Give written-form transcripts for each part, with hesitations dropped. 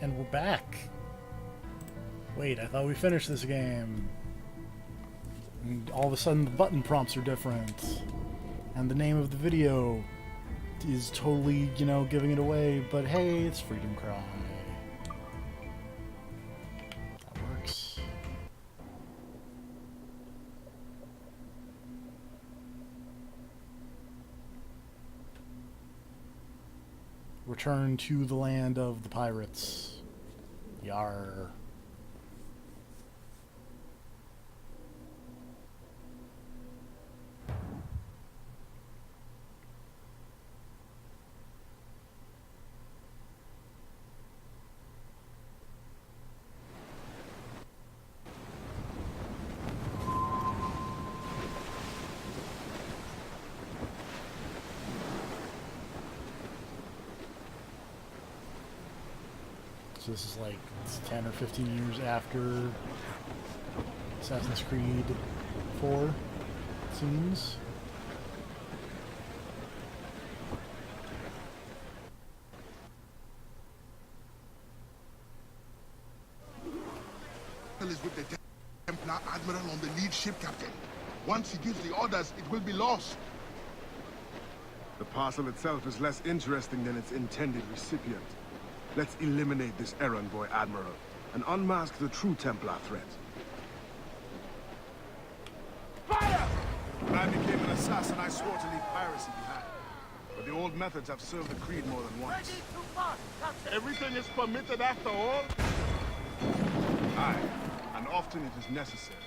And we're back. Wait, I thought we finished this game. And all of a sudden the button prompts are different. And the name of the video is totally, you know, giving it away. But hey, it's Freedom Cry. That works. Return to the land of the pirates. Yarr. So this is like 10 or 15 years after Assassin's Creed 4, it seems. Is with the Templar Admiral on the lead ship, Captain. Once he gives the orders, it will be lost. The parcel itself is less interesting than its intended recipient. Let's eliminate this errand boy, Admiral, and unmask the true Templar threat. Fire! When I became an assassin, I swore to leave piracy behind. But the old methods have served the Creed more than once. Everything is permitted after all. Aye, and often it is necessary.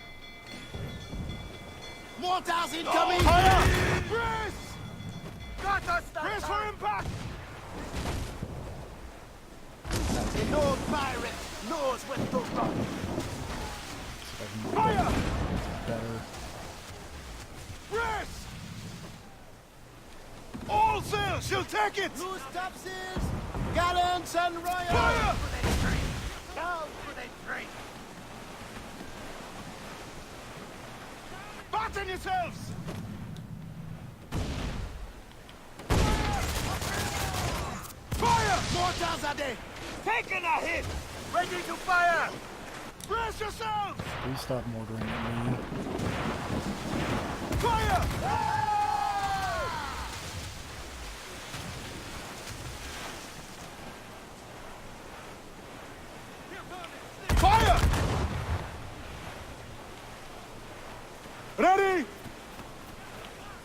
Mortars incoming! Fire! Brace! Got us that Brace for time. impact! The old pirate knows when to run. Fire! Better. Brace! All sails, she'll take it! Loose topsails, gallants and royals. Fire! Down for the drink. Batten yourselves! Fire! Mortars are there. Taking a hit! Ready to fire. Brace yourselves! Please stop mortaring at me. Fire! Fire! Ready!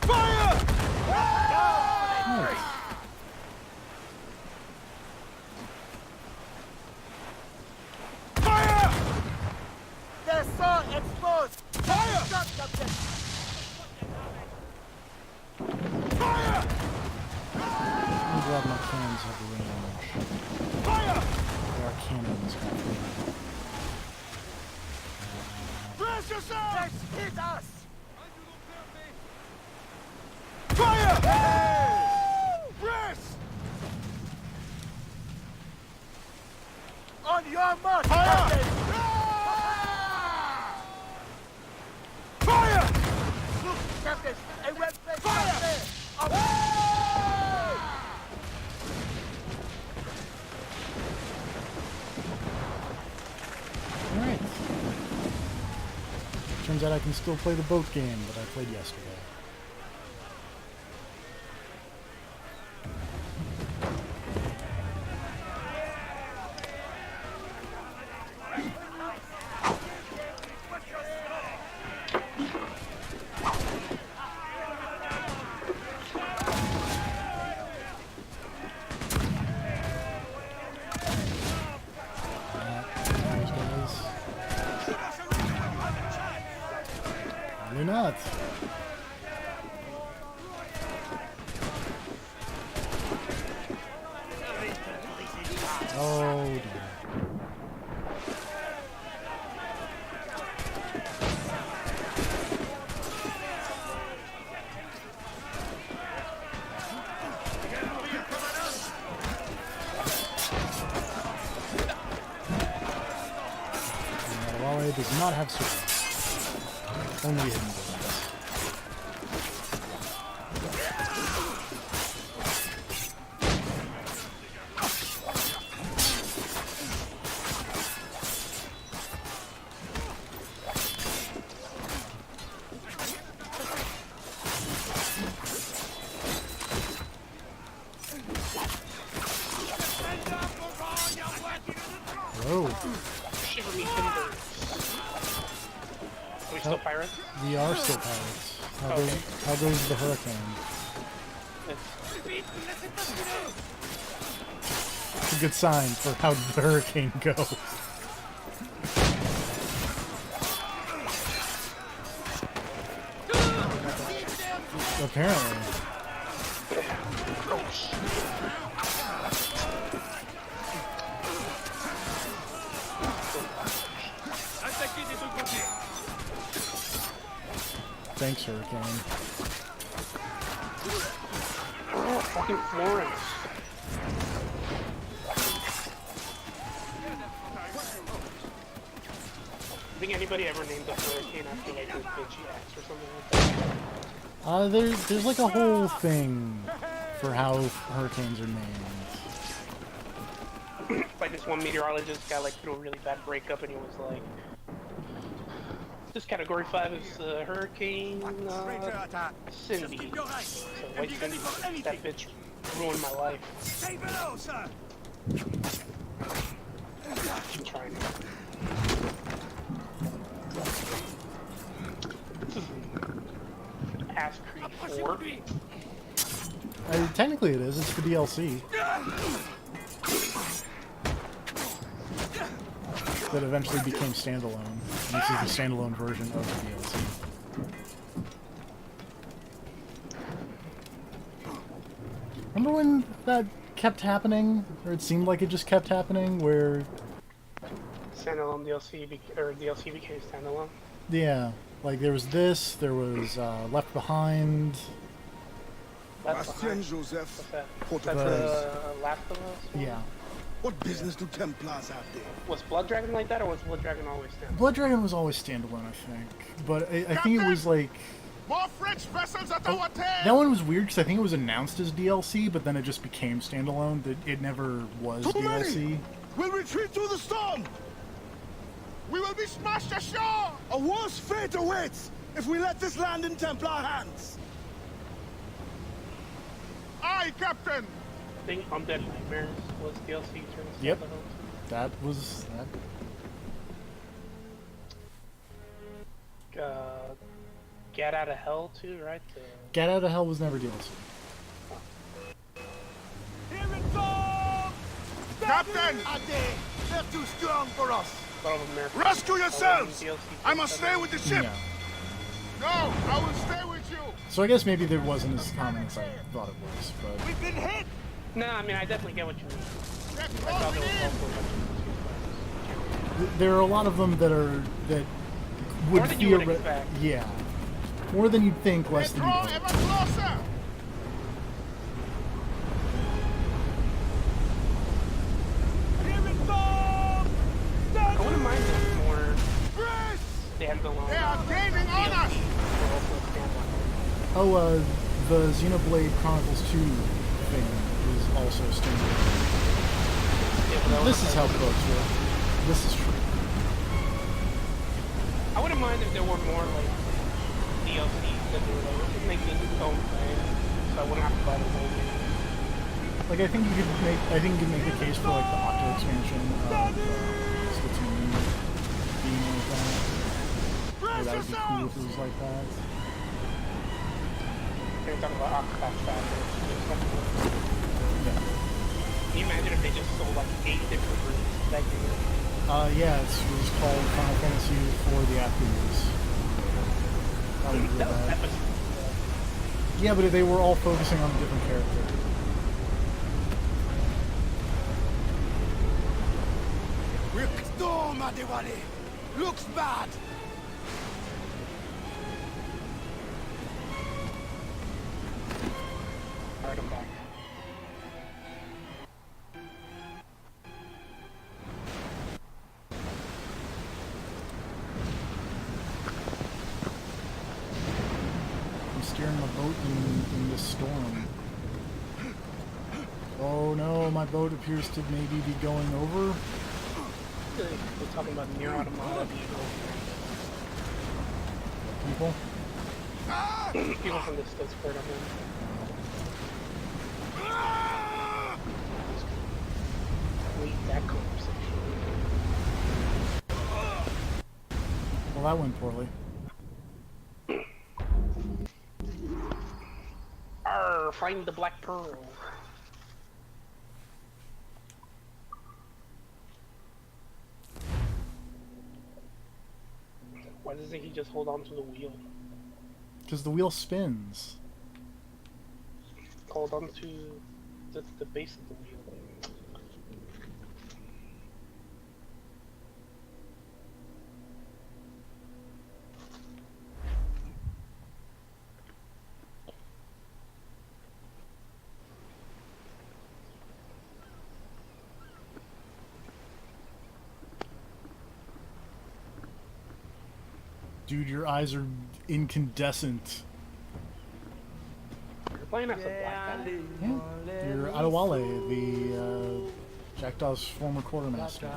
Fire! Nice. Fire! They're so exposed. Fire! Stop, Captain. Fire! I'm glad my cannons have range. Fire! There are cannons have range. Brace yourself! Just hit us. Fire! Brace! On your mark, Fire! Captain. Fire! Look, Captain, a red place Fire! right there. Up. Alright. Turns out I can still play the boat game that I played yesterday. Those guys. Probably not. Oh dear. Wale does not have swords. Only hidden bullets. Whoa. Shiver me timbers. Are we still pirates? We are still pirates. Okay. How goes the hurricane? It's a good sign for how did the hurricane go. Apparently. Thanks, hurricane. Oh, fucking Florence. I think anybody ever named a hurricane after like a bitchy axe or something like that? There's like a whole thing for how hurricanes are named. Like this one meteorologist got like through a really bad breakup and he was like, this category 5 is Hurricane Cindy. So White Cindy, that bitch ruined my life. Stay below, sir. I'm trying. This is Ass Creed 4. Technically it is. It's the DLC. That eventually became standalone. This is the standalone version of the DLC. Remember when that kept happening? Or it seemed like it just kept happening, where... Standalone DLC, or DLC became standalone. Yeah, like there was this, there was Left Behind... That's Bastien Joseph, What's that? Port That's of Last of Us? Yeah. What business do Templars have there? Was Blood Dragon like that, or was Blood Dragon always standalone? Blood Dragon was always standalone, I think. But I think it was like... More French vessels at our tail! That one was weird because I think it was announced as DLC, but then it just became standalone. It never was Too DLC. many! We'll retreat through the storm! We will be smashed ashore! A worse fate awaits if we let this land in Templar hands! Aye, Captain! I think Undead Nightmares was DLC turned Yep. standalone. That was... that. Get Out of Hell too, right? Get Out of Hell was never DLC. Here it comes! Captain! Ade, they're too strong for us. Battle of America. Rescue yourselves! DLC I must stay with the ship! Yeah. No, I will stay with you! So I guess maybe there wasn't as common as I thought it was, but... We've been hit. No, I mean I definitely get what you mean. They're I thought closing there was in! also a bunch of There are a lot of them that would More than you would theoret- expect. Yeah. More than you'd think, They're less than you'd drawing hope. ever closer! Here it comes. I wouldn't mind if more Brace! standalone. They are gaining on us! were also standalone. Oh, the Xenoblade Chronicles 2 thing is also standalone. Yeah, but that was This is how books work. This is true. I wouldn't mind if there were more like DLCs that were like, let's just make this its own thing, so I wouldn't have to buy the whole game. Like, I think you could make a case for like the Octo expansion of Splatoon being like that. Or that would be cool if it was like that. They were talking about Octopath Traveler. Yeah. Can you imagine if they just sold like 8 different versions of that game? Yeah, it was called Final Fantasy for the After Years. That would be That was bad. epic. Yeah, but they were all focusing on a different character. We're storm, Adewale. Looks bad. Alright, I'm back. I'm steering my boat in this storm. Oh no, my boat appears to maybe be going over. We're talking about Near Automata People. people from this Discord, I mean. Well, that went poorly. Arr, find the black pearl. Why doesn't he just hold on to the wheel? Because the wheel spins. Hold on to the base of the wheel. Dude, your eyes are incandescent. You're playing as a black guy. Yeah. You're Adewale, the Jackdaw's former quartermaster.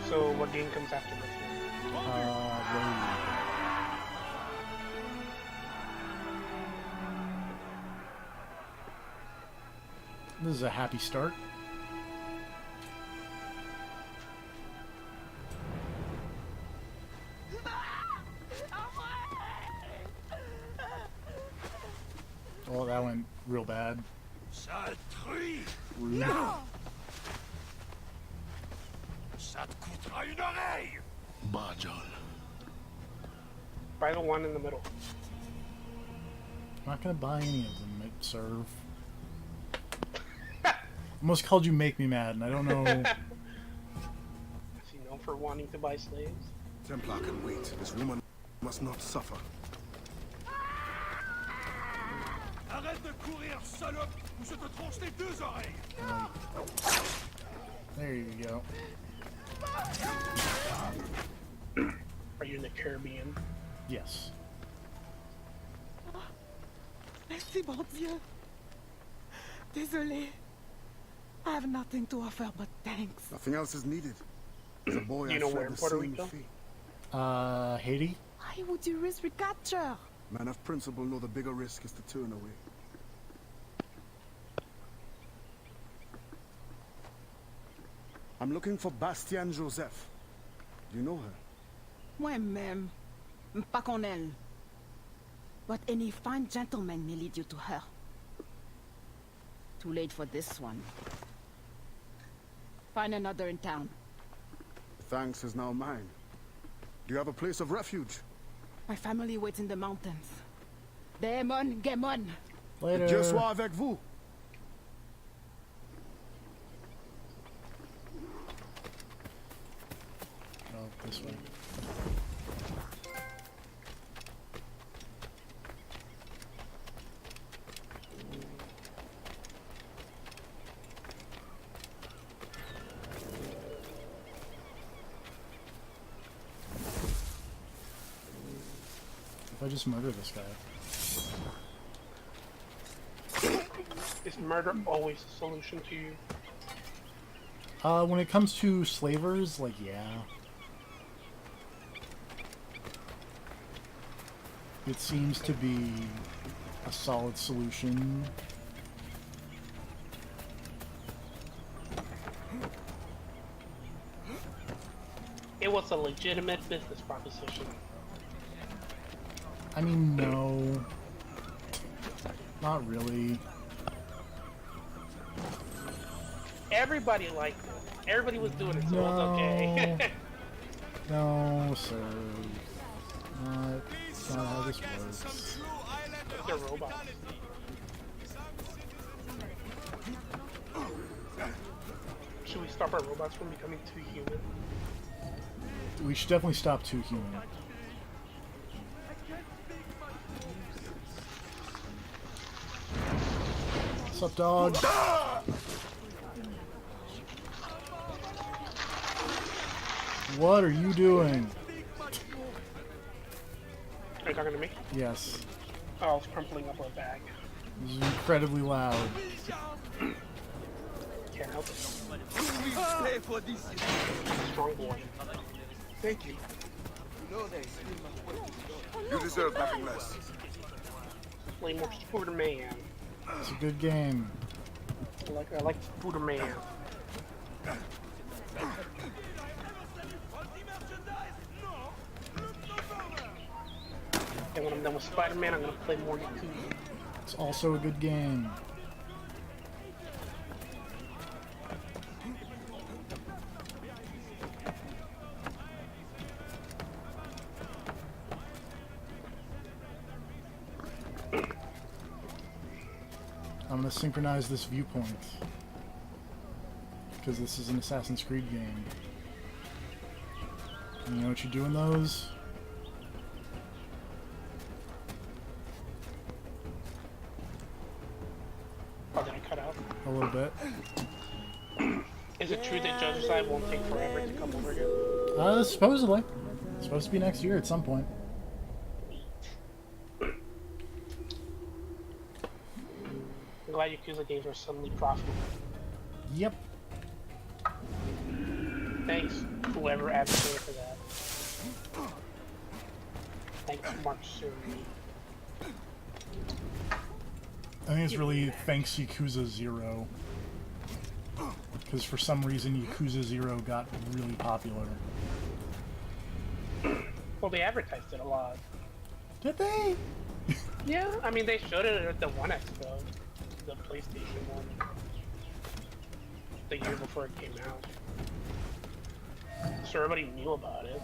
So what game comes after this one? Raid. This is a happy start. Oh, that went real bad. Rude. Ça te coûtera une oreille. Buy the one in the middle. I'm not gonna buy any of them, serve. Almost called you Make Me Mad, and I don't know. Is he known for wanting to buy slaves? Templar can wait. This woman must not suffer. Arrête de courir, salope, ou je te tranche les deux oreilles. There you go. Are you in the Caribbean? Yes. Merci, bon Dieu. Désolé. I have nothing to offer but thanks. Nothing else is needed. As a boy, You I know fled where in the Puerto same Rico? fate. Haiti? Why would you risk recapture? Man of principle know the bigger risk is to turn away. I'm looking for Bastian Joseph. Do you know her? Moi-même, pas qu'on elle. But any fine gentleman may lead you to her. Too late for this one. Find another in town. Thanks is now mine. Do you have a place of refuge? My family waits in the mountains. Demon, Gemon. Later. Dieu soit avec vous. Oh, this way. If I just murder this guy. Is murder always a solution to you? When it comes to slavers, like, yeah. It seems to be a solid solution. It was a legitimate business proposition. I mean, no. Not really. Everybody liked it. Everybody was doing it, so it was okay. No, sir. That's not how this works. They're robots. Should we stop our robots from becoming too human? We should definitely stop Too Human. What's up, dog? What are you doing? Are you talking to me? Yes. Oh, I was crumpling up a bag. This is incredibly loud. Can't help it. Stay for this. Strong boy. Thank you. You deserve nothing less. Play more Superman. It's a good game. I like Buddha Man. And when I'm done with Spider-Man, I'm gonna play more Yakuza. It's also a good game. I'm gonna synchronize this viewpoint because this is an Assassin's Creed game. And you know what you do in those? Oh, did I cut out? A little bit. Is it true that Judge's Eye won't take forever to come over here? Supposedly. It's supposed to be next year at some point. I'm glad Yakuza games are suddenly profitable. Yep. Thanks, whoever advocated for that. Thanks, Mark Cerny. I think it's really thanks Yakuza 0. Because for some reason Yakuza 0 got really popular. Well, they advertised it a lot. Did they? Yeah, I mean, they showed it at the One Expo, the PlayStation one, the year before it came out. So everybody knew about it.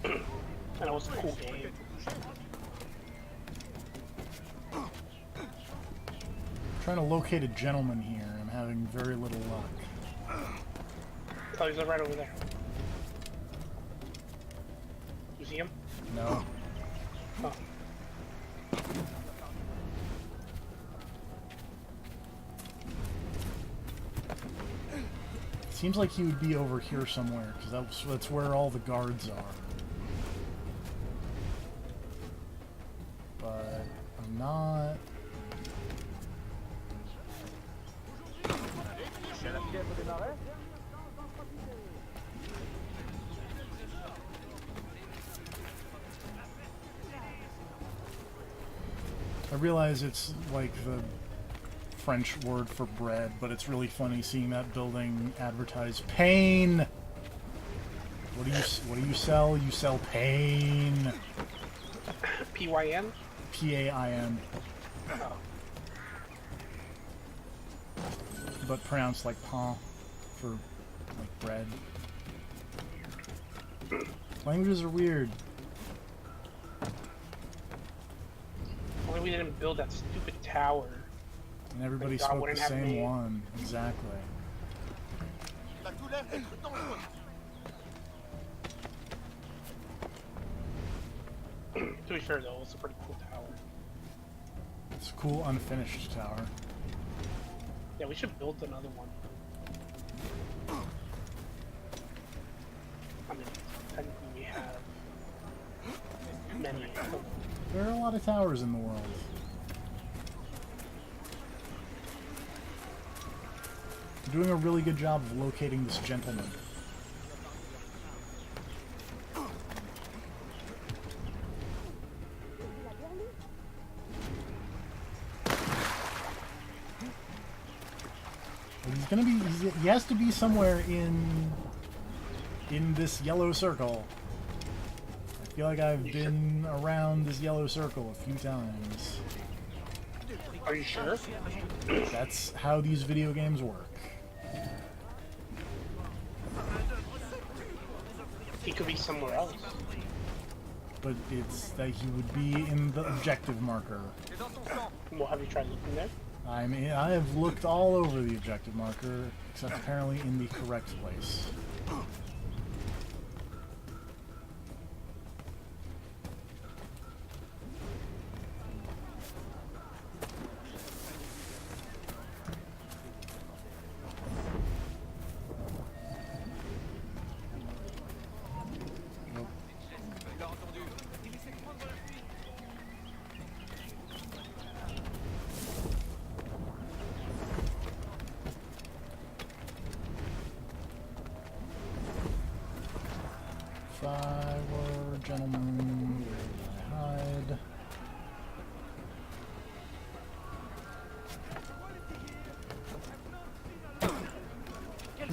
And it was a cool game. Trying to locate a gentleman here. I'm having very little luck. Oh, he's right over there. You see him? No. Oh. Seems like he would be over here somewhere, because that's where all the guards are. But I'm not... I realize it's like the French word for bread, but it's really funny seeing that building advertise pain. What do you sell? You sell pain. PYN? P-A-I-N. Oh. But pronounced like pain for like bread. Languages are weird. Only we didn't build that stupid tower. And everybody God spoke the wouldn't have same me. one. Exactly. To be fair though, it's a pretty cool tower. It's a cool unfinished tower. Yeah, we should build another one. I mean, technically we have many of them. There are a lot of towers in the world. You're doing a really good job of locating this gentleman. He's gonna be. He has to be somewhere in this yellow circle. I feel like I've been around this yellow circle a few times. Are you sure? That's how these video games work. He could be somewhere else. But it's that he would be in the objective marker. Well, have you tried looking there? I mean, I have looked all over the objective marker, except apparently in the correct place. If I were a gentleman, where would I hide?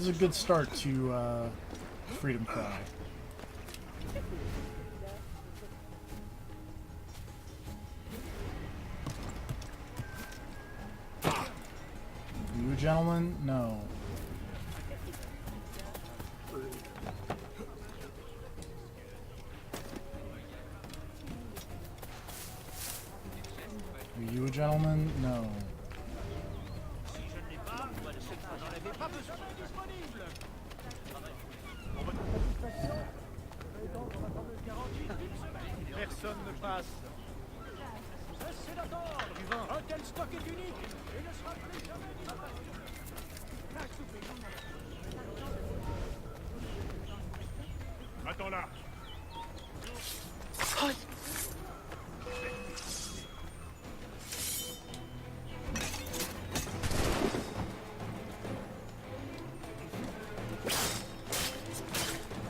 This is a good start to Freedom Cry. You gentlemen? No. Are you a gentleman? No. Personne ne passe. C'est d'accord. Un tel stock est unique et ne sera plus jamais disponible. Attends là.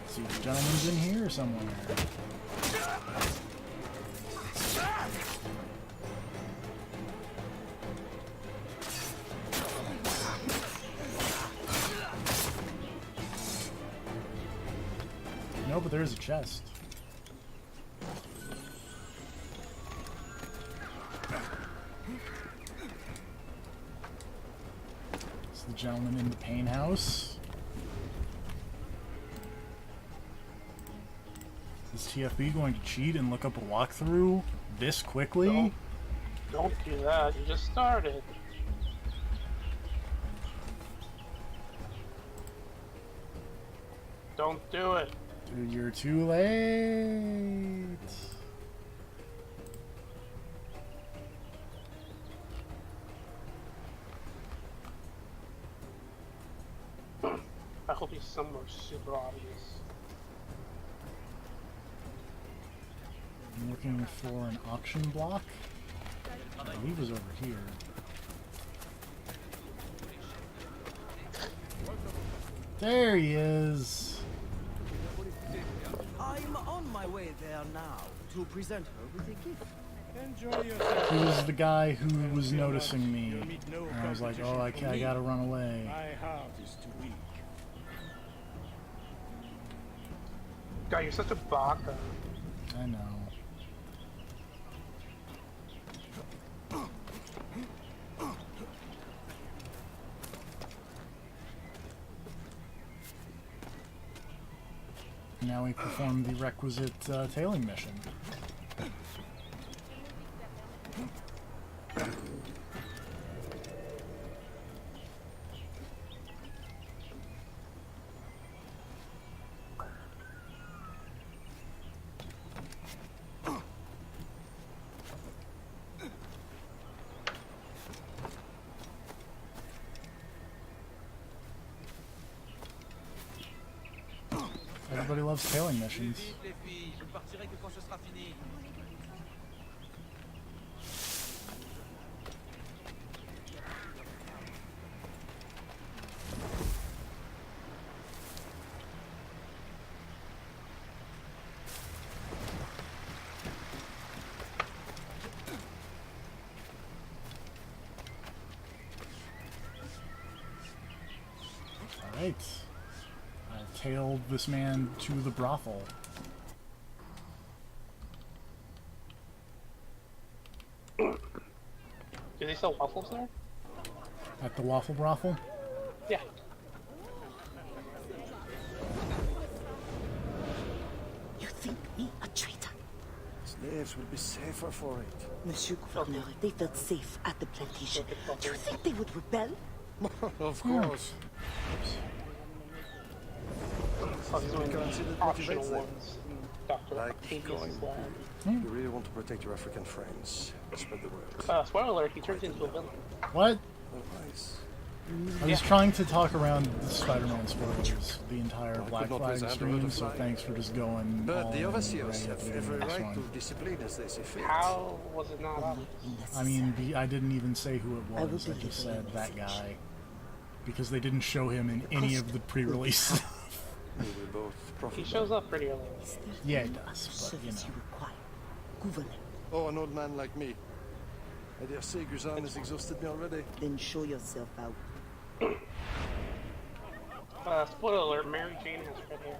See, the gentleman's in here somewhere. No, but there is a chest. It's the gentleman in the pain house. Is TFB going to cheat and look up a walkthrough this quickly? Don't do that. You just started. Don't do it. Dude, you're too late. I hope he's somewhere super obvious. I'm looking for an auction block. I believe it was over here. There he is. I'm on my way there now to present her with a gift. Enjoy yourself. He was the guy who was noticing me. And I was like, oh, I gotta run away. My heart is too weak. God, you're such a baka. I know. Now we perform the requisite tailing mission. Everybody loves tailing missions. All right. Tailed this man to the brothel. Do they sell waffles there? At the waffle brothel? Yeah. You think me a traitor? Slaves will be safer for it. Monsieur Gouverneur, they felt safe at the plantation. Do you think they would rebel? Of course. I was doing Considered optional motivates them. ones. Dr. Like Octavius' going. lab. You really want to protect your African friends. Spread the word. Spoiler alert, he turns into a villain. What? Otherwise, I was trying to talk around the Spider-Man spoilers the entire I Black could not Flag resent stream, the so flag. thanks for just going but all the in overseers right at have the beginning every of this right to one. discipline as they see fit. How was it not obvious? I mean, I didn't even say who it I will was, I deliver just your said that message. guy. Because they didn't show him in any of the pre-release stuff. We will both profit. He shows up pretty early. Yeah, he does, but you Service you know. require. Gouverneur, Oh, an old man like me. I dare say Guzan has exhausted me already. then show yourself out. Spoiler alert, Mary Jane has red hair.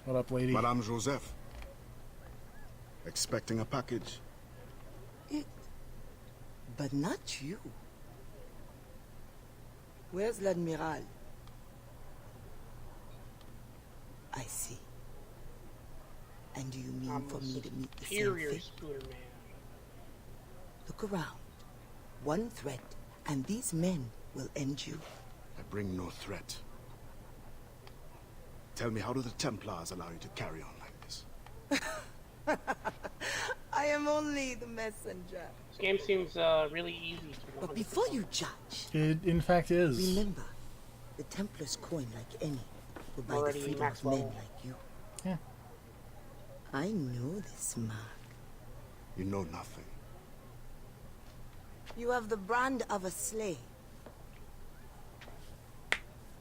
What up, lady? Madame Joseph. Expecting a package. But not you. Where's l'Admiral? I see. And do you mean for me to meet the same fate? Look around. One threat, and these men will end you. I bring no threat. Tell me, how do the Templars allow you to carry on like this? I am only the messenger. This game seems really easy to But before you judge, It, in fact, is. remember, the Templars' coin, like any, will buy Already the freedom max of men level. like you. Yeah. I know this mark. You know nothing. You have the brand of a slave,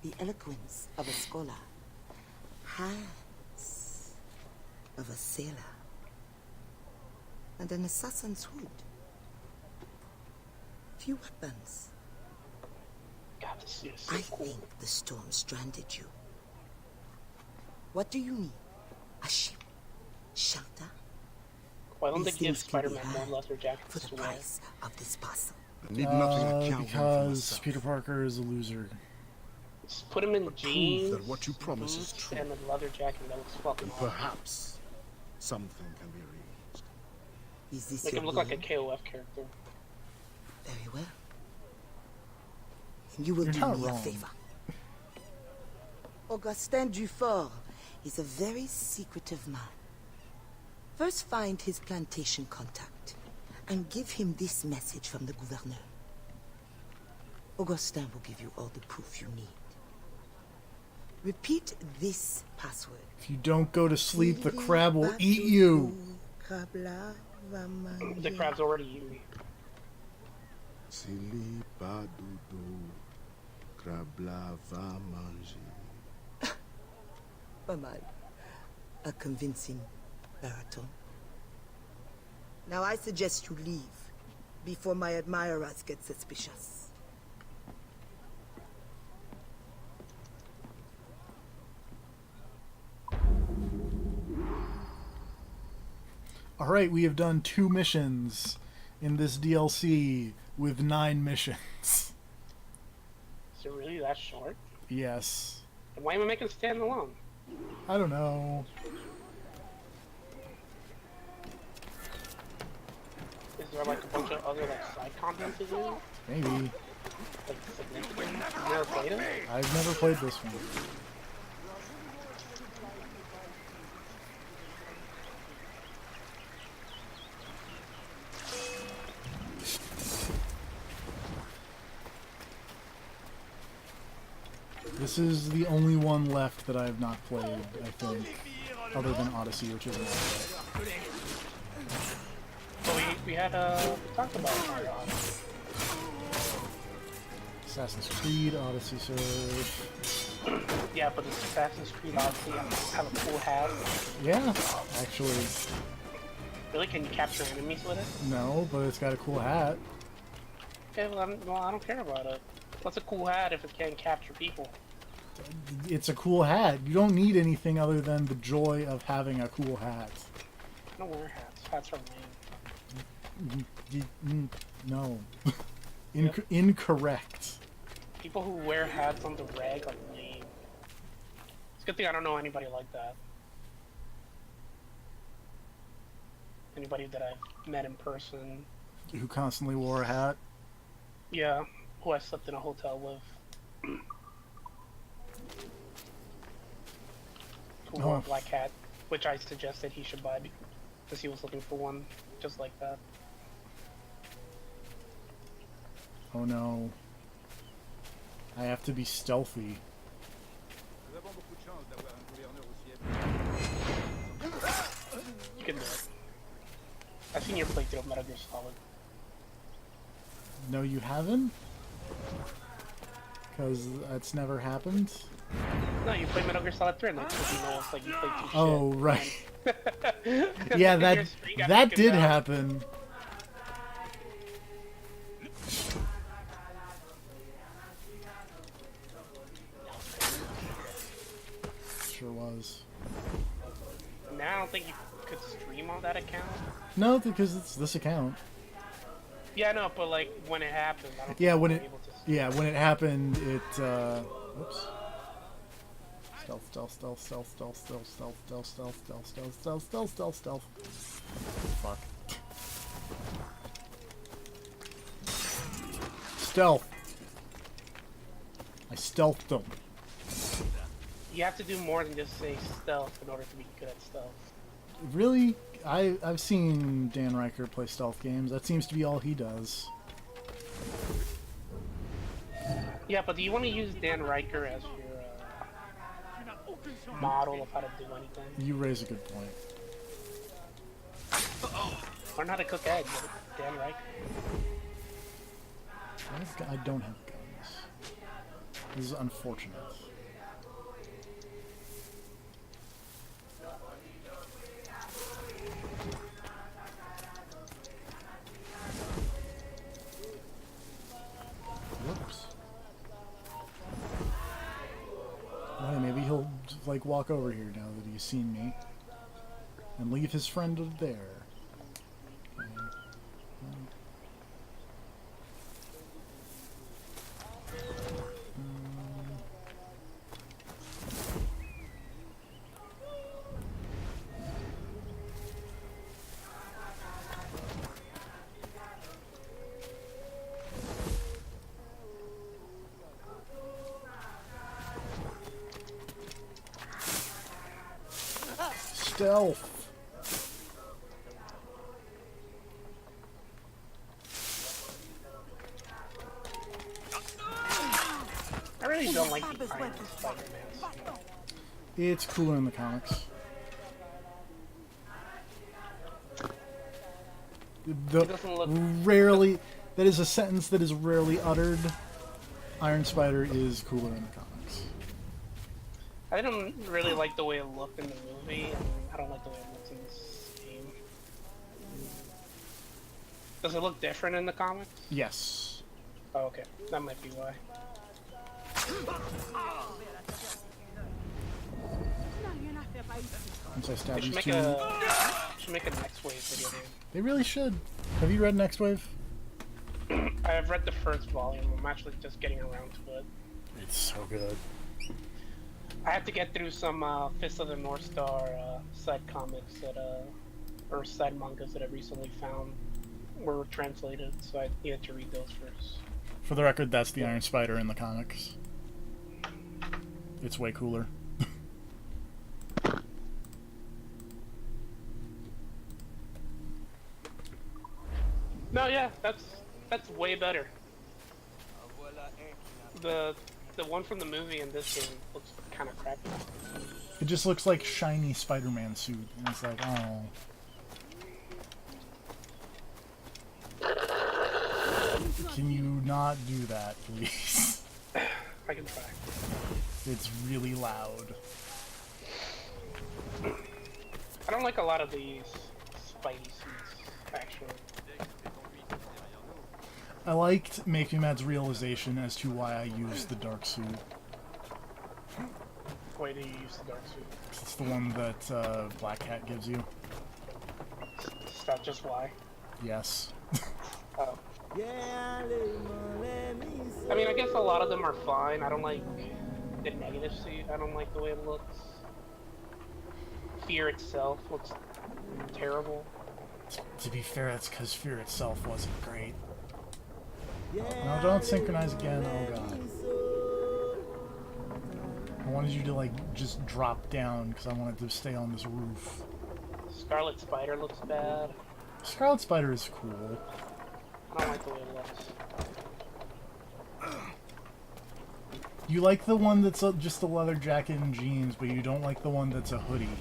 the eloquence of a scholar, hands of a sailor, and an assassin's hood. Few weapons. God, this is so I cool. think the storm stranded you. What do you need? A ship? Shelter? Why don't they These give things can be Spider-Man more had leather for jackets the to wear? price of this parcel. I need nothing I can't win for Because myself. Peter Parker is a loser. Just put him in jeans, that what you promise is boots, true. and a leather jacket that looks fucking And awesome. perhaps something can be arranged. Is this Make your him look like a will? KOF character. Very well. You will You're do not me a wrong. favor. Augustin Dufort is a very secretive man. First find his plantation contact and give him this message from the gouverneur. Augustin will give you all the proof you need. Repeat this password. If you don't go to sleep, the crab will eat you. The crab's already eating me. Sili pa doudou, crabla va manger. Pas mal. A convincing baritone. Now I suggest you leave before my admirers get suspicious. Alright, we have done 2 missions in this DLC with 9 missions. Is it really that short? Yes. And why am I making it stand alone? I don't know. Is there like a bunch of other like side content to do? Maybe. Like significant? You never played it? I've never played this one. This is the only one left that I have not played, I think, other than Odyssey, which isn't out yet. So we had talked about Odyssey. Assassin's Creed, Odyssey serve. Yeah, but does Assassin's Creed Odyssey have a cool hat? Yeah, actually, Really? Can you capture enemies with it? no, but it's got a cool hat. Okay, well, I don't care about it. What's a cool hat if it can't capture people? It's a cool hat. You don't need anything other than the joy of having a cool hat. I don't wear hats. Hats are lame. No. Incorrect. People who wear hats on the reg are lame. It's a good thing I don't know anybody like that. Anybody that I've met in person. Who constantly wore a hat. Yeah, who I slept in a hotel with. Who wore a black hat, which I suggested he should buy because he was looking for one just like that. Oh no. I have to be stealthy. You can do it. I've seen your playthrough of Metal Gear Solid. No, you haven't? Because that's never happened? No, you play Metal Gear Solid 3 and like, you know, it's like you play two Oh, shit. right. And- Yeah, Your that screen got that taken did down. happen. sure was. Now I don't think you could stream on that account. No, because it's this account. Yeah, I know, but like when it happened, I don't Yeah, think when you it were able to stream. yeah, when it happened, it whoops. Stealth, stealth, stealth, stealth, stealth, stealth, stealth, stealth, stealth, stealth, stealth, stealth, stealth, stealth, stealth. Fuck. Stealth. I stealthed them. You have to do more than just say stealth in order to be good at stealth. Really? I've seen Dan Riker play stealth games. That seems to be all he does. Yeah, but do you want to use Dan Riker as your model of how to do anything? You raise a good point. Learn how to cook eggs, Dan Riker. I don't have guns. This is unfortunate. Whoops. Well, maybe he'll like walk over here now that he's seen me and leave his friend there. Okay. Stealth. I really don't like the Iron Spider-Man. It's cooler in the comics. It doesn't look... Rarely, that is a sentence that is rarely uttered. Iron Spider is cooler in the comics. I didn't really like the way it looked in the movie, and I don't like the way it looks in this game. Does it look different in the comics? Yes. Oh, okay. That might be why. Once I stab They should these make two, a Next Wave video game. they really should. Have you read Next Wave? I have read the first volume. I'm actually just getting around to it. It's so good. I have to get through some Fist of the North Star side comics that, or side mangas that I recently found were translated, so I needed to read those first. For the record, that's the Iron Spider in the comics. It's way cooler. No, yeah, that's way better. The one from the movie in this game looks kind of crappy. It just looks like shiny Spider-Man suit, and it's like, oh. Can you not do that, please? I can try. It's really loud. I don't like a lot of these Spidey suits, actually. I liked Make Me Mad's realization as to why I use the dark suit. Why do you use the dark suit? It's the one that Black Cat gives you. Is that just why? Yes. Oh. I mean, I guess a lot of them are fine. I don't like the negative suit. I don't like the way it looks. Fear itself looks terrible. To be fair, that's because Fear itself wasn't great. No, don't synchronize again. Oh god. I wanted you to like just drop down because I wanted to stay on this roof. Scarlet Spider looks bad. Scarlet Spider is cool. I don't like the way it looks. You like the one that's just a leather jacket and jeans, but you don't like the one that's a hoodie.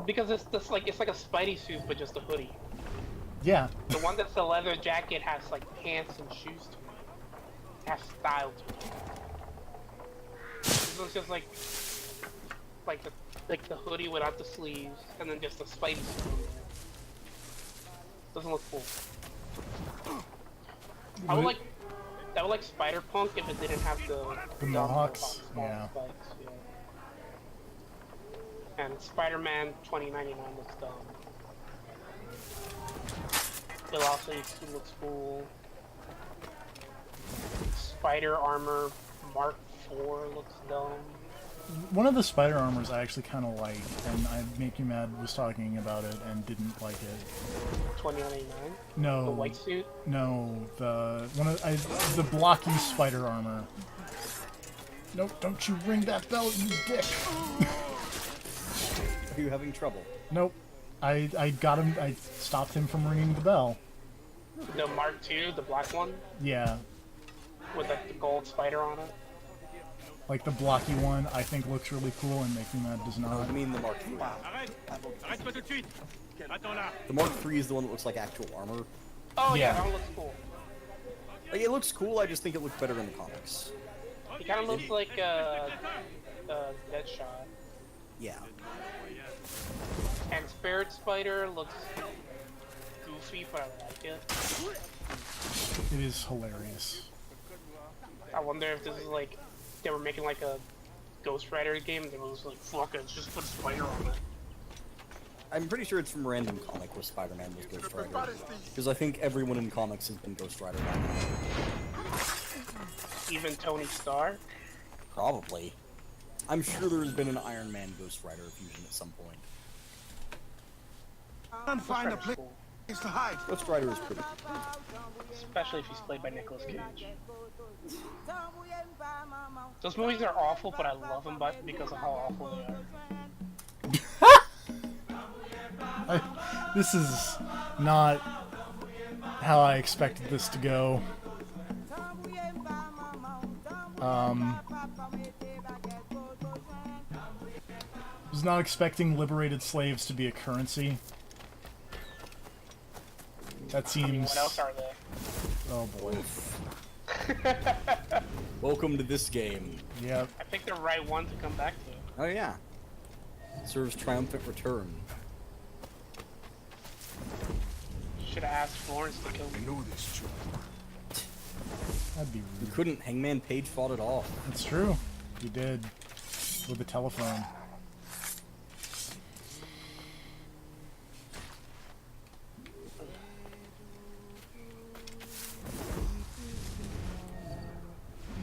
Because it's just like, it's like a Spidey suit, but just a hoodie. Yeah. The one that's the leather jacket has like pants and shoes to it. It has style to it. This one's just like the hoodie without the sleeves, and then just a Spidey suit on there. Doesn't look cool. I would like Spider-Punk if it didn't have the Mohawks? Yeah. Spikes, yeah. And Spider-Man 2099 looks dumb. Velocity suit looks cool. Spider armor Mark IV looks dumb. One of the spider armors I actually kind of like, and I Make You Mad was talking about it and didn't like it. 2099? No. The white suit? No, the blocky spider armor. Nope, don't you ring that bell, you dick! Are you having trouble? Nope. I got him, I stopped him from ringing the bell. The Mark II, the black one? Yeah. With like the gold spider on it? Like the blocky one, I think looks really cool, and Make Me Mad does not. I mean the Mark III. The Mark III is the one that looks like actual armor. Oh yeah, that one looks cool. Like, it looks cool, I just think it looks better in the comics. He kind of looks like Deadshot. Yeah. And Spirit Spider looks goofy, but I like it. It is hilarious. I wonder if this is like they were making like a Ghost Rider game and they was like, fuck it, just put Spider on it. I'm pretty sure it's from Random Comic where Spider-Man was Ghost Rider. Because I think everyone in comics has been Ghost Rider by now. Even Tony Stark? Probably. I'm sure there's been an Iron Man Ghost Rider fusion at some point. Can't find a place to hide. Ghost Rider is pretty. Especially if he's played by Nicolas Cage. Those movies are awful, but I love them because of how awful they are. This is not how I expected this to go. Was not expecting liberated slaves to be a currency. That seems... I mean, what else are they? Oh boy. Welcome to this game. Yep. I picked the right one to come back to. Oh yeah. Serves triumphant return. Should have asked Florence to kill me. I know this too. That'd be You rude. couldn't. Hangman Page fought it off. That's true. You did. With the telephone.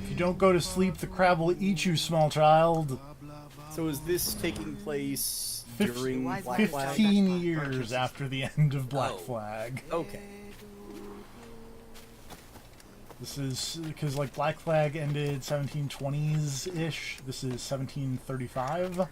If you don't go to sleep, the crab will eat you, small child. So is this taking place during Black Flag? 15 years after the end of Black Flag. Okay. This is because like Black Flag ended 1720s-ish. This is 1735.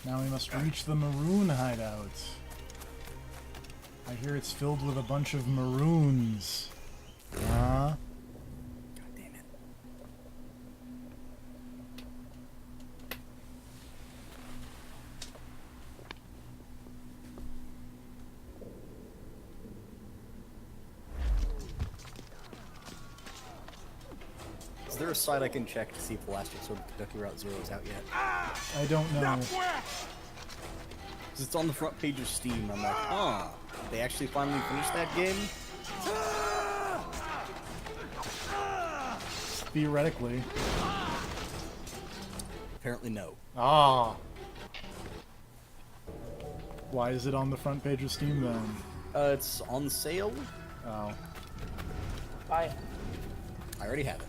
Now we must reach the maroon hideout. I hear it's filled with a bunch of maroons. Huh? God damn it. Is there a site I can check to see if the last episode of Kentucky Route Zero is out yet? I don't know. Because it's on the front page of Steam. I'm like, huh, they actually finally finished that game? Theoretically. Apparently no. Ah. Why is it on the front page of Steam then? It's on sale. Oh. Bye. I already have it.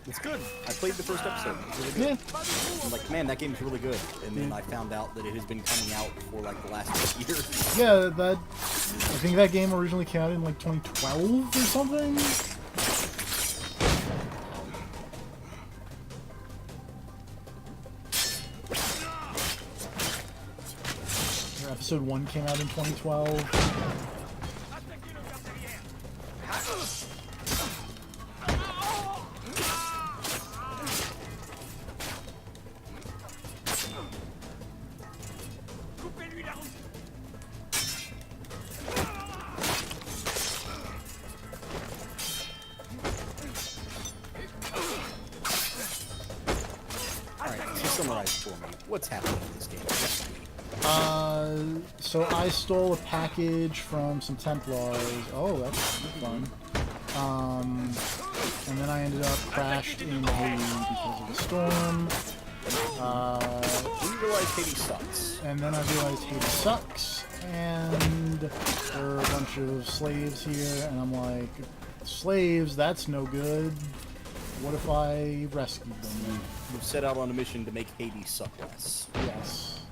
It's good. I played the first episode. It's really good. Yeah. I'm like, man, that game's really good. And then I found out that it has been coming out for like the last 8 years. Yeah, I think that game originally came out in like 2012 or something. Episode 1 came out in 2012. summarize for me what's happening in this game. So I stole a package from some Templars. Oh, that's fun. And then I ended up crashed in Haiti because of the storm. You realize Haiti sucks. And then I realized Haiti sucks, and there are a bunch of slaves here, and I'm like, slaves, that's no good. What if I rescued them? You've set out on a mission to make Haiti suck less. Yes.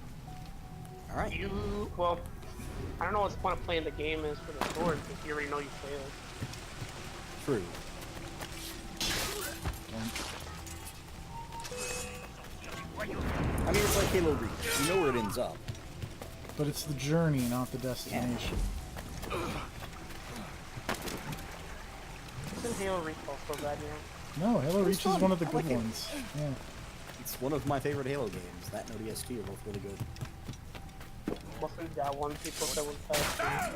Alright. Well, I don't know what the point of playing the game is for the sword, because you already know you failed. True. I mean, it's like Halo Reach. You know where it ends up. But it's the journey, not the destination. Isn't Halo Reach also bad now? No, Halo Reach is one of the I good like it. ones. Yeah. It's one of my favorite Halo games. That and ODST are both really good. Wasn't that one people that was bad?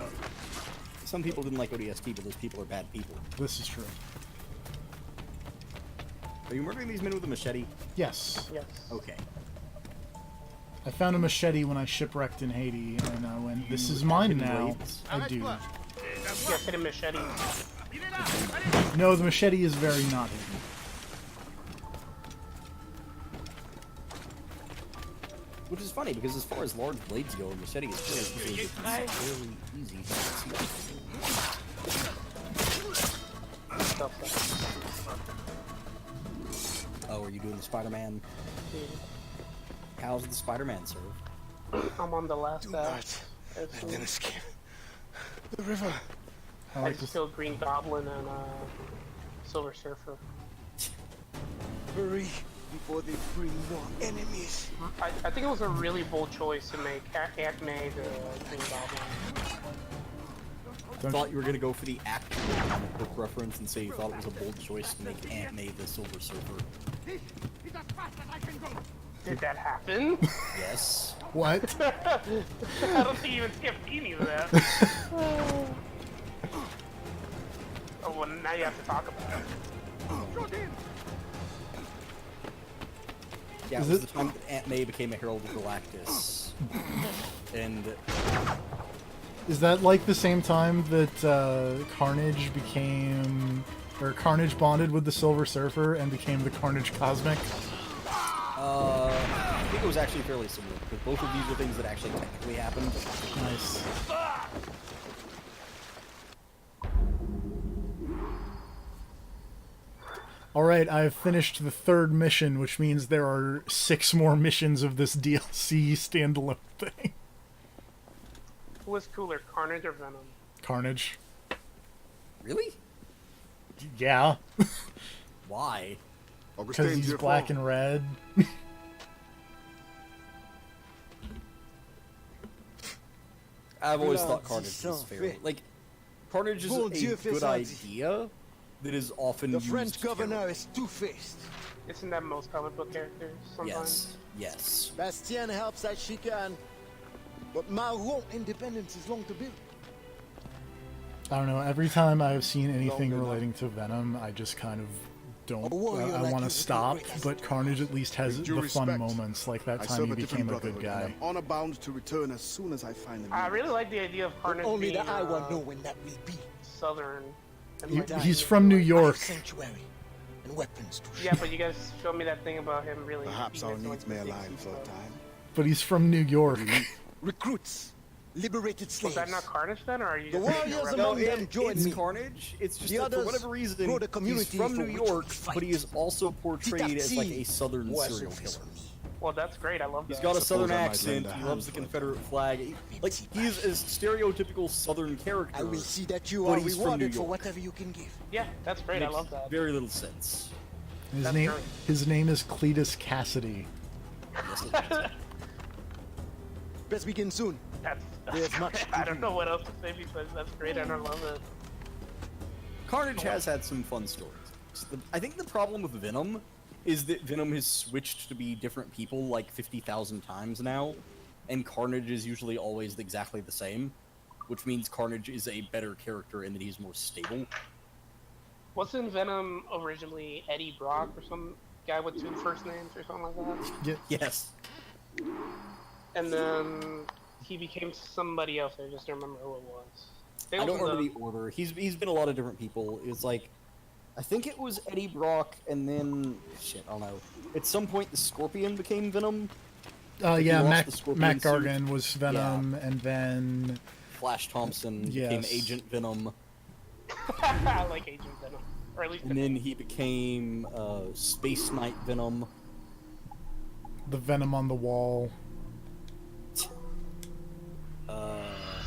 Some people didn't like ODST, but those people are bad people. This is true. Are you murdering these men with a machete? Yes. Yes. Okay. I found a machete when I shipwrecked in Haiti, and I went, this is mine now. I do. Yes, hit a machete. No, the machete is very not hidden. Which is funny, because as far as large blades go, a machete is fairly easy to see. Oh, are you doing the Spider-Man? How's the Spider-Man serve? I'm on the last Then escape. The river. I just killed Green Goblin and Silver Surfer. Hurry before they bring more enemies. I think it was a really bold choice to make Aunt May the Green Goblin. I thought you were going to go for the actual comic book reference and say you thought it was a bold choice to make Aunt May the Silver Surfer. Did that happen? Yes. What? I don't think even Skip knew that. Oh, well, now you have to talk about it. Yeah, it was the time that Aunt May became a Herald of Galactus. And... Is that like the same time that Carnage became... or Carnage bonded with the Silver Surfer and became the Carnage Cosmic? I think it was actually fairly similar, because both of these were things that actually technically happened. Nice. Alright, I've finished the 3rd mission, which means there are 6 more missions of this DLC standalone thing. Who was cooler, Carnage or Venom? Carnage. Really? Yeah. Why? Because he's black and red. I've always thought Carnage was fair. Like, Carnage is a good idea that is often used. The French governor is two-faced. Isn't that most comic book characters sometimes? Yes. Bastien helps as she can, but Maroon independence is long to build. I don't know, every time I've seen anything relating to Venom, I just kind of don't... I want to stop, but Carnage at least has the fun moments, like that time he became a good guy. I'm honor bound to return as soon as I find them. I really like the idea of Carnage Only being the I will know when that will be. Southern. And He's from New York. Sanctuary and weapons to yeah, but you guys showed me that thing about him really... Perhaps our being needs may align for a time. But he's from New York. recruits, liberated slaves. Was that not Carnage then, or are you The just warriors no, among them join it's me. Carnage. It's just The that for others whatever reason, grow the he's community from for New which York, we fight. but he is also portrayed as like a southern serial killer. Well, that's great. I love that. He's got a southern Suppose I might accent. lend a He loves the hand for Confederate flag. Like he's a stereotypical southern character. I will see that you but are he's from rewarded New for York. whatever you can give. Yeah, that's great. I Makes love that. very little sense. His name is Cletus Cassidy. Let's begin soon. There's much. I don't know what else to say because that's great and I love it. Carnage has had some fun stories. I think the problem with Venom is that Venom has switched to be different people like 50,000 times now, and Carnage is usually always exactly the same, which means Carnage is a better character in that he's more stable. Wasn't Venom originally Eddie Brock or some guy with 2 first names or something like that. Yes. And then he became somebody else. I just don't remember who it was. I don't remember the order. He's been a lot of different people. It's like, I think it was Eddie Brock, and then shit, I don't know. At some point, the Scorpion became Venom. Yeah, Mac Gargan was Venom, and then Flash Thompson became Agent Venom. I like Agent Venom, or at least. And then he became Space Knight Venom. The Venom on the wall.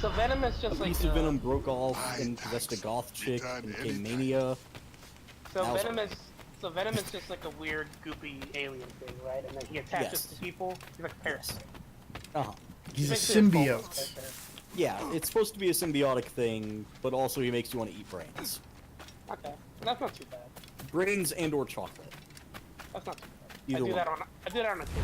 So Venom is just a piece of Venom broke off and possessed a goth chick and became Mania. So Venom is just like a weird, goopy alien thing, right? And then he attaches to people. He's like a parasite. He's a symbiote. Yeah, it's supposed to be a symbiotic thing, but also he makes you want to eat brains. Okay, that's not too bad. Brains and/or chocolate. That's not too bad. Either I do that on a kid.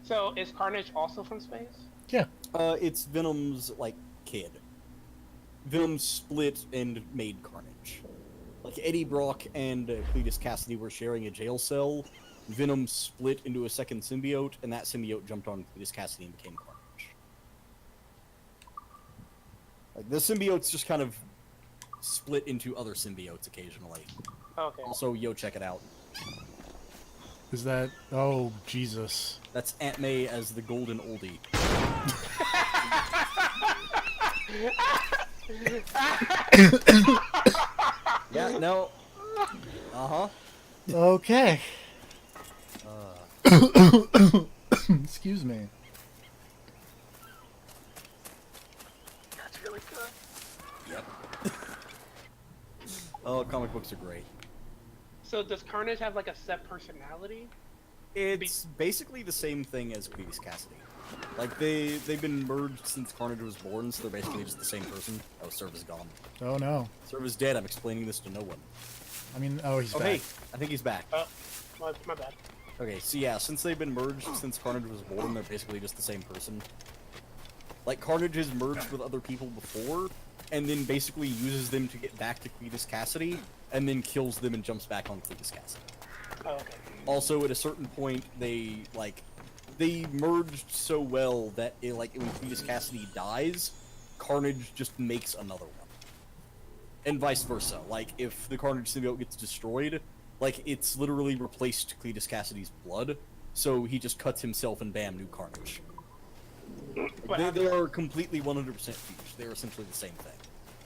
So is Carnage also from space? Yeah. It's Venom's like kid. Venom split and made Carnage. Like Eddie Brock and Cletus Cassidy were sharing a jail cell. Venom split into a second symbiote, and that symbiote jumped on Cletus Cassidy and became Carnage. Like the symbiotes just kind of split into other symbiotes occasionally. Okay. Also, yo, check it out. Is that? Oh, Jesus. That's Aunt May as the golden oldie. Yeah, no. Uh-huh. Okay. Excuse me. That's really good. Yep. Oh, comic books are great. So does Carnage have like a set personality? It's basically the same thing as Cletus Cassidy. Like they've been merged since Carnage was born, so they're basically just the same person. Oh, Serv is gone. Oh no. Serv is dead. I'm explaining this to no one. I mean, he's back. Hey, I think he's back. Oh, my bad. Okay, so yeah, since they've been merged since Carnage was born, they're basically just the same person. Like Carnage has merged with other people before, and then basically uses them to get back to Cletus Cassidy, and then kills them and jumps back on Cletus Cassidy. Oh, okay. Also, at a certain point, they merged so well that when Cletus Cassidy dies, Carnage just makes another one. And vice versa. Like, if the Carnage symbiote gets destroyed, like, it's literally replaced Cletus Cassidy's blood, so he just cuts himself and bam, new Carnage. They are completely 100% fused. They're essentially the same thing.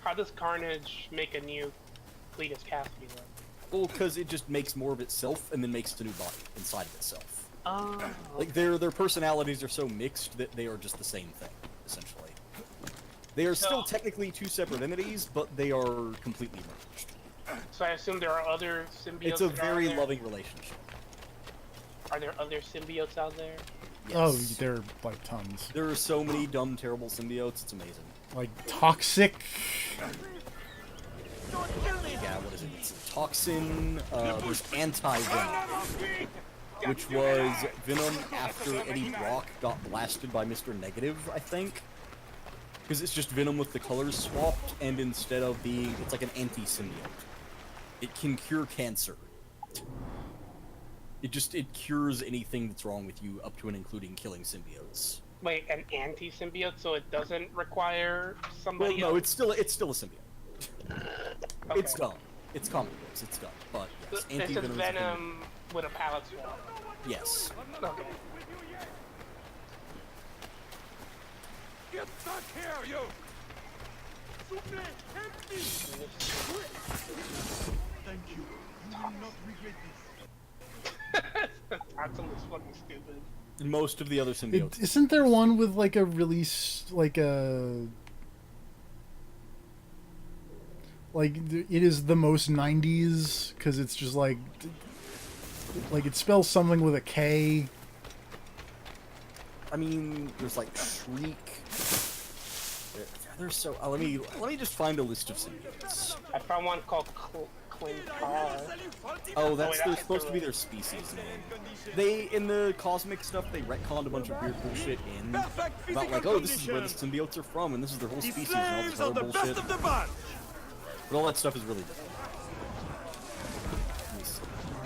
How does Carnage make a new Cletus Cassidy then? Well, because it just makes more of itself and then makes a new body inside of itself. Oh. Like, their personalities are so mixed that they are just the same thing, essentially. They are still technically two separate entities, but they are completely merged. So I assume there are other symbiotes. It's a very loving relationship. Are there other symbiotes out there? Yes. Oh, there are like tons. There are so many dumb, terrible symbiotes. It's amazing. Like toxic. Yeah, what is it? It's Toxin. There's Anti-Venom, which was Venom after Eddie Brock got blasted by Mr. Negative, I think. Because it's just Venom with the colors swapped, and instead of being, it's like an anti-symbiote. It can cure cancer. It cures anything that's wrong with you, up to and including killing symbiotes. Wait, an anti-symbiote, so it doesn't require somebody else? No, it's still a symbiote. Okay. It's dumb. It's comic books, it's dumb. But yes, This is Venom with a palette swap. Yes. Okay. Get back here, you! Thank you. You will not regret this. Toxin was fucking stupid. Most of the other symbiotes. Isn't there one with like a release, like a... Like, it is the most 90s, because it's just like it spells something with a K. I mean, there's like Shriek. There's so... let me just find a list of symbiotes. I found one called Clintar. Oh, they're supposed to be their species name. In the cosmic stuff, they retconned a bunch of weird bullshit in. About like, oh, this is where the symbiotes are from, and this is their whole species, and all this other bullshit. But all that stuff is really different.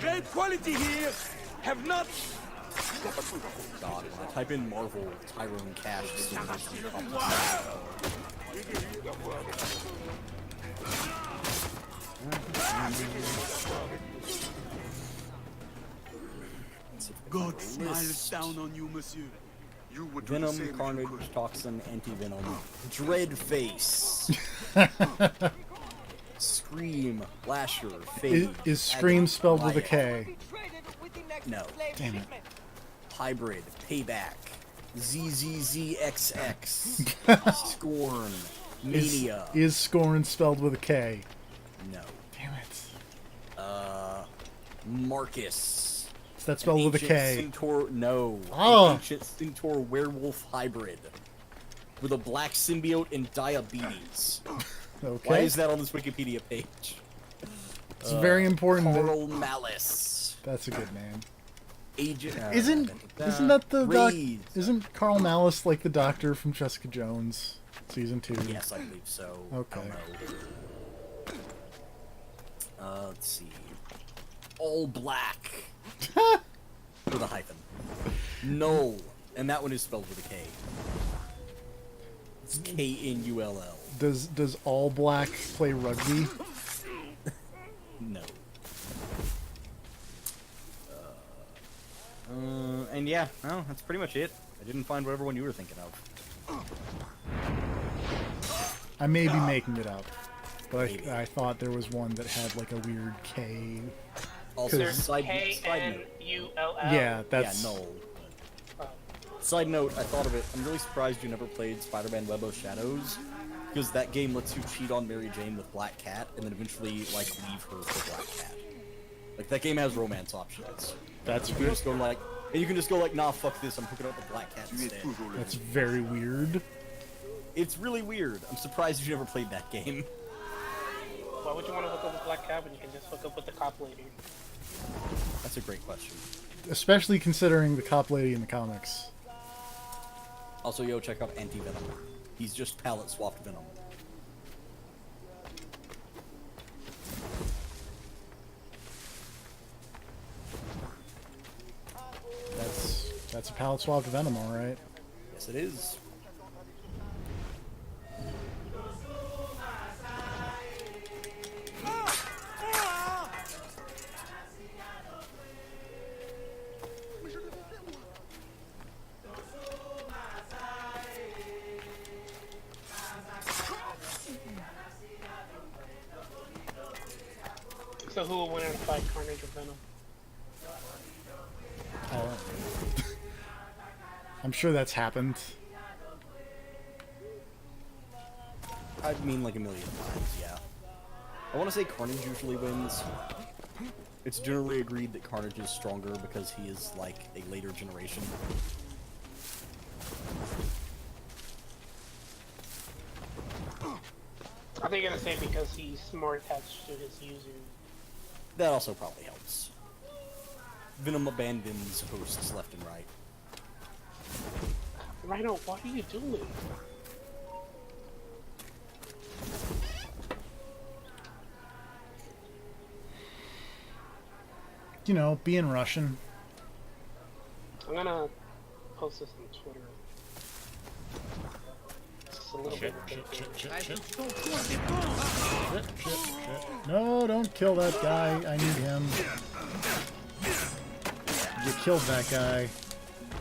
Great quality here. Have not. God, when I type in Marvel, Tyrone Cash, it's God smiles down on you, monsieur. You would do the Venom, same if you Carnage, could. Toxin, Anti-Venom, Dreadface, Scream, Lasher, Fade. Is Scream spelled with a K? No. Damn it. Hybrid, Payback, ZZZXX, Scorn, Mania. Is Scorn spelled with a K? No. Damn it. Marcus. Is that spelled with a K? Centaur, no. Oh. An ancient Centaur werewolf hybrid with a black symbiote and diabetes. Okay. Why is that on this Wikipedia page? It's very important. Carl Malice. That's a good name. Agent. Isn't that the Raid. Isn't Carl Malice like the doctor from Jessica Jones season 2? Yes, I believe so. Okay. I don't know. Let's see. All black. With a hyphen. Null. And that one is spelled with a K. It's K-N-U-L-L. Does All Black play rugby? No. And yeah, no, that's pretty much it. I didn't find whatever one you were thinking of. I may be making it up, but I thought there was one that had like a weird K. Also, side note. K-N-U-L-L. Yeah, that's... Yeah, no. Side note, I thought of it. I'm really surprised you never played Spider-Man Web of Shadows, because that game lets you cheat on Mary Jane with Black Cat, and then eventually, like, leave her for Black Cat. Like, that game has romance options. That's you can just go like, and you can just go like, nah, fuck this, I'm hooking up with Black Cat instead. That's very weird. It's really weird. I'm surprised you never played that game. Why would you want to hook up with Black Cat when you can just hook up with the cop lady? That's a great question. Especially considering the cop lady in the comics. Also, yo, check out Anti-Venom. He's just palette swapped Venom. That's a palette swapped Venom, alright. Yes, it is. So who will win in a fight, Carnage or Venom? I'm sure that's happened. I mean, like a million times, yeah. I want to say Carnage usually wins. It's generally agreed that Carnage is stronger because he is, like, a later generation. I think I'm gonna say because he's more attached to his user. That also probably helps. Venom abandons hosts left and right. Rhino, what are you doing? You know, being Russian. I'm gonna post this on Twitter. Just a little bit. No, don't kill that guy. I need him. You killed that guy.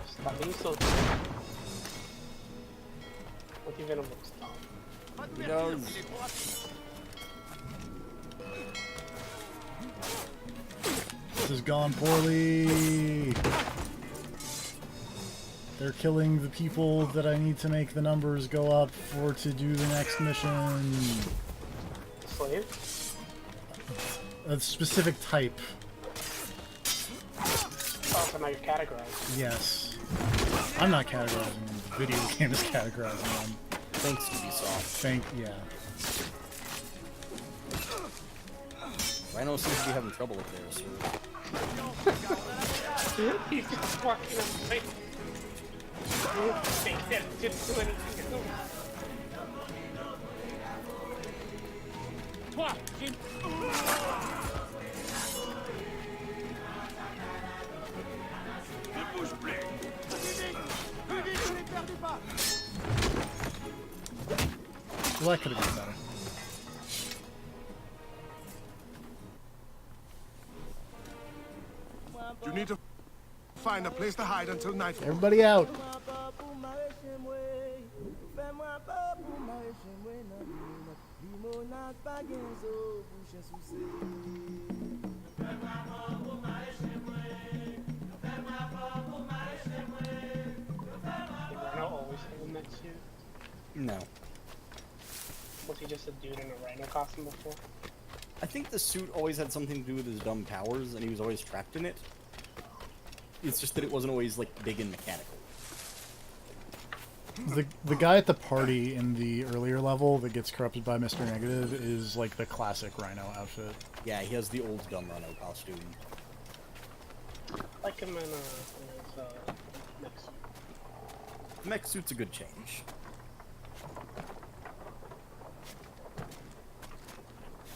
Stop being so dumb. What do you Venom looks dumb? He does. This has gone poorly. They're killing the people that I need to make the numbers go up for to do the next mission. Slave? A specific type. Oh, so now you're categorized. Yes. I'm not categorizing them. The video game is categorizing them. Thanks, Ubisoft. Yeah. Rhino seems to be having trouble up there, so... He's just walking away. Make that just do anything. Toi, Jim. Well, that could have been better. You need to find a place to hide until nightfall. Everybody out. Did Rhino always have a mech suit? No. Was he just a dude in a Rhino costume before? I think the suit always had something to do with his dumb powers, and he was always trapped in it. It's just that it wasn't always, like, big and mechanical. The guy at the party in the earlier level that gets corrupted by Mr. Negative is, like, the classic Rhino outfit. Yeah, he has the old dumb Rhino costume. Like him in his mech suit. Mech suit's a good change.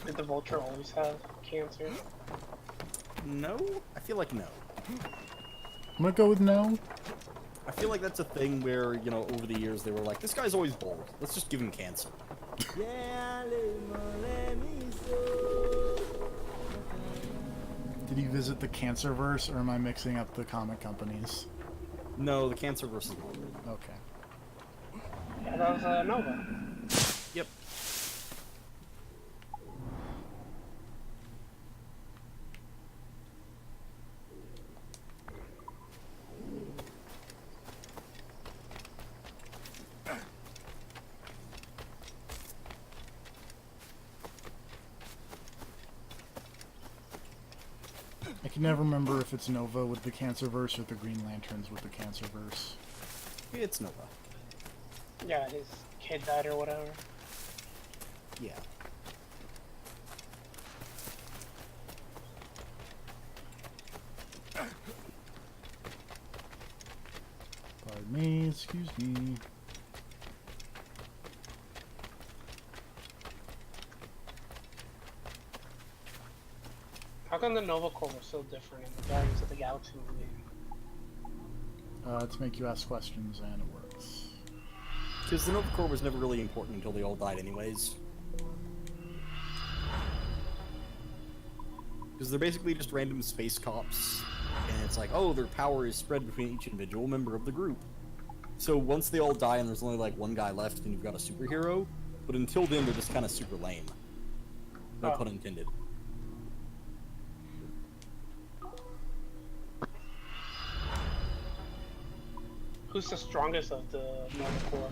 Did the Vulture always have cancer? No? I feel like no. I'm gonna go with no. I feel like that's a thing where, you know, over the years they were like, this guy's always bald. Let's just give him cancer. Did he visit the Cancerverse, or am I mixing up the comic companies? No, the cancer versus bald. Okay. Yeah, that was Nova. Yep. I can never remember if it's Nova with the Cancerverse or the Green Lanterns with the Cancerverse. It's Nova. Yeah, his kid died or whatever. Yeah. Pardon me, excuse me. How come the Nova Corps was so different in the Guardians of the Galaxy movie? To make you ask questions, and it works. Because the Nova Corps was never really important until they all died anyways. Because they're basically just random space cops, and it's like, oh, their power is spread between each individual member of the group. So once they all die and there's only like one guy left, then you've got a superhero, but until then they're just kind of super lame. No pun intended. Who's the strongest of the Nova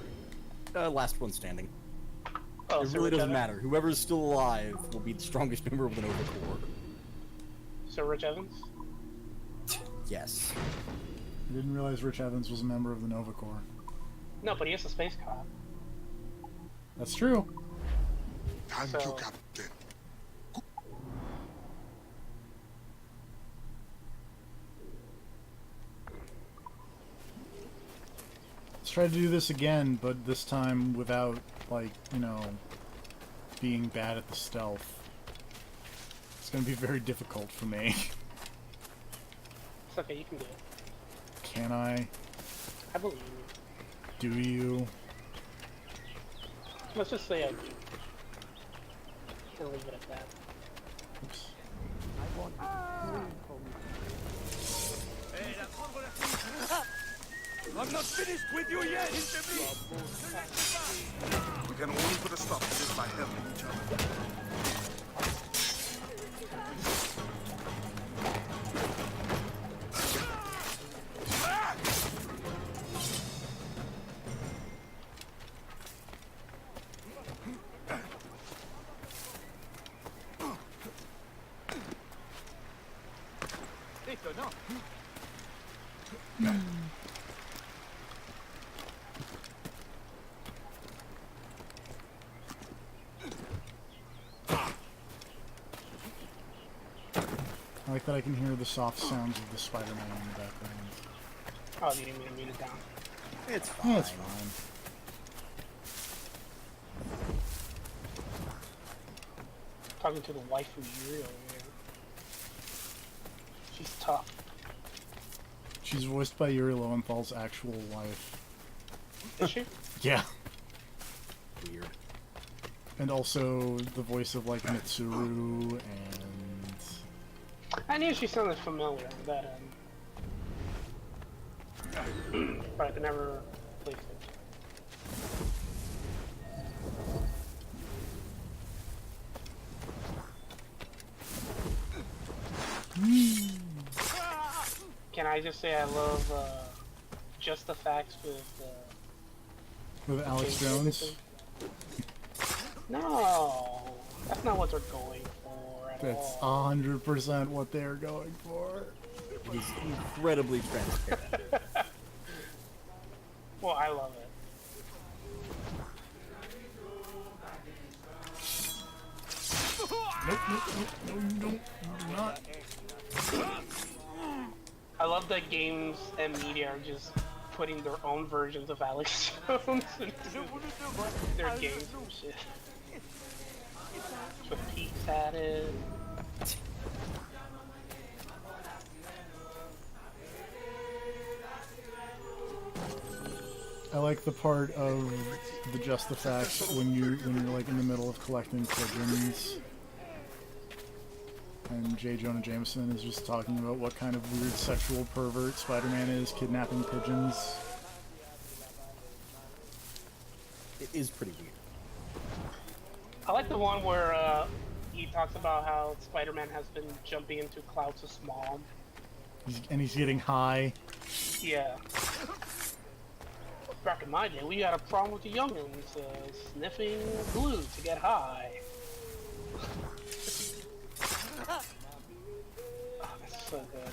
Corps? Last one standing. Oh, It so really Rich doesn't Evans? matter. Whoever's still alive will be the strongest member of the Nova Corps. So Rich Evans? Yes. I didn't realize Rich Evans was a member of the Nova Corps. No, but he is a space cop. That's true. Thank So- you, Captain. Let's try to do this again, but this time without, like, you know, being bad at the stealth. It's gonna be very difficult for me. It's okay, you can do it. Can I? I believe you. Do you? Let's just say I do. And leave it at that. Oops. I'm not finished with you yet! We can only put a stop to this by helping each other. I like that I can hear the soft sounds of the Spider-Man in the background. Oh, you didn't mean to mute it down. It's fine. Yeah, it's fine. Talking to the wife of Yarr over here. She's tough. She's voiced by Yuri Lowenthal's actual wife. Is she? Yeah. Weird. And also the voice of like Mitsuru and I knew she sounded familiar on that end. But I could never place it. Can I just say I love Just the Facts with Alex Jones. No, that's not what they're going for at That's all. 100% what they're going for. He's incredibly transparent. Well, I love it. Nope, nope, nope, no, you don't. You do not. I love that games and media are just putting their own versions of Alex Jones into their games and shit. That's what Pete's had it. I like the part of the Just the Facts when you're like in the middle of collecting pigeons, and J. Jonah Jameson is just talking about what kind of weird sexual pervert Spider-Man is, kidnapping pigeons. It is pretty weird. I like the one where he talks about how Spider-Man has been jumping into clouds of smog. He's getting high. Yeah. Back in my day, we had a problem with the youngins sniffing glue to get high. Oh, that's so good.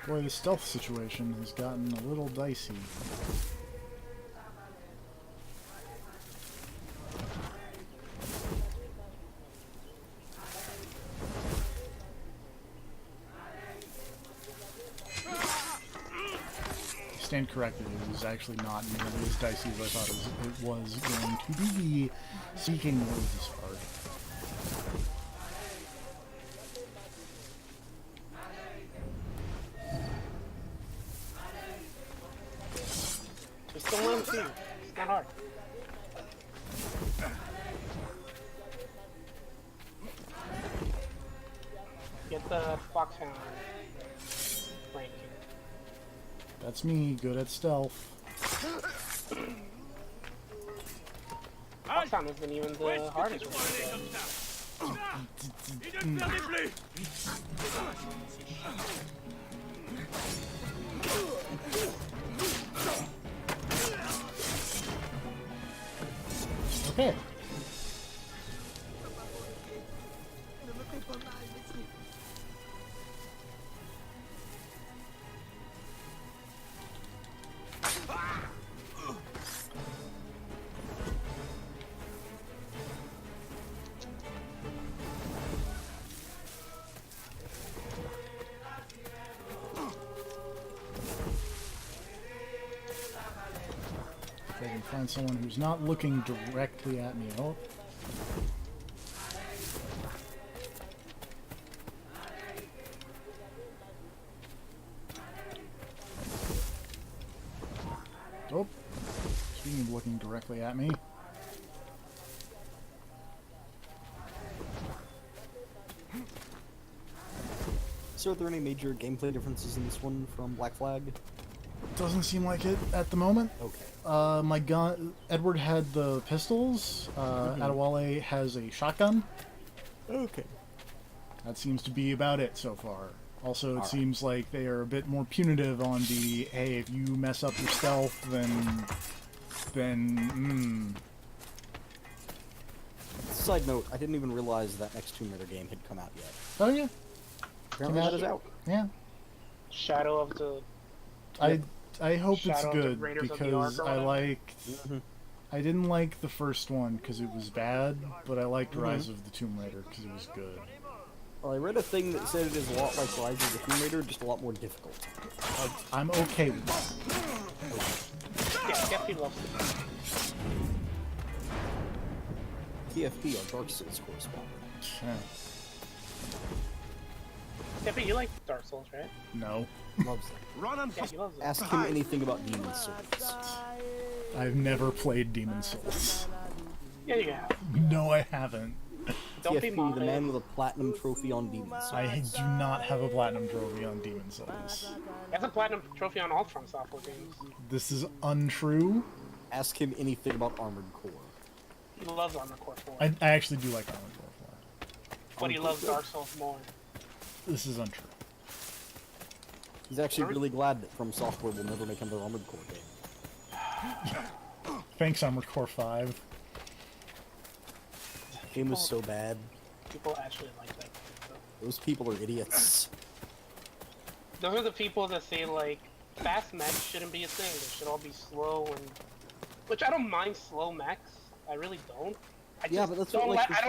Boy, the stealth situation has gotten a little dicey. Stand corrected, it was actually not nearly as dicey as I thought it was going to be. Seeking was this hard. Just don't let him see. It's not hard. Get the foxhound ranking. That's me, good at stealth. Foxhound isn't even the hardest one. Okay. If I can find someone who's not looking directly at me. Oh. Oh. Speaking of looking directly at me. So are there any major gameplay differences in this one from Black Flag? Doesn't seem like it at the moment. Okay. My gun. Edward had the pistols. Adewale has a shotgun. Okay. That seems to be about it so far. Also, it Alright. seems like they are a bit more punitive on the, hey, if you mess up your stealth, then. Side note, I didn't even realize that next Tomb Raider game had come out yet. Oh, yeah. Apparently that is out. Yeah. Shadow of the... I hope it's Shadow of the good Raiders of the because Ark or I whatever. liked I didn't like the first one because it was bad, but I liked Rise of the Tomb Raider because it was good. Well, I read a thing that said it is a lot like Rise of the Tomb Raider, just a lot more difficult. I'm okay with that. Yeah, Jeffy loves it. TFP, our Dark Souls correspondent. Yeah. Jeffy, you like Dark Souls, right? No. Loves it. Run and Yeah, he loves it. Ask him anything about Demon Souls. I've never played Demon Souls. Yeah, you have. No, I haven't. Don't be TFP, the modded. man with a platinum trophy on Demon Souls. I do not have a platinum trophy on Demon Souls. That's a platinum trophy on all From Software games. This is untrue. Ask him anything about Armored Core. He loves Armored Core 4. I actually do like Armored Core 4. But he loves Dark Souls more. This is untrue. He's actually really glad that From Software will never make another Armored Core game. Thanks, Armored Core 5. The game was so bad. People actually like that game, though. Those people are idiots. Those are the people that say, like, fast mechs shouldn't be a thing. They should all be slow and... Which I don't mind slow mechs. I really don't. I Yeah, just but that's don't what, like, like... the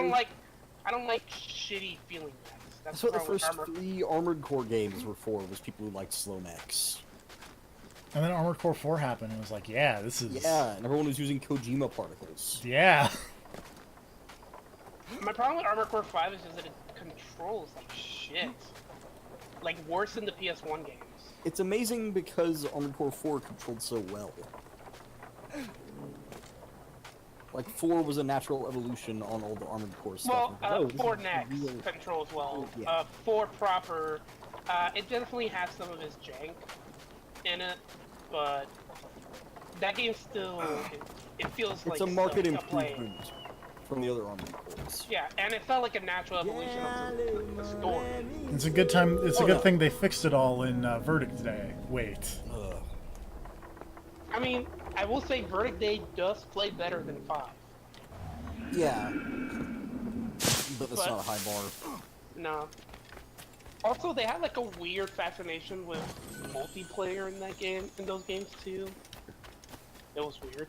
I don't like shitty feeling mechs. That's what the problem with first 3 Armored Core games were for, was people who liked slow mechs. And then Armored Core 4 happened, and it was like, yeah, this is... Yeah, and everyone was using Kojima particles. Yeah. My problem with Armored Core 5 is just that it controls like shit. Like, worse than the PS1 games. It's amazing because Armored Core 4 controlled so well. Like, 4 was a natural evolution on all the Armored Core stuff. Well, This 4 is Next real- controls well. Yeah. 4 proper, it definitely has some of its jank in it, but that game still, it feels like It's a market still play. improvement from the other Armored Cores. Yeah, and it felt like a natural evolution of the story. It's a good time. It's a good thing they fixed it all in Verdict Day. Wait. I mean, I will say Verdict Day does play better than 5. Yeah. But that's not a high bar. No. Also, they had like a weird fascination with multiplayer in that game, in those games too. It was weird.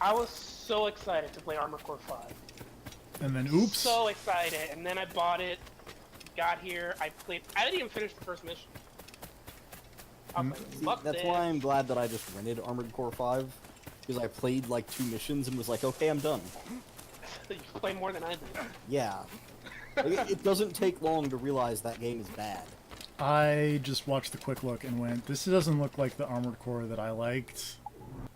I was so excited to play Armored Core 5. And then, oops. So excited, and then I bought it, got here, I didn't even finish the first mission. I was like, fuck That's this. why I'm glad that I just rented Armored Core 5. Because I played like 2 missions and was like, okay, I'm done. You play more than I did. Yeah. Like, it doesn't take long to realize that game is bad. I just watched the quick look and went, this doesn't look like the Armored Core that I liked.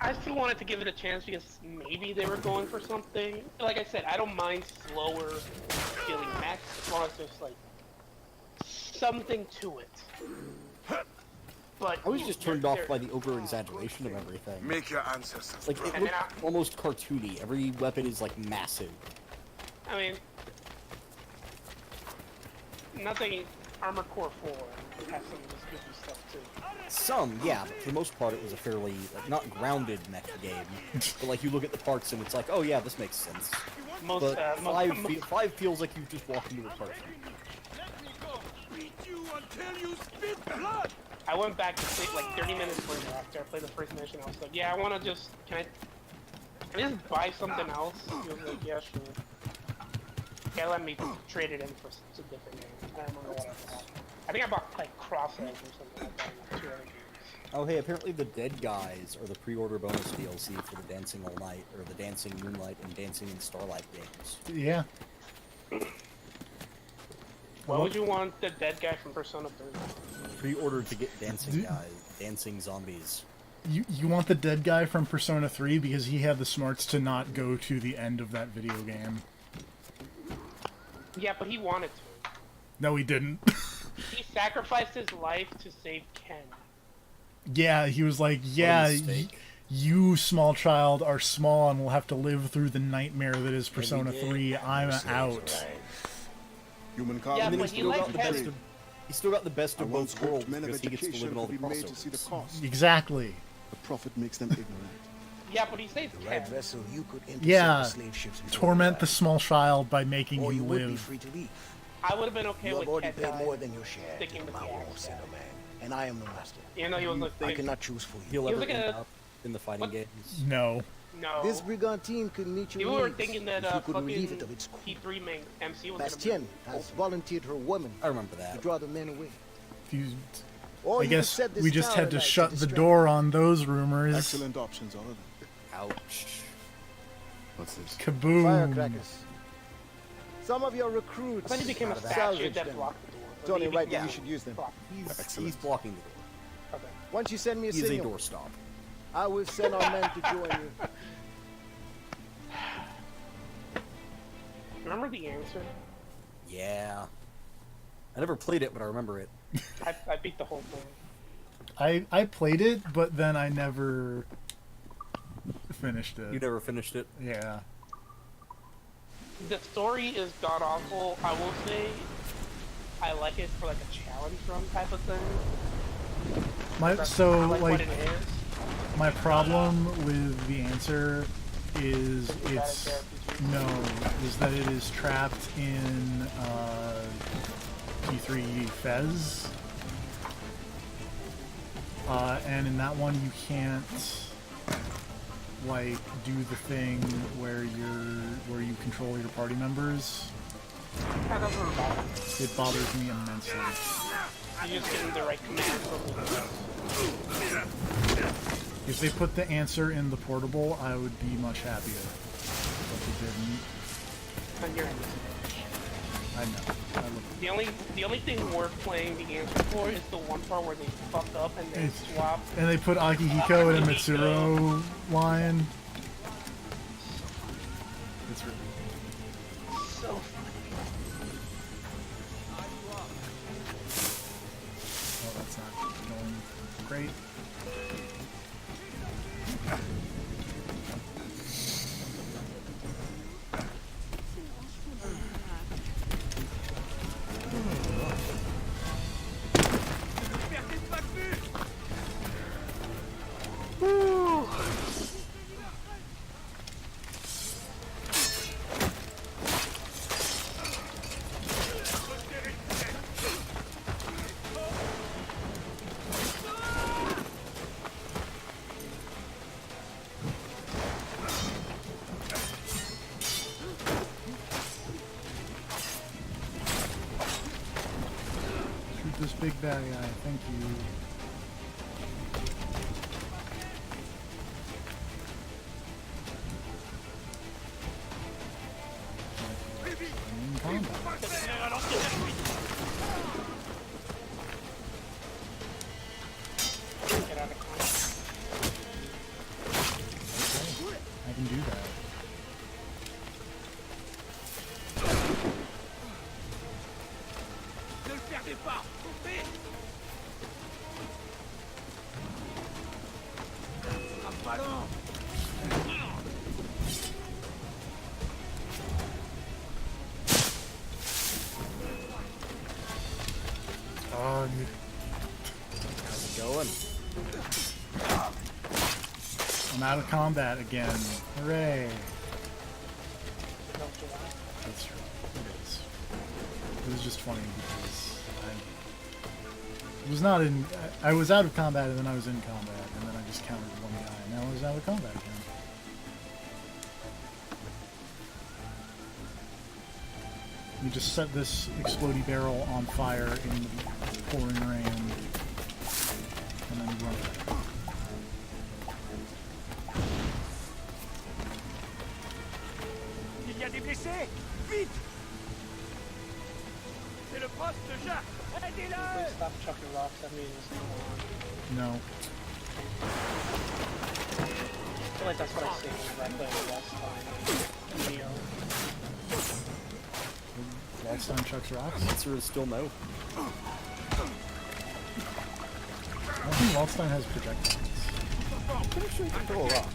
I still wanted to give it a chance because maybe they were going for something. Like I said, I don't mind slower feeling mechs as long as there's like something to it. But I was just turned off by the over-exaggeration of everything. Make your ancestors. Like, it And looked then almost cartoony. Every weapon is, like, massive. I mean, nothing. Armored Core 4 has some of this goofy stuff too. Some, yeah, but for the most part it was a fairly, like, not grounded mech game. But, like, you look at the parts and it's like, oh yeah, this makes sense. But 5 feels like you just walk into a cartoon. I went back to sleep like 30 minutes later after I played the first mission. I was like, yeah, I want to just, can I just buy something else? He was like, yeah, sure. Yeah, let me trade it in for some different game. I don't remember what I bought. I think I bought like Crossroads or something like that, like 2 other games. Oh hey, apparently the Dead Guys are the pre-order bonus DLC for the Dancing All Night, or the Dancing Moonlight and Dancing in Starlight games. Yeah. Why would you want the dead guy from Persona 3? Pre-order to get Dancing Guys, Dancing Zombies. You want the dead guy from Persona 3 because he had the smarts to not go to the end of that video game. Yeah, but he wanted to. No, he didn't. He sacrificed his life to save Ken. Yeah, he was like, yeah, you, small child, are small and will have to live through the nightmare that is Persona 3. I'm out. Human Yeah, but he liked He still got the best of both worlds men of because he gets to live education in all will the be made to see the crossovers. cost. Exactly. The prophet makes them ignorant. Yeah, but he saved The Ken. right vessel, you could intercept Yeah. the slave ships before Torment they the small child by making or you him would be live. free to leave. I would have been okay You have with already Ted paid dying, more than your share to sticking the with the Mauro axe. Sinner man, and I am the master. Even though he was I like, cannot choose for you. He'll He ever was like end a- up in the fighting what? games. No. no. This brigantine could meet your People were needs thinking that if you could relieve fucking it of its crew. P3 main MC was Bastien gonna has volunteered her woman I remember to that. draw the men away. If you, Or I you could guess set this we just tower had to alight shut the distract door on those rumors. Excellent options, all of them. Ouch. What's this? Kaboom. firecrackers. Some of your recruits Then he became a statue salvaged that them. blocked the door. It's only right that Yeah. you should use them. He's blocking the door. Okay. Once you send me a He is a signal, doorstop. I will send our men to join you. Remember the answer? Yeah. I never played it, but I remember it. I beat the whole thing. I played it, but then I never finished it. You never finished it? Yeah. The story is god awful. I will say I like it for like a challenge run type of thing. So I like what like it is. my problem with the answer is it's is that it is trapped in P3 Fez. And in that one you can't like do the thing where you control your party members. That doesn't bother me. It bothers me immensely. You just getting the right command from If they put the answer in the portable, I would be much happier. But they didn't. on your end. I know. I love The only thing worth playing the answer for is the one part where they fuck up and they It's- swap. And they put Akihiko in a Mitsuru line. It's really So oh, that's not going great. Shoot this big bad guy. Thank you. In combat. get out of combat. I can do that. Oh, How's it going? I'm out of combat again. Hooray! That's true. It is. It was just funny because I was not in. I was out of combat and then I was in combat and then I just countered one guy and now I was out of combat again. We just set this explodey barrel on fire in the pouring rain and then run away. Il y a des blessés! Vite! C'est le poste de Yarr! Aidez-le! Stop chucking rocks at me. No. I feel like that's what I say whenever I play the last time. Neo. Wallstein chucks rocks? Answer is still no. I don't think Wallstein has projectiles. I'm pretty sure he can throw a rock.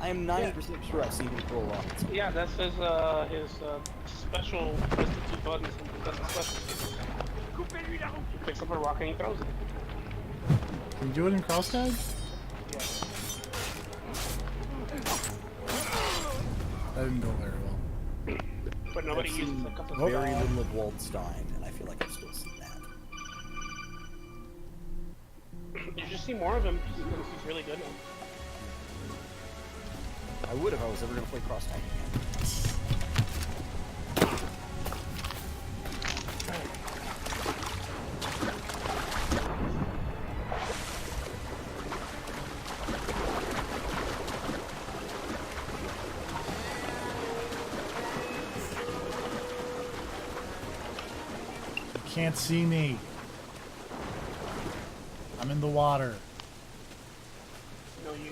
I am 90% sure I've seen him throw a rock. Yeah, that's his special twisted two buttons. That's a special. Coupez-lui la roue! He picks up a rock and he throws it. Can you do it in cross tag? Yes. That didn't go very well. But nobody I've uses seen it because of very the little of Waldstein, and I feel like I've still seen that. You should see more of him because he's really good now. I would if I was ever going to play Cross Tag again. You can't see me. I'm in the water. No, you.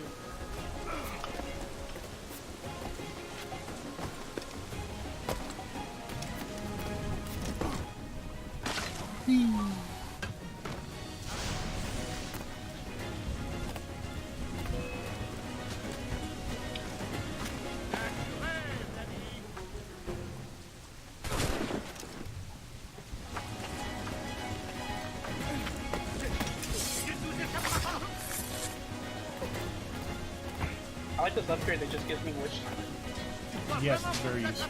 I like this upgrade that just gives me wish time. Yes, it's very useful.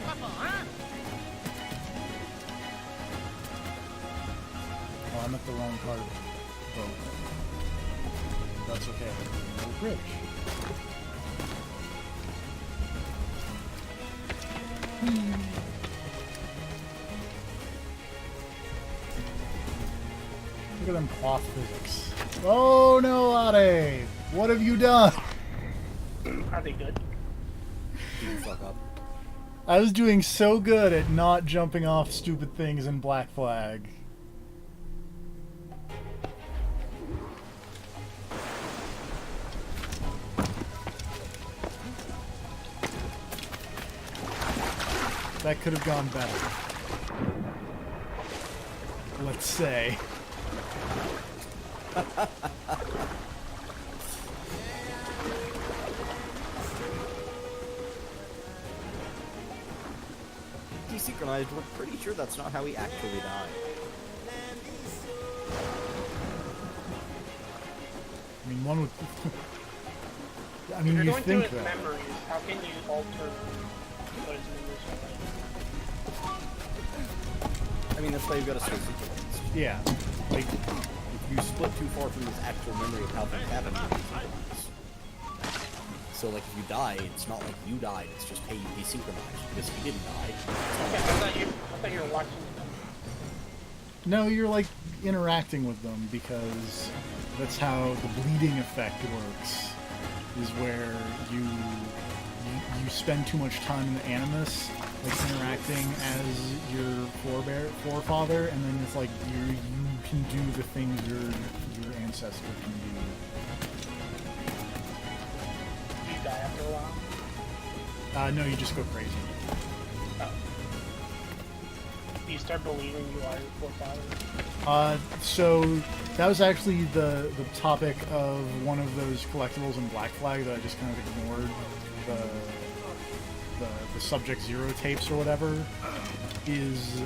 Oh, I'm at the wrong part of the boat. That's okay. No bridge. Look at them cloth physics. Oh no, Ade! What have you done? Are they good? You fuck up. I was doing so good at not jumping off stupid things in Black Flag. That could have gone better. Let's say. Desynchronized, we're pretty sure that's not how he actually died. I mean, one would... I mean, If you're you going through think his that. memories, how can you alter what his memories are like? I mean, that's why you've got to stay synchronized. Yeah. Like, If you split too far from his actual memory of how things happened, you'll be synchronized. So, like, if you die, it's not like you died, it's just, hey, you desynchronized. Because he didn't die. Yeah, I thought you were watching them. no, you're like interacting with them because that's how the bleeding effect works. Is where you spend too much time in the animus, like interacting as your forefather, and then it's like you can do the things your ancestor can do. Do you die after a while? No, you just go crazy. Oh. Do you start believing you are your forefather? So that was actually the topic of one of those collectibles in Black Flag that I just kind of ignored. The Subject Zero tapes or whatever is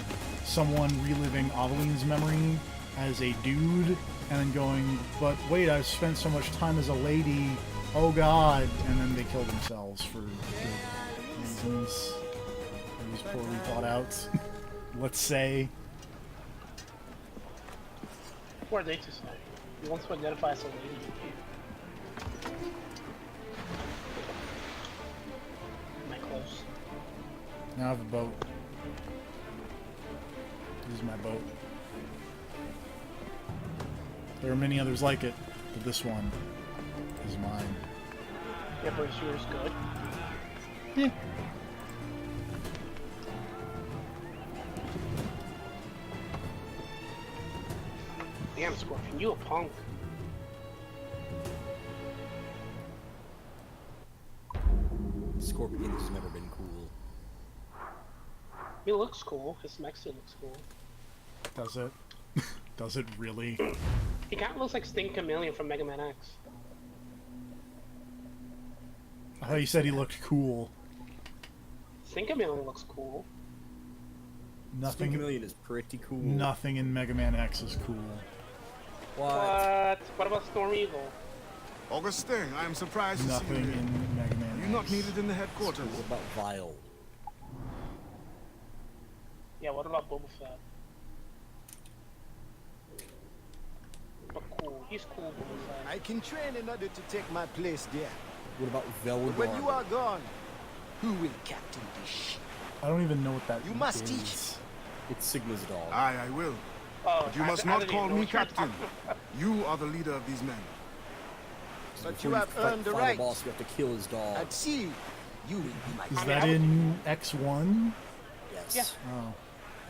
someone reliving Aveline's memory as a dude and then going, but wait, I've spent so much time as a lady, oh god, and then they kill themselves for good reasons. It was poorly thought out, let's say. Who are they to say? He wants to identify as a lady. Am I close? Now I have a boat. This is my boat. There are many others like it, but this one is mine. Yeah, but is yours good? Yeah. Damn, Scorpion, you a punk. Scorpion has never been cool. He looks cool. His mech suit looks cool. Does it? Does it really? He kind of looks like Sting Chameleon from Mega Man X. I thought you said he looked cool. Sting Chameleon looks cool. Nothing. Chameleon is pretty cool. Nothing in Mega Man X is cool. What? What about Storm Evil? Augustine, I am surprised to see Nothing you here. in Mega Man You're X. not needed in the headquarters. What about Vile? Yeah, what about Boba Fett? But cool, he's cool, Boba Fett. I can train in order to take my place there. What about But when you Velgar? are gone, who will captain this ship? I don't even know what that You must is. teach. It's Sigma's dog. Aye, I will. Oh, But you I- must I not didn't call even know me what you were captain. talking about. You are the leader of these men. But Before you have fight earned the final right. boss, you have to kill his dog. At sea, you will be my Is mean, that I would- in X1? Yes. Yeah. Oh.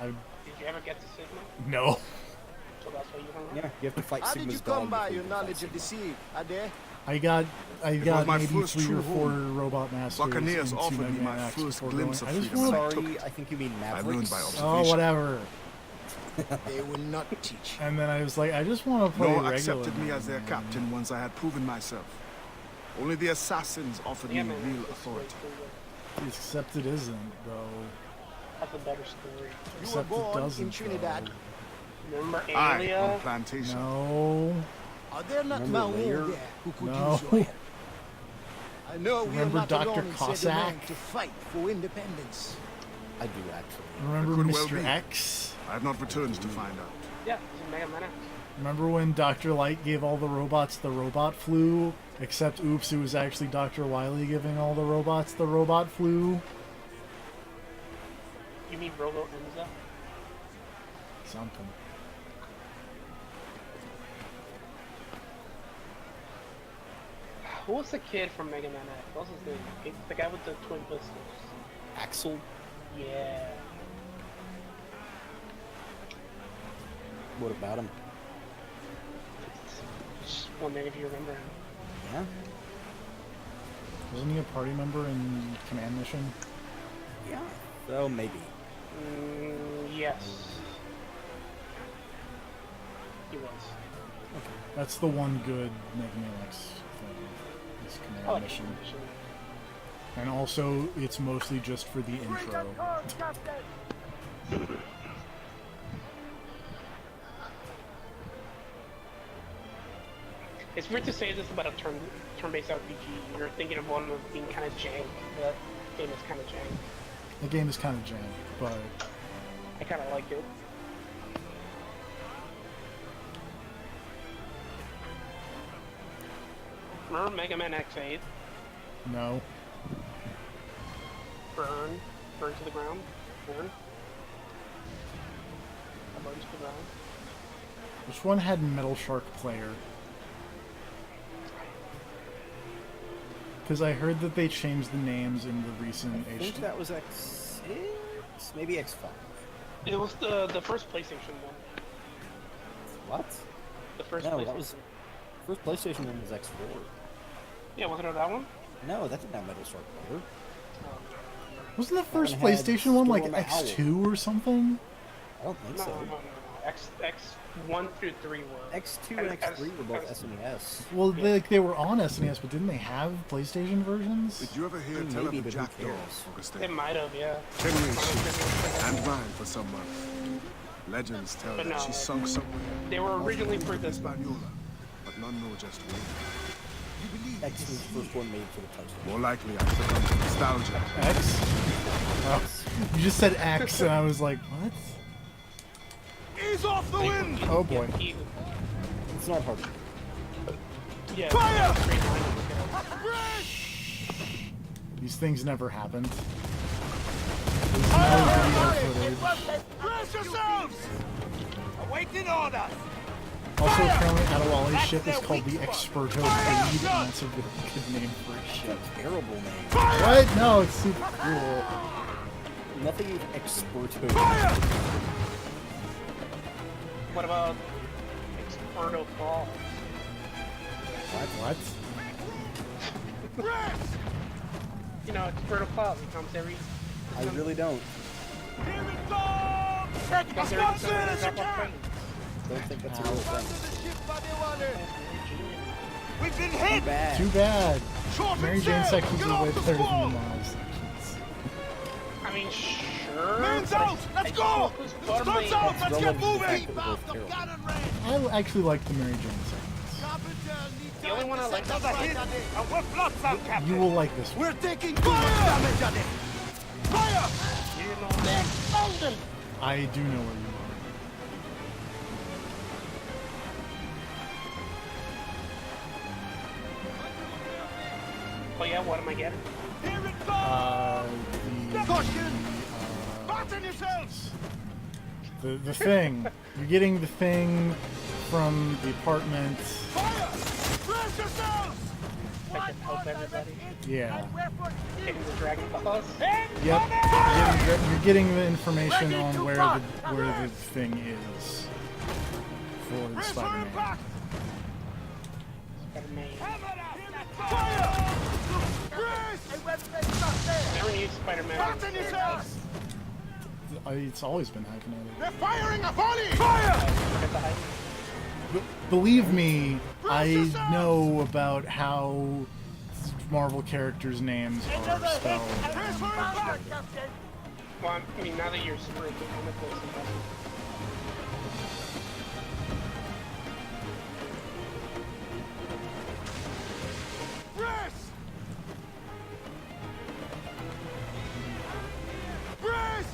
Did you ever get to Sigma? No. So that's why you don't know? Yeah, you have to fight How did Sigma's you dog. come by before your you can fight knowledge of the Sigma. sea, Ade? I got was my maybe first 3 or true 4 home. robot masters. Buccaneers into offered me Mega my Man X first before glimpse going, of I just freedom. want, Sorry, I think you mean I learned Mavericks. by oh, observation. whatever. They will not teach. And then I was like, I just want to play No regular. accepted me as their man. captain once I had proven myself. Only the assassins offered Yeah, me man. real that's authority. way cooler. Except it isn't, though. That's a better story. You were Except it born doesn't, in Trinidad. though. Remember I on Alia? plantation. No. Are there not Remember Maroon Lair? there who could No. use your help? I know we Remember are not Dr. alone in Cossack? Sediment to fight for independence. I do actually. Remember could well Mr. be. X? I have not returned to find out. Yeah, it's in Mega Man X. Remember when Dr. Light gave all the robots the robot flu? Except, oops, it was actually Dr. Wily giving all the robots the robot flu? You mean Robo Enza? Something. Who was the kid from Mega Man X? What was his name? The guy with the twin pistols. Axel? Yeah. What about him? Just wondering if you remember him. Yeah? Wasn't he a party member in Command Mission? Yeah. So maybe. Yes. He was. That's the one good Mega Man X thing. Is Command I like Mission. Mission. And also, it's mostly just for the intro. It's weird to say this about a turn-based RPG. You're thinking of one of being kind of jank. That game is kind of jank. The game is kind of jank, but I kind of like it. Remember Mega Man X8? no. Burn. Burn to the ground. Burn. I burn to the ground. Which one had Metal Shark Player? Because I heard that they changed the names in the recent I think HD. that was X6? Maybe X5. It was the first PlayStation one. What? The first No, PlayStation. that was... First PlayStation one was X4. Yeah, wasn't it that one? No, that didn't have Metal Shark Player. Wasn't the first one had PlayStation one like Storm Owl. X2 or something? I don't think No, so. no. X1 through 3 were. X2 and X3 were both SNES. Well, they were on SNES, but didn't they have PlayStation versions? Did you ever hear Maybe, tell of but the who jackdaw, cares? They Augustine? might have, yeah. Kenway's and mine for some months. Legends tell But that no, she sunk somewhere. They were originally for the. Hispaniola, but none know just where. You believe X was the first one made for the PlayStation. More likely, I succumb to nostalgia. X? Oh, you just said X, and I was like, what? Ease off the wind! Oh boy. It's not hard. Yeah. Fire! Straight line to look at. These things never happened. There's no video footage. Brace yourselves! Awaiting orders! Also, apparently Adewale's ship is called the Experto Blade, and that's a really good name for a ship. Terrible name. What? No, it's super cool. Nothing is Experto. What about Experto Falls? What? You know, Experto Falls. It comes every. I really don't. Here it comes! Comes every time they drop off trains. Don't think that's a real thing. We've been Too hit! bad. Too bad. Short Mary and Jane sail! sections Get are way off the better than the squall! Miles sections. I mean, sure. Man's but out! I Let's just go! want who's Starts totally- out! Let's get Relative to the moving! fact that they're both terrible. Cannon range! I actually like the Mary Jane sections. The only one I like. Another hit! And we're flotsam, You Captain! will like this one. We're taking too much damage on it. Fire! You know that. Found him. I do know where you Oh yeah, what am I getting? Here it are. Batten yourselves! The thing. You're getting the thing from the apartment. Fire! Brace yourselves! I can help everybody. Yeah. Getting the dragon balls. Yep. You're getting the information on where the thing is for the Spider-Man. Spider-Man. Fire! Brace! Never knew Spider-Man. Batten yourselves! It's always been hyphenated. They're firing a volley! Fire! Forget the hype. Believe me, I know about how Marvel characters' names are spelled. Well, I mean, now that you're super equipped with this, Brace! Brace!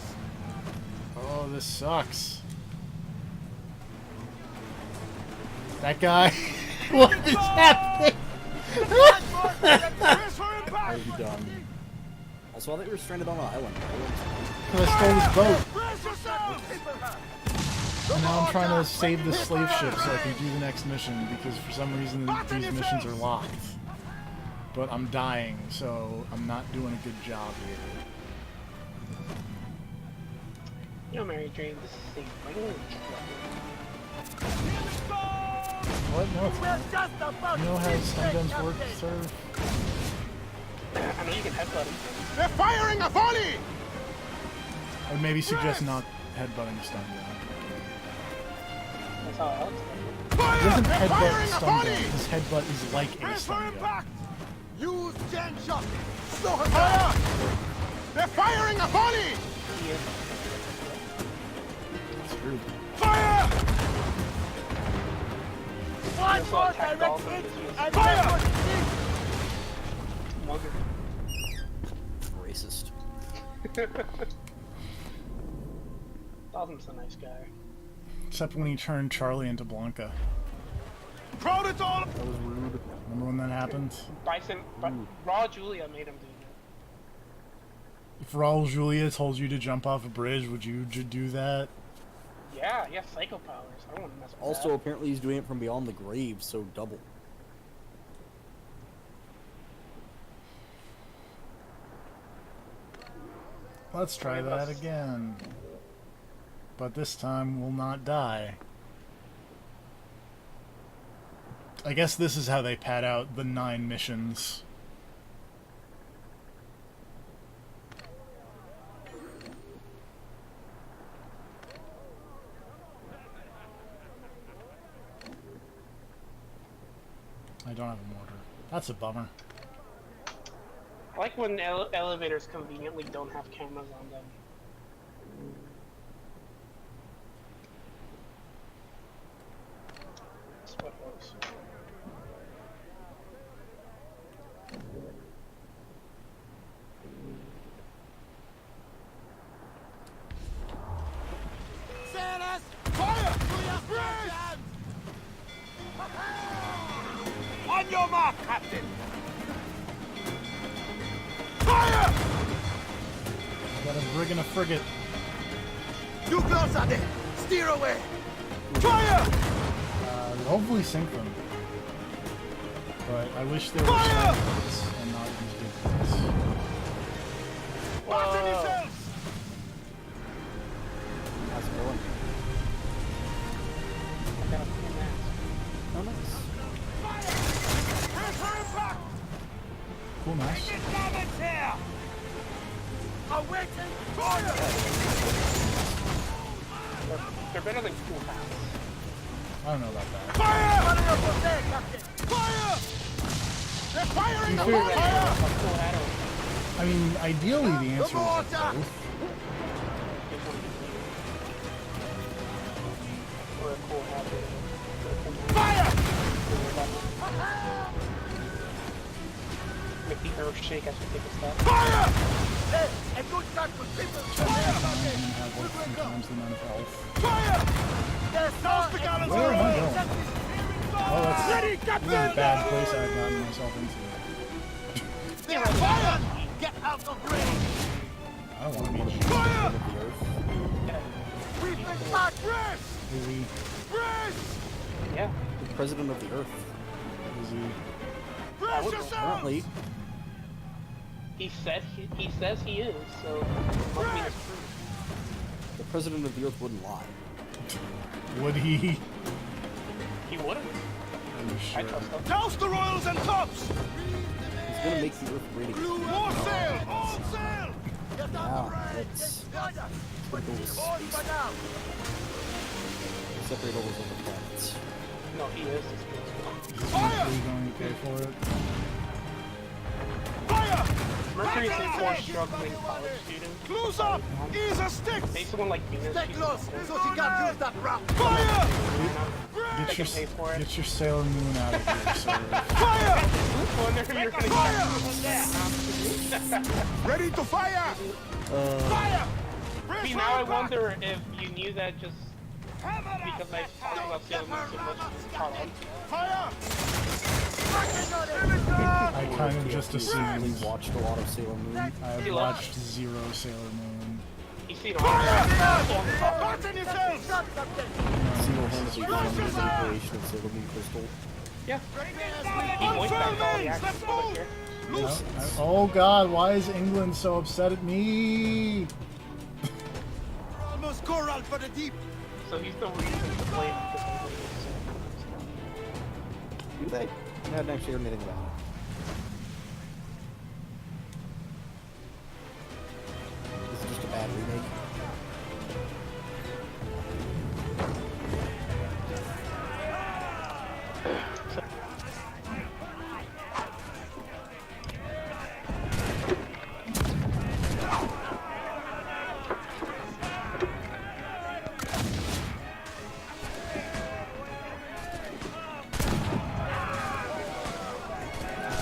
Oh, this sucks. That guy. What is happening? Are you done? Also, I thought you were stranded on an island. I stole his boat. And now I'm trying to save the slave ship so I can do the next mission because for some reason these missions are locked. But I'm dying, so I'm not doing a good job here. you know, Mary Jane, this is the What? No, it's not. You know how stun guns work, sir? I know you can headbutt him. They're firing a volley! I would maybe suggest not headbutting a stun gun. That's how Alex He doesn't headbutt a stun gun. His headbutt is like a stun gun. Use gen shot! Slow her fire! They're firing a volley! It's true. Fire! One more direct hit and fire! Racist. Dalton's a nice guy. Except when he turned Charlie into Blanca. Crowd it all! That was rude. Remember when that happened? Raw Julia made him do that. If Raul Julia told you to jump off a bridge, would you do that? Yeah, he has psycho powers. I don't want to mess with Also, that. apparently he's doing it from beyond the grave, so double. Let's try that again. But this time we'll not die. I guess this is how they pad out the 9 missions. I don't have a mortar. That's a bummer. I like when elevators conveniently don't have cameras on them. That's what works. Sanus! Fire! On your mark, Captain! Fire! Got a brig and a frigate. Too close, Ade! Steer away! Fire! Hopefully sink them. But I wish there were Fire! boats and not these big boats. Batten yourselves! How's it going? I got a cool mask. Oh, nice. Here's for impact! Cool, nice. Get damage here! Awaiting fire! They're better than cool hats. I don't know about that. Fire! Fire! They're firing a To be fair, volley! A cool hat or I mean, ideally the answer is both. or a cool hat. Fire! Make the earth shake as we take a step. Fire! A good shot for people. Have like 3 times the amount of health. Fire! There's no the gallons Where am I going? Oh, Oh, that's ready, a Captain! bad place I've gotten myself into. Fire! Get out of range! I don't want to be the Fire! Of the earth. We've been back! Brace! Easy, Brace! Yeah. The president of the earth. easy. Brace yourself! Apparently. He says he is, so must mean it's true. The president of the earth wouldn't lie. Would he? He wouldn't. Are you I sure? trust him. Douse the royals and tops! He's gonna make the earth great again. More sail! All sail! Yeah, let's go separate all those other planets. No, he is. Is Mercury going to pay for it? Fire! Mercury's a poor struggling college student. Close up! Ease a stick! Maybe someone like Venus. Stay close, so she can't use that route. Fire! Get your, pay for it. get your Sailor Moon out of here, sir. Fire! I wonder if you're gonna Ready to fire! Fire! Brace See, for now I impact! wonder if you knew that just because I talked about Sailor Moon so much. Caught on. Fire! I kind of just I've assumed. watched a lot of Sailor Moon. I have watched zero Sailor Moon. You see, on Fasten yourselves! Single-handedly found the creation of Sailor Moon Crystal. yeah. He voiced back all the actors over here. Oh god, why is England so upset at me? Almost coral for the deep. So he's the reason to blame. Do they? I hadn't actually heard anything about it. This is just a bad remake.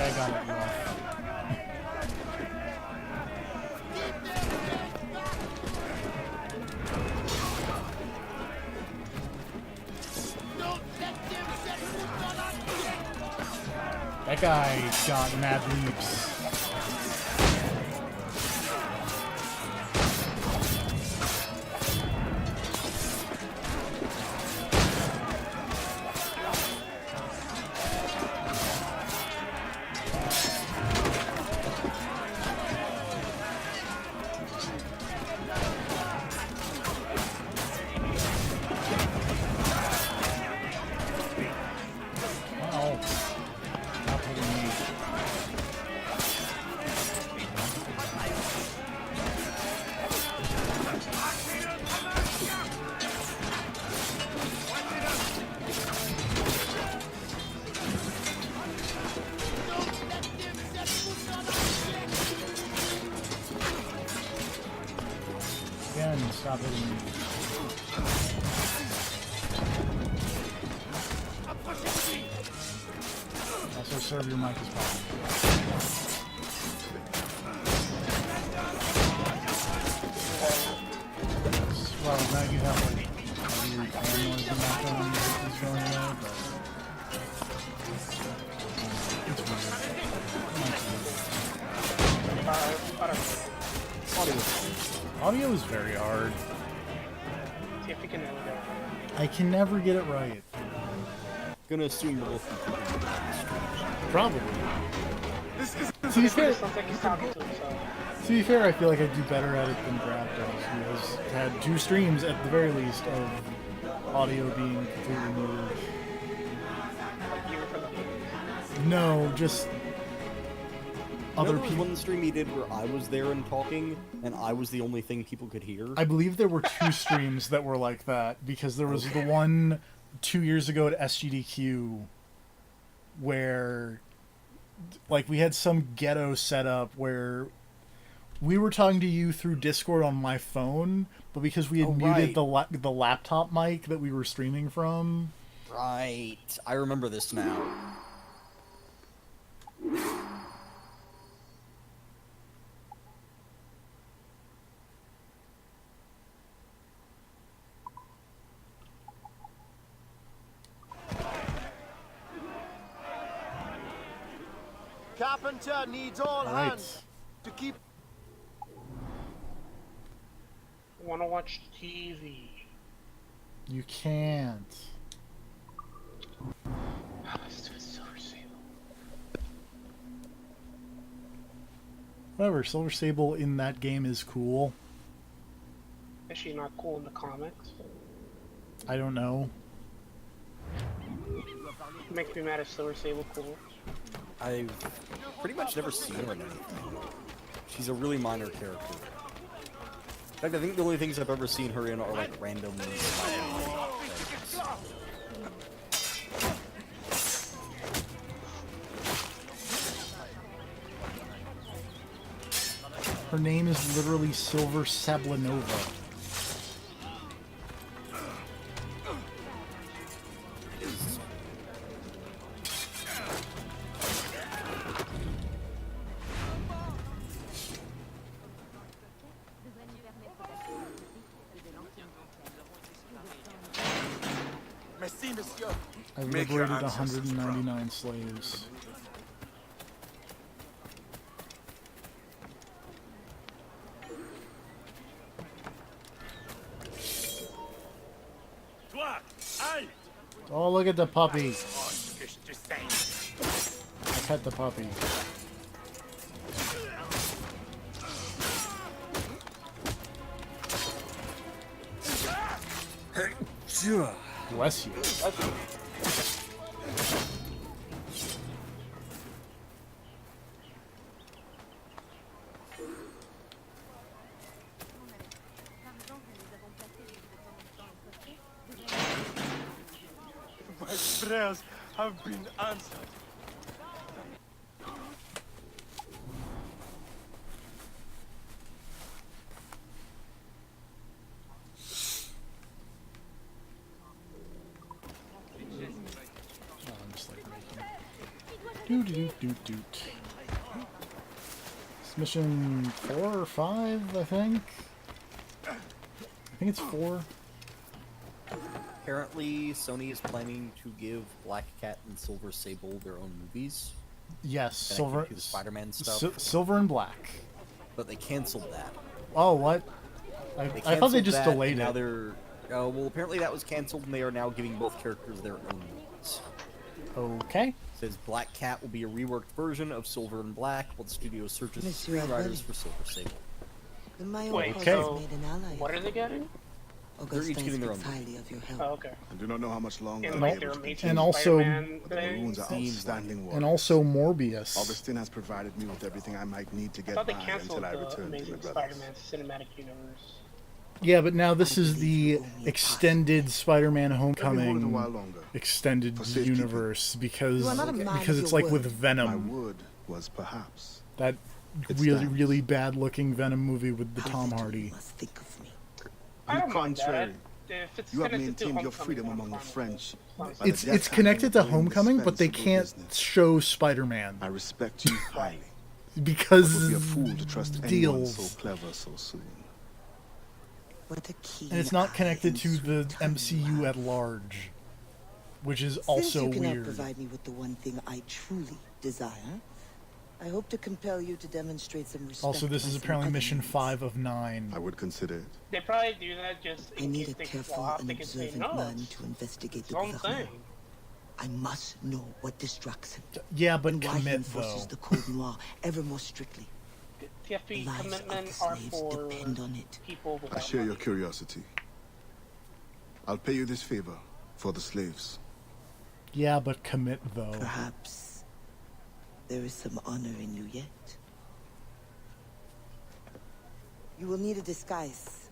I got it rough. That guy got mad leaps. Oh, not putting me. Again, stop hitting me. Also, serve your mic as possible. Well, now you have like a weird fan noise in the background that is going away, but it's weird. Audio is very hard. See if we can nail it down. I can never get it right. Gonna assume we're both Probably. To be fair, sounds like he's talking to himself. To be fair, I feel like I do better at it than Brad does, who has had 2 streams at the very least of audio being completely muted. Like you were from the beginning. No, just other there was people. one stream he did where I was there and talking, and I was the only thing people could hear. I believe there were 2 streams that were like that, because there was the one 2 years ago at SGDQ where like we had some ghetto setup where we were talking to you through Discord on my phone, but because we had muted the laptop mic that we were streaming from. Right. I remember this now. carpenter needs all Alright. hands to keep. Wanna watch TV? You can't. Let's do a Silver Sable. Whatever, Silver Sable in that game is cool. Is she not cool in the comics? I don't know. Makes me mad if Silver Sable cool. I've pretty much never seen her in anything. She's a really minor character. In fact, I think the only things I've ever seen her in are like random. Her name is literally Silver Sablanova. Merci, monsieur. I've Make your liberated ancestors 199 slaves. Oh, look at the puppy. I pet the puppy. Bless you. My prayers have been answered. Oh, I'm just like making. Doot. It's mission 4 or 5, I think. I think it's 4. Apparently, Sony is planning to give Black Cat and Silver Sable their own movies. Yes, Silver. To the Spider-Man stuff, Silver and Black. but they canceled that. Oh, what? I thought they canceled just that, delayed and now it. they're well. Apparently, that was canceled, and they are now giving both characters their own movies. Okay. It says Black Cat will be a reworked version of Silver and Black, while the studio searches Monsieur screenwriters Adwelli. for Silver Sable. The Mayon Wait, cause okay. has made an ally. What are they getting? They're each Augustin getting their own speaks highly of your help. Oh, okay. I do not know how much longer And I'll like be their able to amazing And also- Spider-Man but the thing. ruins are outstanding work. And also Morbius. Augustine has provided me with everything I might need to I get thought by they canceled until I the return to my Amazing brothers. Spider-Man cinematic universe. Yeah, but now this is the extended Spider-Man Let me hold it a Homecoming while longer. extended For safekeeping. universe because You are not a man of it's your like with word. My Venom, wood was perhaps. that It really stands. bad looking Venom movie with the How Tom little you Hardy. must think of me. I On don't the mind that. contrary, If it's you have connected to maintained your Homecoming, freedom I'm among the fine with French. it. by the It's death connected to handling of Homecoming, but they indispensable can't business. show Spider-Man I respect you highly. because Would be a fool to trust anyone deals. so clever so soon. What a keen And it's not eye connected and to the sweet tongue you MCU have. at large, which is Since also you cannot weird. provide me with the one thing I truly desire, I hope to compel you to demonstrate some respect. Also, this by is some apparently other mission means. 5 of 9. I would consider it. They probably do that just I in need case a they can careful fall off. and They can say observant no. man It's to investigate his the own gouvernement. thing. I must know what distracts him. Yeah, but and why he commit enforces though. the Code Noir ever more strictly. TFP Lives of commitment the are slaves for depend on it. people I without share your money. curiosity. I'll pay you this favor for the slaves. Yeah, but commit though. Perhaps there is some honor in you yet. You will need a disguise.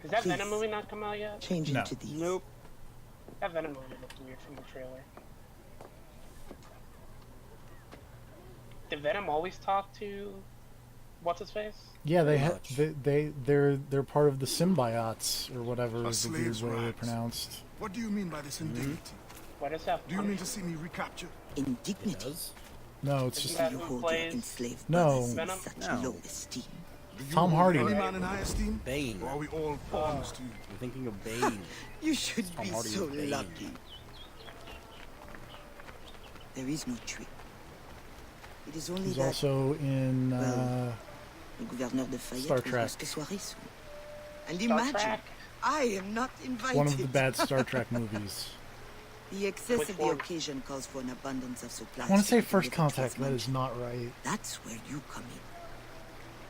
Has that Please. Venom movie not come out yet? Change No. into these. Nope. That Venom movie looked weird from the trailer. Did Venom always talk to what's his face? Yeah, they Pretty they're part of the symbiotes or whatever A is the weird slave's way they're rights. pronounced. What do you mean by this indignity? What does that? Do you mean to see me recaptured? Indignity. Does? No, it's Isn't just that You who hold your plays enslaved No. brothers in Venom? such No. low esteem. Do you Tom hold Hardy. any man in high esteem? Bane. Or are we all pawns to you? You're thinking of Bane. You should Tom be Hardy so is Bane. lucky. There is no trick. It is only He's that also in le gouverneur de Fayette Star will Trek. host a soirée soon. And Star imagine, Trek. I am not invited. one of the bad Star Trek movies. The excess Which of the one? occasion calls for an abundance of supplies. I want to say to First deliver Contact. That Tasmania. is not right. That's where you come in.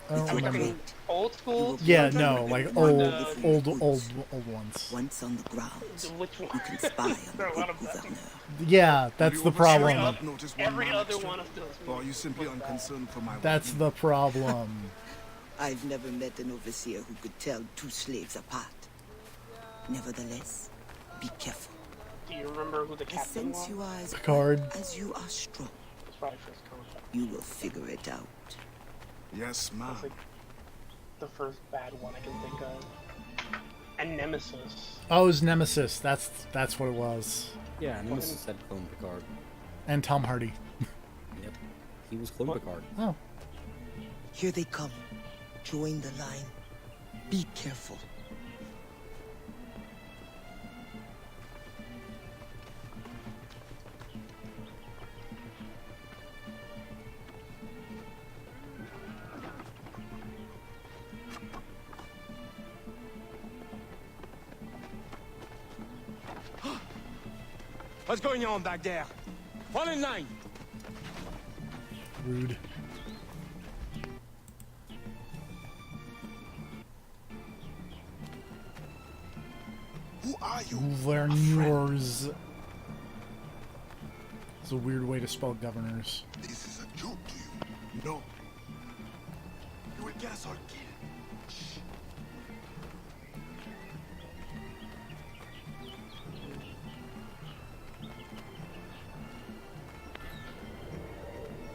I don't Are we remember. talking old school? Yeah, You no, will like one old, of the old, boots. old ones. Once on the grounds, Which one? you can spy on There the are a lot good of them. gouverneur. Yeah, that's the problem. Notice one Every man other extra? one of those. Or are you movies simply was bad. unconcerned for my That's well-being? the problem. I've never met an overseer who could tell two slaves apart. Nevertheless, be careful. Do you remember who the I captain was? sense you are as Picard. as you are strong. It's probably First Contact. You will figure it out. Yes, ma'am. That's like the first bad one I can think of. And Nemesis. Oh, it was Nemesis. That's what it was. Yeah, Nemesis said Clone Picard. And Tom Hardy. Yep. He was Clone Picard. Oh. Here they come. Join the line. Be careful. What's going on back there? Fall in line. Rude. Who are you? Gouverneurs. It's a weird way to spell governors. This is a joke to you. No. You will get us all killed.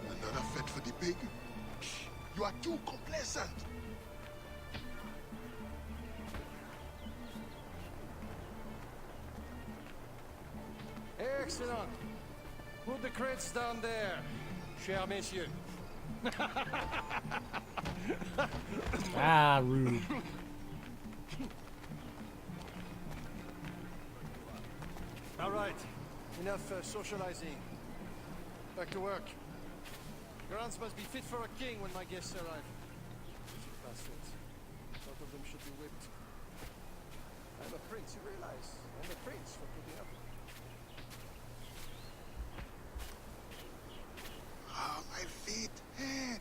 Another fete for the pig? You are too complacent. Excellent. Put the crates down there, cher messieurs. Ah, rude. All right, enough socializing. Back to work. Grounds must be fit for a king when my guests arrive. Sick bastards. Both of them should be whipped. I'm a prince, you realize? I'm a prince for putting up. Ah, my feet hurt.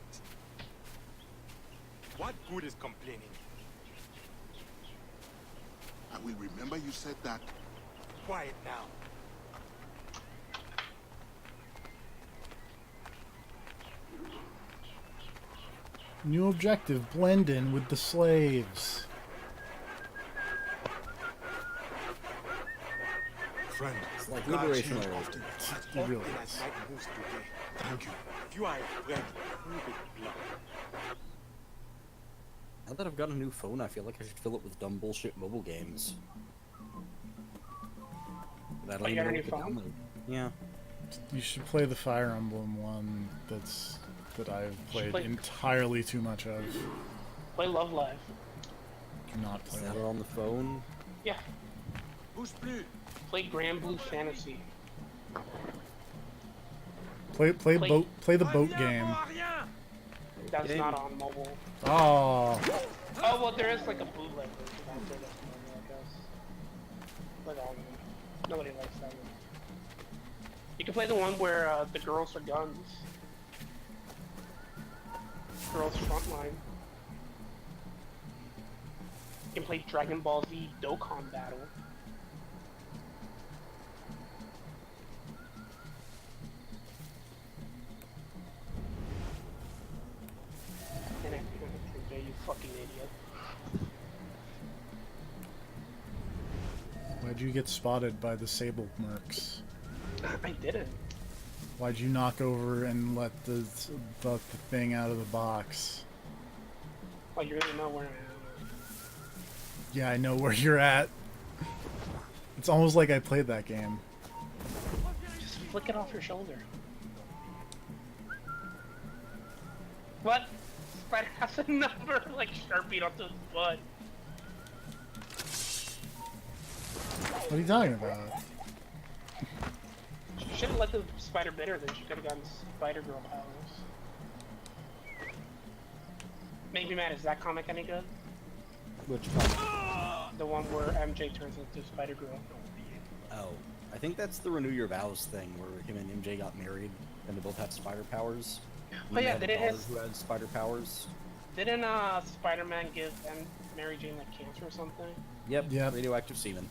What good is complaining? I will remember you said that. Quiet now. New objective, blend in with the slaves. Friend, It's like God Liberation change Arrow. often. It really Often is. as night moves today. Thank you. If you are a friend, prove it blood. Now that I've got a new phone, I feel like I should fill it with dumb bullshit mobile games. That'll Oh, you even got a new help phone? with the download. Yeah. You should play the Fire Emblem one that I've played play- entirely too much of. Play Love Live. Do not Is play that it. on the phone? Yeah. Who's blue? Play Grand Blue Fantasy. Play Play- the boat game. That's Okay. not on mobile. Oh, Oh, well, there is like a bootleg version out there that's mobile, I guess. But nobody likes that one. You can play the one where the girls are guns. Girls Frontline. You can play Dragon Ball Z Dokkan Battle. And yeah, you fucking idiot. why'd you get spotted by the Sable Mercs? I didn't. Why'd you knock over and let the thing out of the box? Oh, you really know where I am. Yeah, I know where you're at. It's almost like I played that game. Just flick it off your shoulder. What? Spider has a number like Sharpie onto his butt. What are you talking about? should have let the spider bit her, then she could have gotten Spider-Girl powers. Maybe, Matt, is that comic any good? Which comic? The one where MJ turns into Spider-Girl. Oh, I think that's the Renew Your Vows thing, where him and MJ got married, and they both have spider powers. Oh yeah, did it who had spider powers? Didn't Spider-Man give Mary Jane like cancer or something? Yep. Radioactive semen.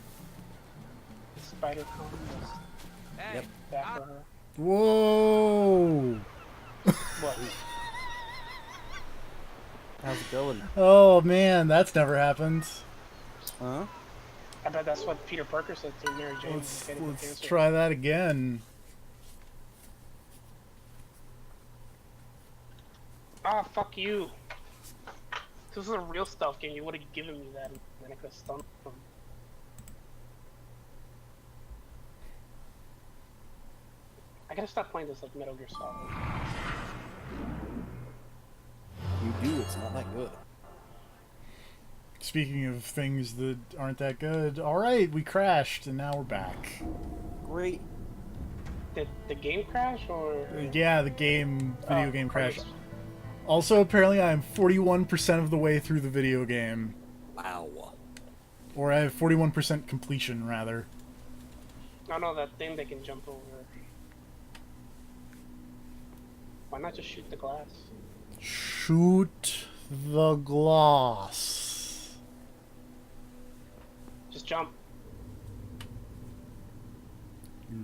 The spider con was Yep. bad for her. Whoa! What? How's it going? Oh man, that's never happened. Huh? I bet that's what Peter Parker said to Mary Jane. Let's try that again. Ah, fuck you. This is a real stealth game. You would have given me that, and then I could have stunned him. I gotta stop playing this like Metal Gear Solid. You do. It's not that good. Speaking of things that aren't that good, alright, we crashed, and now we're back. Great. Did the game crash, or...? Yeah, the video game crashed. Also, apparently I'm 41% of the way through the video game. Wow. Or I have 41% completion, rather. I know that thing they can jump over. Why not just shoot the glass? Shoot the glass. Just jump.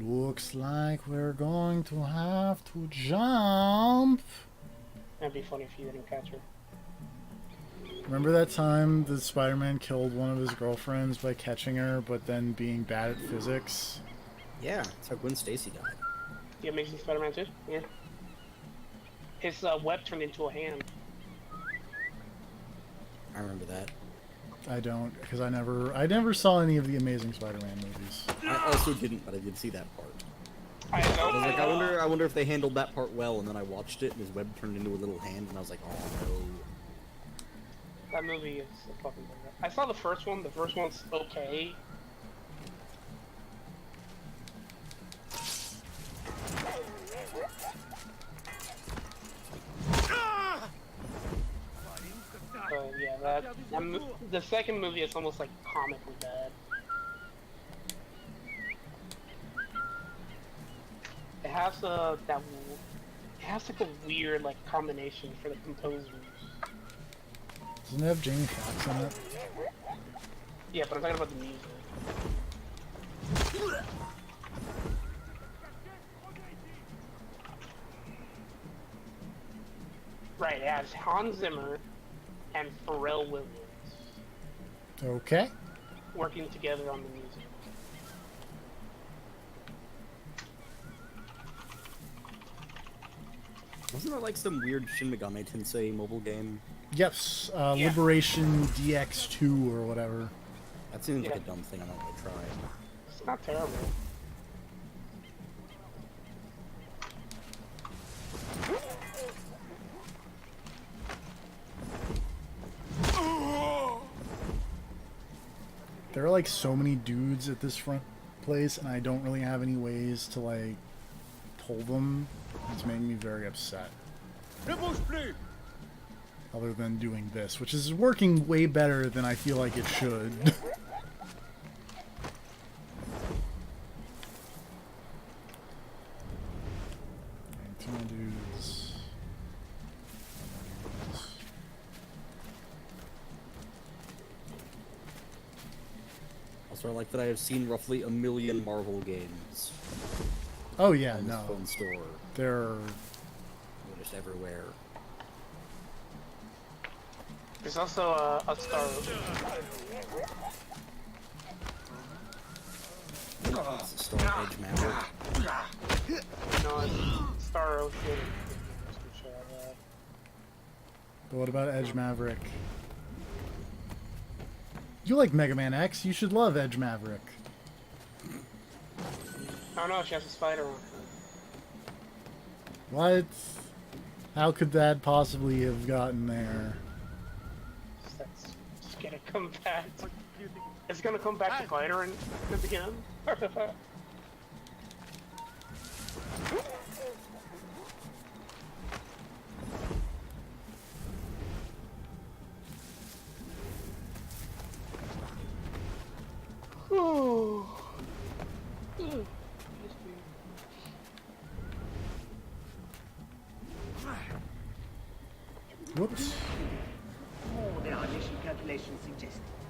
Looks like we're going to have to jump. That'd be funny if you didn't catch her. Remember that time that Spider-Man killed one of his girlfriends by catching her, but then being bad at physics? Yeah, that's how Gwen Stacy died. The Amazing Spider-Man 2? Yeah. His web turned into a hand. I remember that. I don't, because I never saw any of the Amazing Spider-Man movies. I also didn't, but I did see that part. I was like, I wonder if they handled that part well, and then I watched it, and his web turned into a little hand, and I was like, oh no. That movie is a fucking bummer. I saw the first one. The first one's okay. Yeah, the second movie is almost like comically bad. It has it has like a weird like combination for the composers. Doesn't it have Jamie Foxx in it? Yeah, but I'm talking about the music. Right, it has Hans Zimmer and Pharrell Williams. Okay. Working together on the music. Wasn't there like some weird Shin Megami Tensei mobile game? Yes, Yeah. Liberation DX2 or whatever. That seems like a dumb thing I don't want to try. It's not terrible. There are like so many dudes at this front place, and I don't really have any ways to like pull them. It's making me very upset. Other than doing this, which is working way better than I feel like it should. Dudes. Also, I like that I have seen roughly 1 million Marvel games. Oh yeah, on this no. phone store. They're just everywhere. There's also a Star Ocean. It's a Star Edge Maverick. No, it's Star Ocean. But what about Edge Maverick? You like Mega Man X, you should love Edge Maverick. I don't know, she has a spider on. What? How could that possibly have gotten there? That's just gonna come back. It's gonna come back to bite her in the end.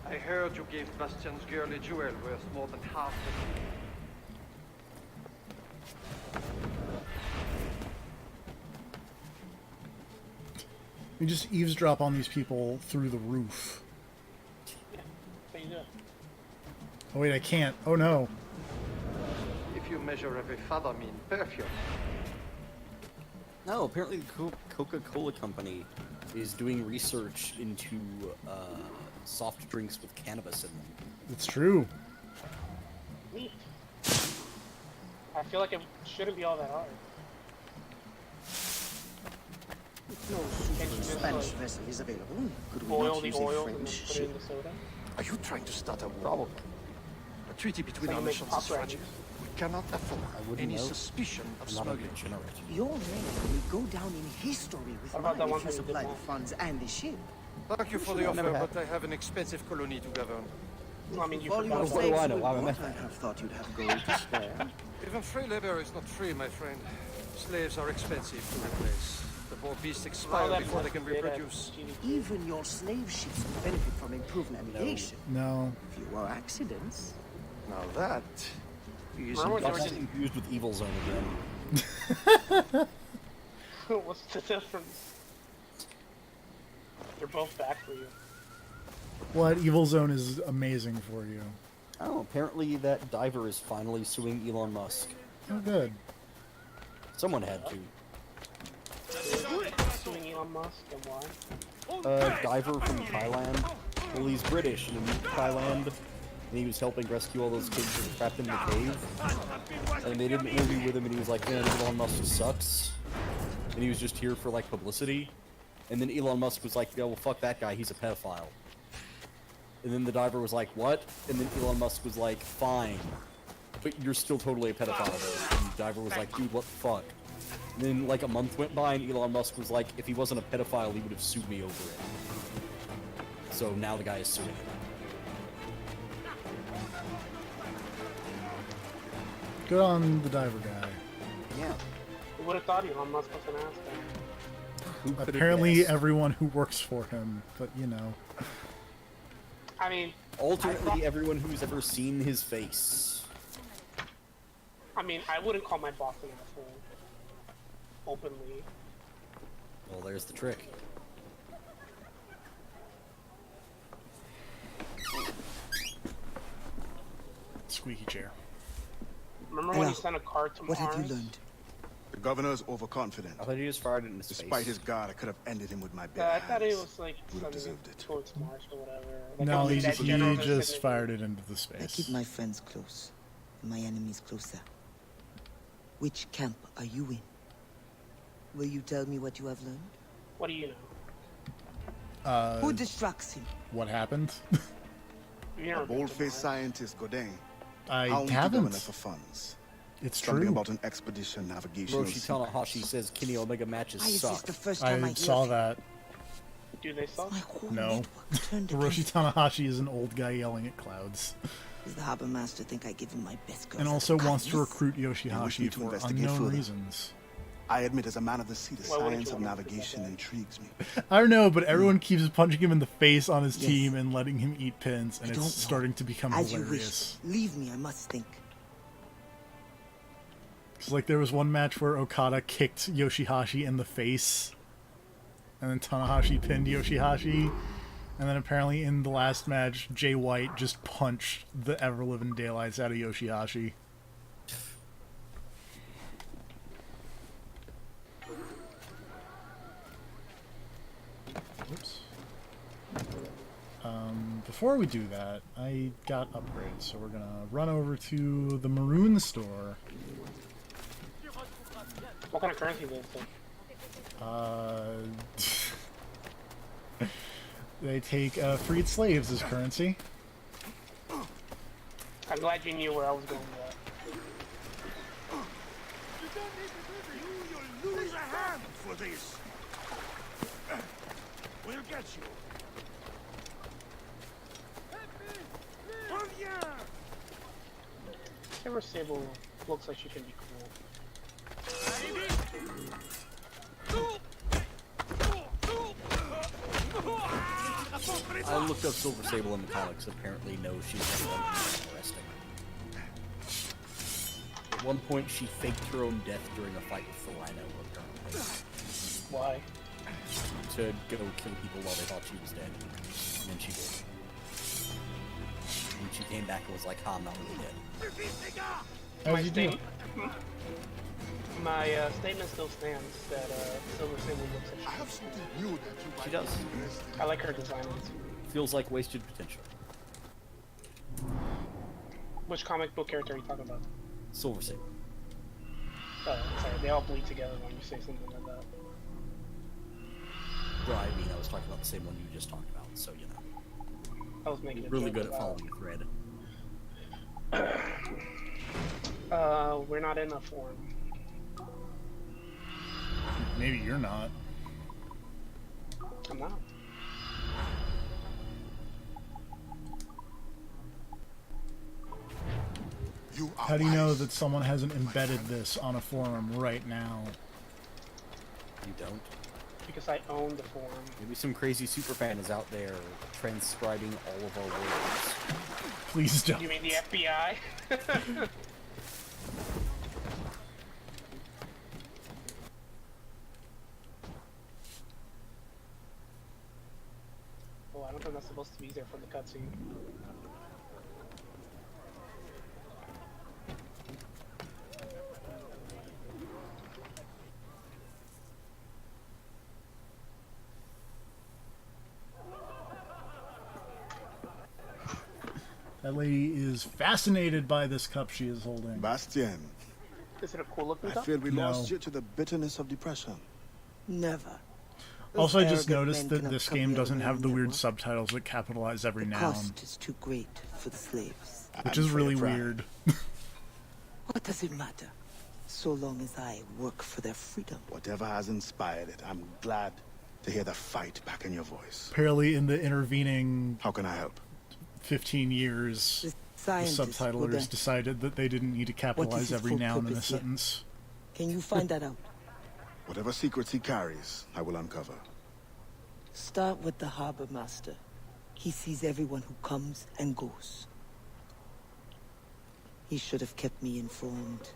I heard you gave Bastian's girl a jewel worth more than half the money. We just eavesdrop on these people through the roof. Yeah, so you do it. Oh wait, I can't. Oh no. If you measure every fathom in perfume. No, apparently the Coca-Cola company is doing research into soft drinks with cannabis in them. It's true. Neat. I feel like it shouldn't be all that hard. No Spanish vessel is available. Could we Boil not the use a oil and then French put it in ship? the soda. Are you trying to start a war? Probably. A treaty between So you our make nations pop is fragile. records. We cannot afford wouldn't any know. suspicion of I'm not a smuggling. degenerate. Your name will go down in history with What about that mine one if you thing you did supply the now? funds and the ship. Thank you for the offer, but I have an expensive colony to govern. I mean, you Volume forgot of about do I slaves know? will I'm a not, method. I have thought you'd have gold to spare. Even free labor is not free, my friend. Slaves are expensive to replace. The poor beasts all expire that before they much can data, reproduce. GDP. Even your slave ships will benefit from improved navigation. No. Fewer accidents. Now that is Remember when Got they that were confused with Evil Zone again. What's the difference? They're both back for you. What? Evil Zone is amazing for you. Oh, apparently that diver is finally suing Elon Musk. Oh, good. Someone had to. Suing Elon Musk and why? A diver from Thailand. Well, he's British and he moved to Thailand, and he was helping rescue all those kids that were trapped in the cave. And they did an interview with him, and he was like, "Man, Elon Musk sucks," and he was just here for like publicity. And then Elon Musk was like, "Yeah, well, fuck that guy. He's a pedophile." And then the diver was like, "What?" And then Elon Musk was like, "Fine, but you're still totally a pedophile." Though. And the diver was like, "Dude, what the fuck?" And then like a month went by, and Elon Musk was like, "If he wasn't a pedophile, he would have sued me over it." So now the guy is suing him. Good on the diver guy. Yeah. Who would have thought Elon Musk was an asshole? Who could have Apparently guessed? everyone who works for him, but you know. I mean, Ultimately, everyone who's ever seen his face. I wouldn't call my boss an asshole. Openly. Well, there's the trick. Squeaky chair. Remember when he sent a card to What have you Mars? learned? The governor's overconfident. I thought he just fired it into space. Despite his guard, I could have ended him with my bare I thought it hands. was like Would have sending deserved it. towards Mars or whatever. Like, No, it he was that general just vicinity. fired it into the I keep space. my friends close, and my enemies closer. Which camp are you in? Will you tell me what you have learned? What do you know? Who distracts him? What happened? You never A been to bold-faced Mars. scientist, Godin. I I'll need the governor haven't. for funds. It's Something true. about an expedition navigational Roshi secret. Tanahashi says Kenny Omega matches Why is this suck. the first time I I hear saw of it? that. Do they suck? My whole No. network turned Hiroshi against me. Tanahashi is an old guy yelling at clouds. Does the harbor master think I give him my best girls And out also of wants to kindness? recruit They wish me Yoshihashi to for investigate unknown further. reasons. I admit, as a man of the sea, the Why wouldn't science you of want to do navigation that? intrigues me. I don't know, but everyone keeps punching him in the face on his Yes. team and letting him eat pins, and I it's don't know. starting to become As you hilarious. wish. Leave me, I must think. It's like there was one match where Okada kicked Yoshihashi in the face, and then Tanahashi pinned Yoshihashi, and then apparently in the last match, Jay White just punched the ever-living daylights out of Yoshihashi. Oops. Before we do that, I got upgrades, so we're gonna run over to the Maroon store. What kind of currency do they take? They take freed slaves as currency. I'm glad you knew where I was going with that. You'll lose a hand for this. We'll get you. Saber Sable looks like she can be cool. I looked up Silver Sable in the comics. Apparently, no, she's not interesting. At one point, she faked her own death during a fight with the Rhino, apparently. Why? To go kill people while they thought she was dead. And then she did. And she came back and was like, "Ha, I'm not really dead." How's you doing? My statement still stands that Silver Sable looks like I have something new that you might She does. be interested in. I like her design. Feels like wasted potential. Which comic book character are you talking about? Silver Sable. Oh, sorry, they all bleed together when you say something like that. Well, I mean, I was talking about the same one you just talked about, so you know. I was making a Really joke good at about- following the thread. We're not in a forum. Maybe you're not. I'm not. You are How do you know wise. that someone hasn't embedded this on a forum right now? You don't? Because I own the forum. Maybe some crazy superfan is out there transcribing all of our words. Please don't. You mean the FBI? Oh, I don't think that's supposed to be there for the cutscene. That lady is fascinated by this cup she is holding. Bastien, Is it a cool looking I cup? feel we No. lost you to the bitterness of depression. Never. Also, I Those just arrogant noticed men that cannot this come game here doesn't when have the they weird want. subtitles that capitalize every The noun, cost is too great for the slaves. which And is for really your pride. weird. What does it matter? So long as I work for their freedom. Whatever has inspired it, I'm glad to hear the fight back in your voice. Apparently, in the intervening How can I help? 15 years, The the scientists will subtitlers then- decided that they didn't need to capitalize his every full noun in a purpose here? sentence. Can you find that out? Whatever secrets he carries, I will uncover. Start with the harbor master. He sees everyone who comes and goes. He should have kept me informed.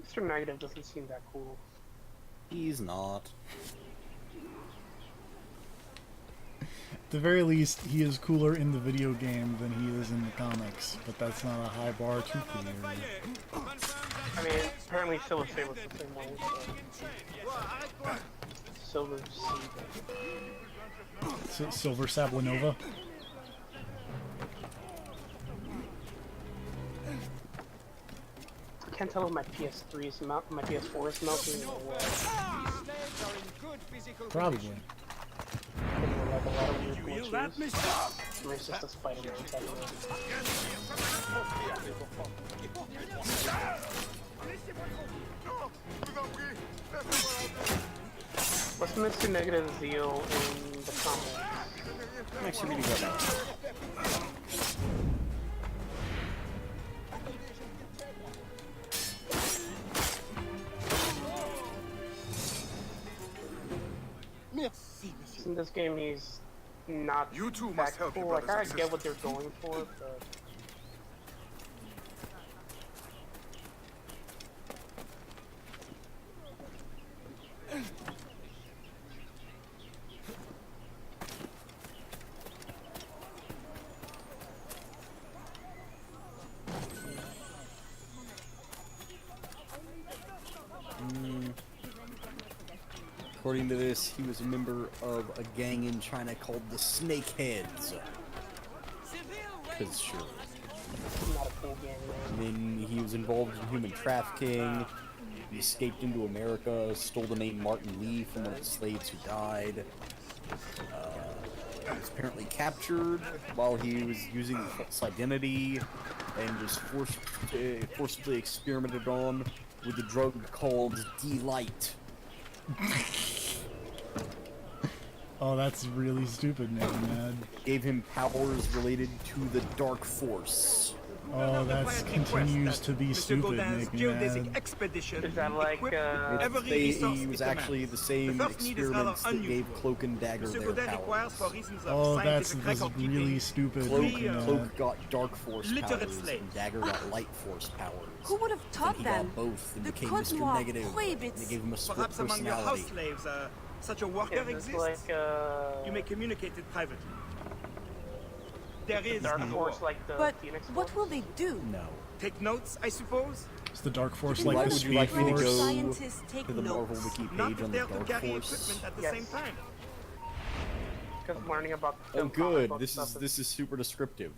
Mr. Negative doesn't seem that cool. He's not. At the very least, he is cooler in the video game than he is in the comics, but that's not a high bar to clear. I mean, apparently Silver Sable's the same way. So. Silver Sable. Silver Sablinova? I can't tell if my PS3 is my PS4 is melting or what. Probably. Like a lot of weird glitches. Or it's just a Spider-Man type of What's Mr. Negative Zeal in the comics? I'm actually reading that now. In this game, he's not You two that must help your cool. Like, I brothers and get what they're going for, but... According to this, he was a member of a gang in China called the Snakeheads. Because sure. Not a cool game, I mean, he was involved in human trafficking. He escaped into America, stole the name Martin Lee from one of the slaves who died. He was apparently captured while he was using a false identity and just forcibly experimented on with a drug called D-Light. Oh, that's really stupid, man. Gave him powers related to the Dark Force. Oh, that continues to be stupid, make me mad. Is that like, He was actually the same experiments that gave Cloak and Dagger their powers. Oh, that's really stupid. Cloak got Dark Force powers, and Dagger got Light Force powers. Who would have taught He them? got both and The became Code Mr. Noir Negative. prohibits. And they gave him a split Perhaps among your house personality. slaves, such a worker exists. like, You may communicate it privately. There is Dark no Force war. like the But Phoenix what Force? will they do? No. Take notes, I suppose? Is the Dark Force Would like the you Speed like me to Force? go Scientists take to the Marvel notes. wiki Not page if on they the have to Dark carry Force? equipment at the Yes. same time. Because I'm learning about Oh, comic good. book This stuff is super descriptive.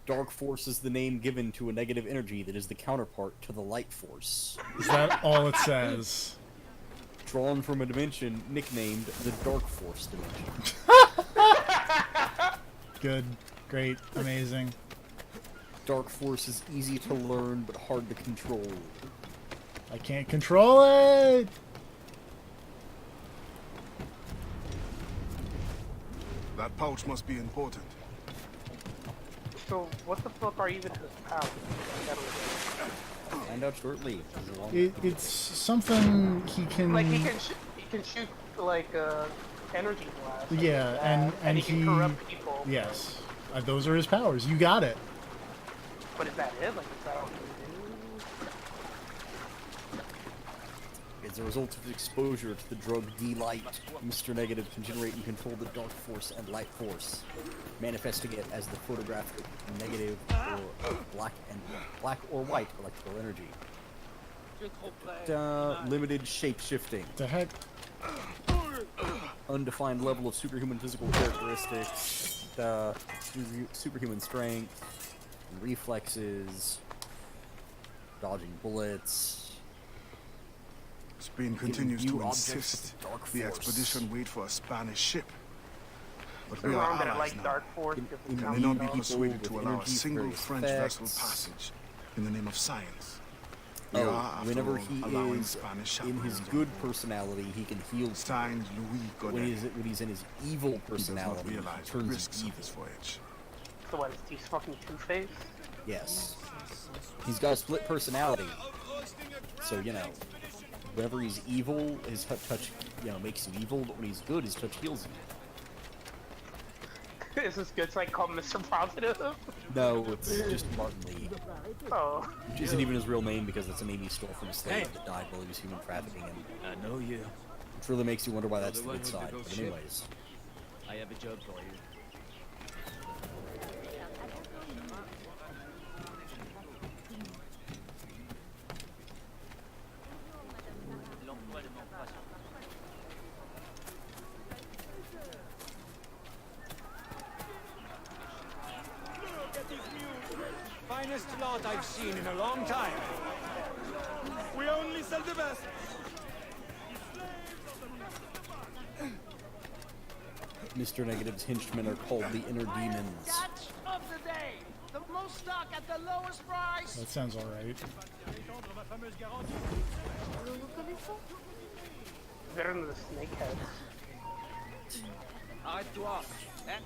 Dark Force is the name given to a negative energy that is the counterpart to the Light Force. Is that all it says? Drawn from a dimension nicknamed the Dark Force dimension. Good. Great. Amazing. Dark Force is easy to learn but hard to control. I can't control it! That pouch must be important. So, what the fuck are even his powers? I don't know. Find out shortly. It's something he can... Like, he can shoot, like, energy blasts. Yeah, like and that, he can corrupt people. Yes. Those are his powers. You got it. But is that it? Like, is that all he can do? As a result of exposure to the drug D-Light, Mr. Negative can generate and control the Dark Force and Light Force, manifesting it as the photographic negative or black or white electrical energy. Limited shape-shifting. The heck? Undefined level of superhuman physical characteristics, superhuman strength, reflexes, dodging bullets. Spain continues view to objects insist with Dark the Force. expedition wait for a Spanish ship. But we It's are wrong that I allies like now. Dark Force because it Can sounds they not be dumb. persuaded to with allow a energy, single various French effects. vessel passage in the name of science? We Oh, are, after whenever all, he allowing is Spanish in his chaperones on good board. personality, he can heal. Signed, Louis When Godet. he's in his evil He does not personality, he realize the turns risks of evil. this voyage. So what, is he fucking Two-Face? Yes. He's got a split personality. So, you know, whenever he's evil, his touch, you know, makes him evil, but when he's good, his touch heals him. Is this good so I call him Mr. Positive? No, it's just Martin Lee. Oh. Which isn't even his real name because that's a name he stole from a slave that died while he was human trafficking him. I know you. Which really makes you wonder why that's the good side. But anyways. I have a job for you. Finest lot I've seen in a long time. We only sell the best. Mr. Negative's henchmen are called the Inner Demons. Of the day, the most stock at the lowest price. That sounds alright. Better than the snakeheads. Arrête-toi. Hein?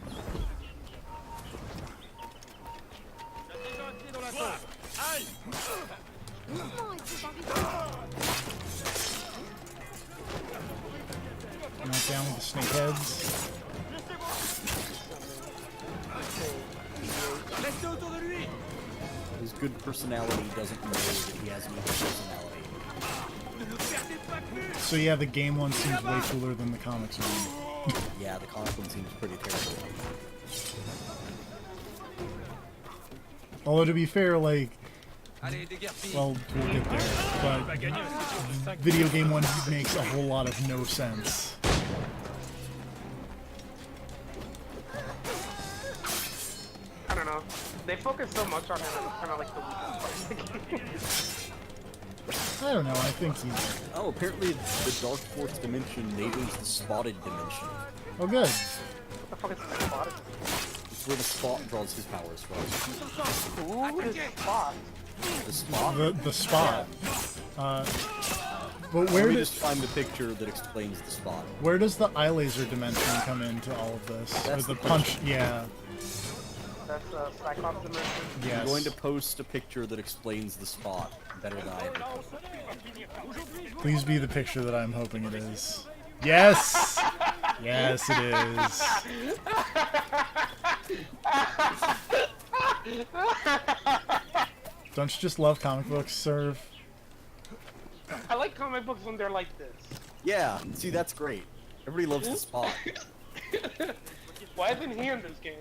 Aïe! Knock down with the snakeheads. Restez autour de lui! His good personality doesn't know that he has an evil personality. So yeah, the game one seems way cooler than the comics one. Yeah, the comic one seems pretty terrible. Although to be fair, like, well, we'll get there, but video game one makes a whole lot of no sense. I don't know. They focus so much on him, it's kind of like the weakest part of the game. I don't know, I think he's... Oh, apparently the Dark Force dimension neighbors the Spotted dimension. Oh good. What the fuck is the spot? It's where the Spot draws his powers from. Who is Spot? The Spot? The Spot. But Let where me does... just find the picture that explains the Spot. Where does the eye laser dimension come into all of this? That's or the the punch... Yeah. That's Cyclops immersion. Yes. I'm going to post a picture that explains the spot better than I ever could. Please be the picture that I'm hoping it is. Yes! Yes, it is. Don't you just love comic books, Serve? I like comic books when they're like this. Yeah, see, that's great. Everybody loves the spot. Why isn't he in this game?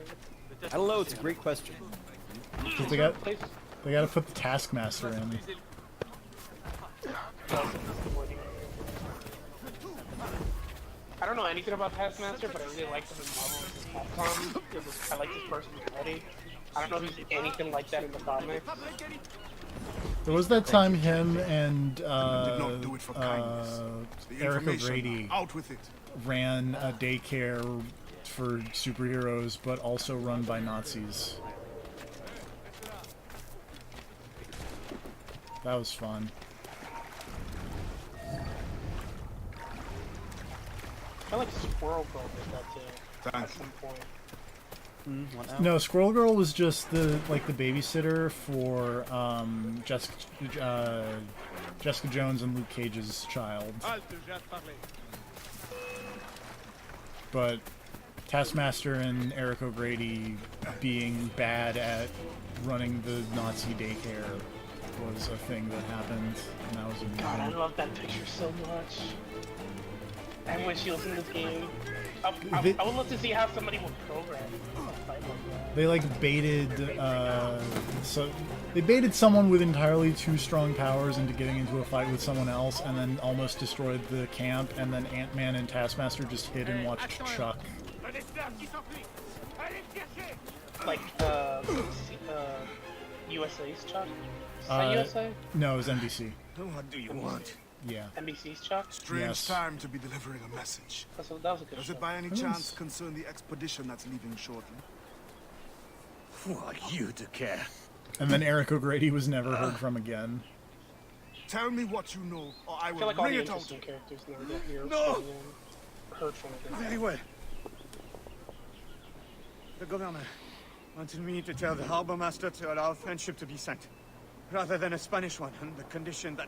I don't know, it's a great question. They gotta put the Taskmaster in. I don't know anything about Taskmaster, but I really like him in Marvel vs. Capcom. I like his personality. I don't know if he's anything like that in the comics. There was that time him and did not do it for kindness. The Eric information, O'Grady out with it. ran a daycare for superheroes, but also run by Nazis. That was fun. I feel like Squirrel Girl did that too. At some point. No, Squirrel Girl was just the babysitter for Jessica Jones and Luke Cage's child. But Taskmaster and Eric O'Grady being bad at running the Nazi daycare was a thing that happened, and that was amazing. God, I love that picture so much. And when she was in this game, I would love to see how somebody would program a fight like that. They they baited someone with entirely too strong powers into getting into a fight with someone else, and then almost destroyed the camp. And then Ant-Man and Taskmaster just hid and watched Chuck. Like USA's Chuck. Is that USA? No, it was NBC. What do you want? Yeah. NBC's Chuck. Strange time to be delivering a message. That was a good Does show. it by any chance concern the expedition that's leaving shortly? Who are you to care? And then Eric O'Grady was never heard from again. Tell me what you know, or I I will feel like all bring the it out. interesting characters never get here. No! Heard from again. Very well. The governor wanted me to tell the harbor master to allow friendship to be sent, rather than a Spanish one, on the condition that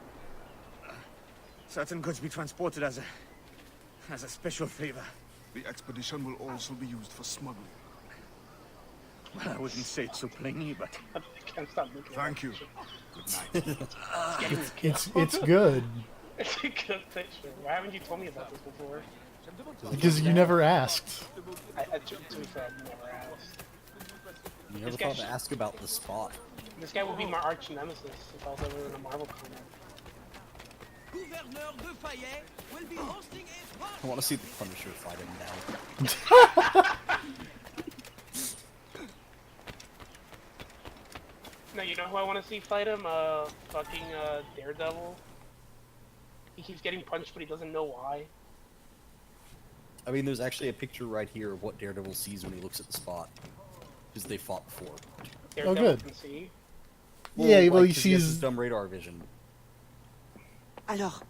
certain goods be transported as a special favor. The expedition will also be used for smuggling. Well, I wouldn't say it so plainly, but I can't stop looking. Thank you. Good night. It's good. It's a good picture. Why haven't you told me about this before? Because you never asked. To be fair, I never asked. You never thought to ask about the spot. This guy would be my arch nemesis if I was ever in a Marvel comic. I want to see the Punisher fight him now. No, you know who I want to see fight him? Fucking Daredevil. He keeps getting punched, but he doesn't know why. I mean, there's actually a picture right here of what Daredevil sees when he looks at the spot. Because they fought before. Daredevil good. can see. Yeah, well, he she's has dumb radar vision. Alors,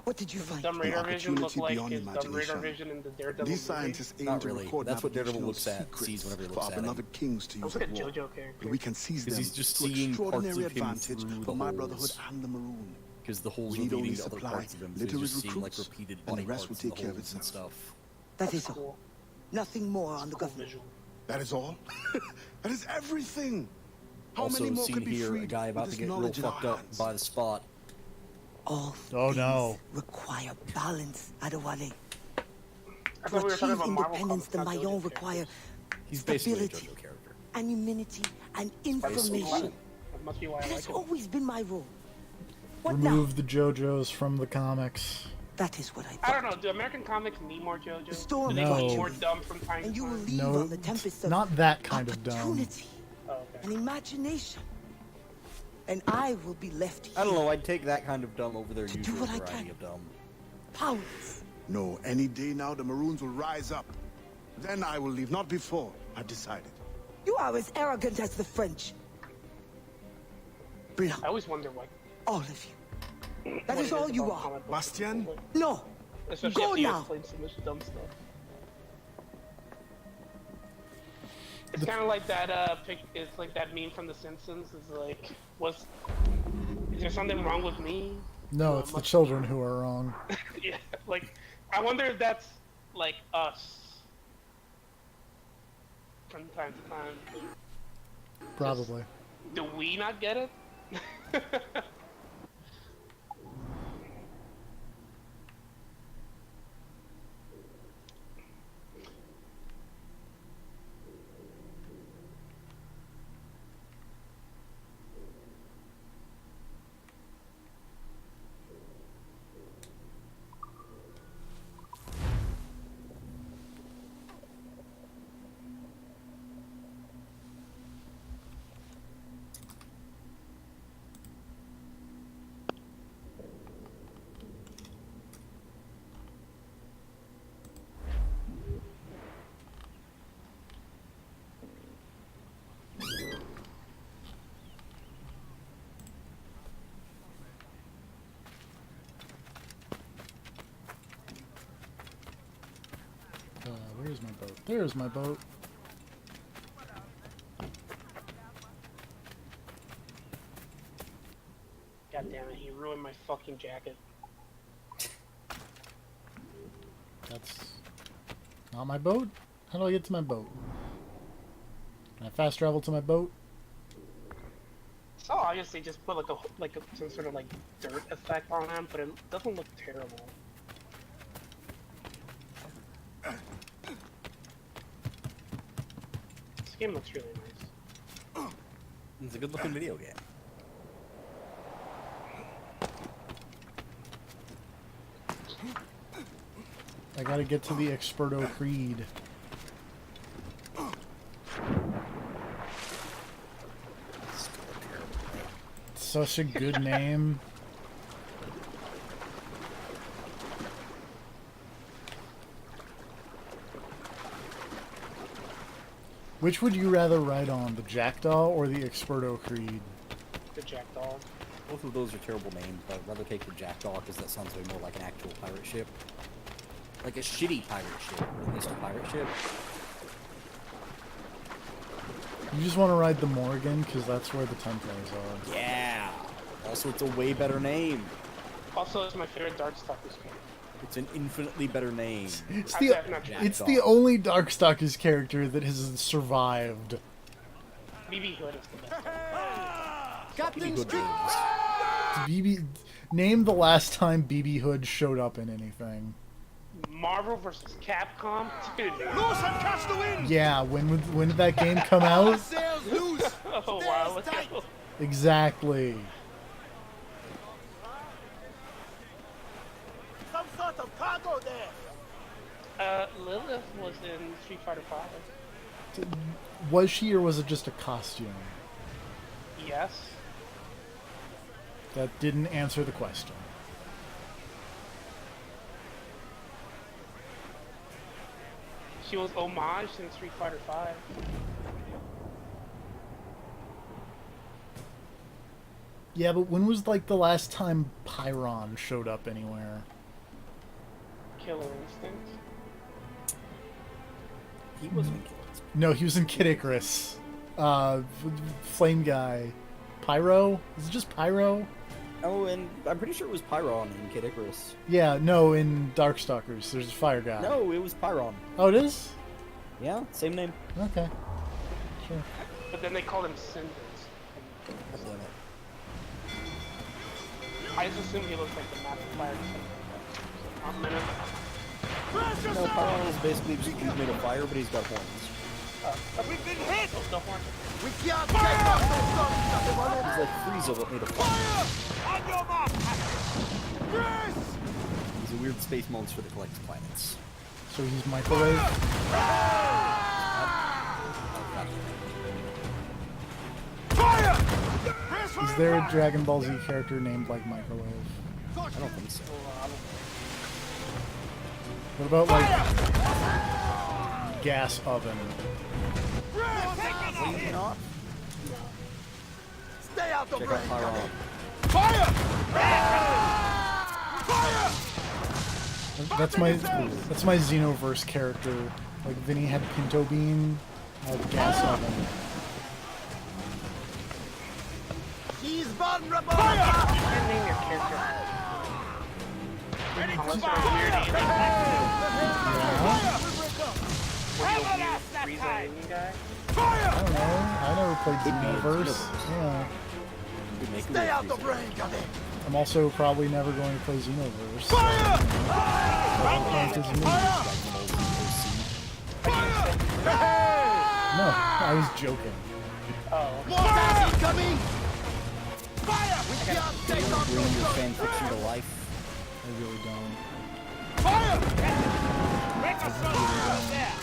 what did you find? Dumb radar vision look opportunity like beyond his dumb radar imagination. vision in the Daredevil These movie. scientists aim Not to really. record That's what Daredevil navigational looks at, secrets sees whenever he for looks our at it. beloved kings to use Looks like at a war. JoJo character. And we can seize them Because he's just to seeing parts extraordinary of him advantage through for the my holes. brotherhood and the Maroon. Because the holes We are need only leading to other supply parts of him, so little he's just seeing like recruits, repeated and body the rest parts will in the take care of holes and itself. stuff. That is Cool. all. Nothing more on the Cool government. visual. That is all? That is everything! How Also, many more seen could be here a freed guy with about to this get real knowledge in our fucked up hands? by the spot. All Oh, things no. require balance, Adewale. I To thought we were talking achieve about Marvel independence, the comics, not Mayon JoJo require He's basically a stability, JoJo character. anonymity, and characters. information. That must be why I It like has him. always been my role. What Remove now? the JoJos from the comics. That is what I I thought. don't know. Do American comics need more JoJo? The storm No. brought Need you more in, dumb from time to and you will time. leave No, on the tempest of not that kind of dumb. opportunity Oh, okay. and imagination. And I will be left here. I don't know, I'd take that kind of dumb over their To do usual what I variety can. of dumb. Powerless. No, any day now the Maroons will rise up. Then I will leave, not before. I've decided. You are as arrogant as the French. Blanc, I always wonder why. all of you. That what is it all you about are. comic books. Bastian? No. Especially Go after you now. explain so much dumb stuff. It's kind of like that. It's like that meme from The Simpsons. Is like, is there something wrong with me? No, it's the children who are wrong. Yeah, like, I wonder if that's like us from time to time. Probably. Do we not get it? Where's my boat? There's my boat. God damn it, he ruined my fucking jacket. That's not my boat? How do I get to my boat? Can I fast travel to my boat? So obviously just put some sort of like dirt effect on him, but it doesn't look terrible. This game looks really nice. It's a good looking video game. I gotta get to the Experto Creed. Such a good name. Which would you rather ride on, the Jackdaw or the Experto Creed? The Jackdaw. Both of those are terrible names, but I'd rather take the Jackdaw because that sounds way more like an actual pirate ship. Like a shitty pirate ship, but at least a pirate ship. You just want to ride the Morgan because that's where the Templars are. Yeah! Also, it's a way better name. Also, it's my favorite Darkstalkers game. It's an infinitely better name. It's the only Darkstalkers character that has survived. BB Hood is the best. Captain BB, name the last time BB Hood showed up in anything. Marvel vs. Capcom? Dude. Loose and catch the wind! Yeah, when did that game come out? Sails loose! Oh wow, let's go. Exactly. Some sort of cargo there. Lilith was in Street Fighter V. Was she, or was it just a costume? Yes. That didn't answer the question. She was homaged in Street Fighter V. Yeah, but when was like the last time Pyron showed up anywhere? Killer Instinct. He wasn't in Killer Instinct. No, he was in Kid Icarus. Flame guy. Pyro? Is it just Pyro? Oh, and I'm pretty sure it was Pyron in Kid Icarus. Yeah, no, in Darkstalkers, there's a fire guy. No, it was Pyron. Oh, it is? Yeah, same name. Okay. Sure. But then they called him Cinders. God damn it. I just assumed he looked like the Master Fire. No, Pyron is basically just a dude made of fire, but he's got horns. We've been hit! The horns. We can't take out those guns! He's like Frieza, but made of fire. On your mark! Yes! He's a weird space monster that collects planets. So he's microwave? Fire! Is there a Dragon Ball Z character named like Microwave? I don't think so. What about like Gas Oven? Maybe not. Stay out the Check brain! out Pyron. Fire! Fire! That's my Xenoverse character. Like Vinny had Pinto Bean, Oh, gas oven. She's vulnerable! You can't name your character. Unless you're a weird alien. Were you a weird Frieza alien guy? I don't know. I never played Xenoverse. Yeah. Stay out the range of it! I'm also probably never going to play Xenoverse. Fire! No, I was joking. Oh. More gas incoming! Fire! We Bring your fan fiction to life. I really don't. Fire! Make us run out there!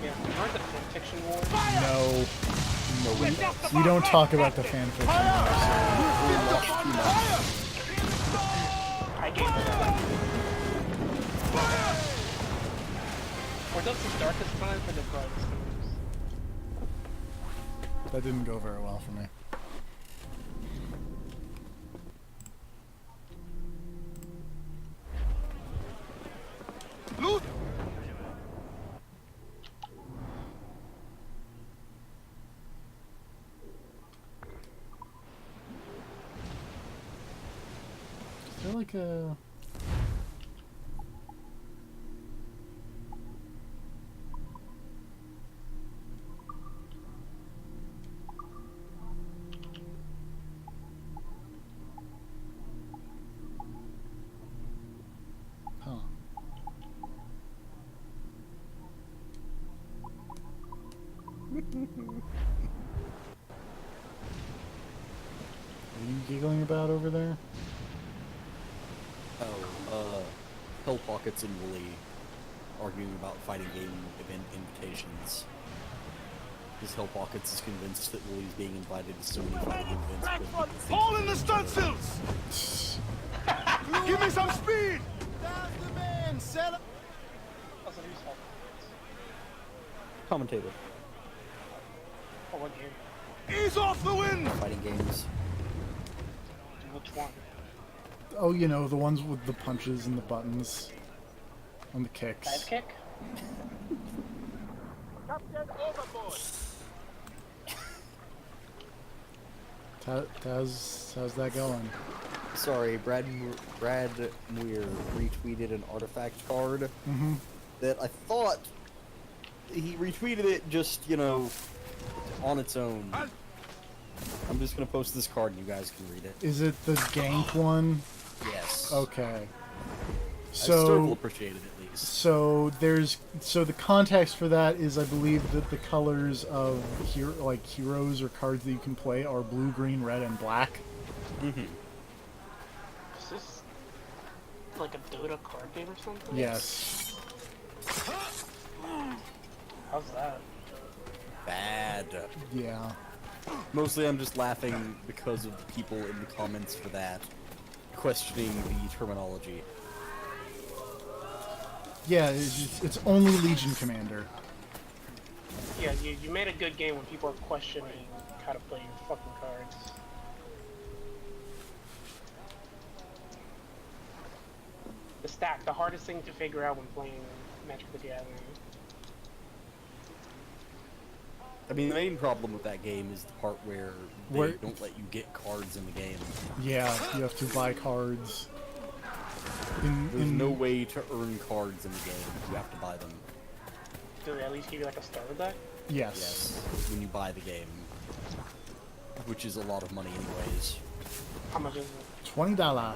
Yeah, remember the fanfiction war? No. We don't talk about the fanfiction. I gave it up. Were those the darkest times or the brightest times? That didn't go very well for me. Loot! Is there like a... Huh. What are you giggling about over there? Pill Pockets and Wooly arguing about fighting game event invitations. Because Hill Pockets is convinced that Wooly's being invited to so many fighting game events. All in the stencils! Give me some speed! That's the man! Set up! Commentator. Oh, what game? Ease off the wind! Fighting games. Which one? Oh, you know, the ones with the punches and the buttons. And the kicks. Dive kick? Captain overboard! How's that going? Sorry, Brad Muir retweeted an artifact card that I thought he retweeted it just, you know, on its own. I'm just gonna post this card and you guys can read it. Is it the gank one? Yes. Okay. I still will appreciate it at least. So the context for that is, I believe that the colors of heroes or cards that you can play are blue, green, red, and black. Is this like a Dota card game or something? Yes. How's that? Bad. Yeah. Mostly I'm just laughing because of the people in the comments for that, questioning the terminology. Yeah, it's only Legion Commander. Yeah, you made a good game when people are questioning how to play your fucking cards. The stack, the hardest thing to figure out when playing Magic the Gathering. I mean, the main problem with that game is the part where they don't let you get cards in the game. Yeah, you have to buy cards. There's no way to earn cards in the game. You have to buy them. Do they at least give you like a starter deck? Yes. Yes, when you buy the game. Which is a lot of money anyways. How much is it? $20.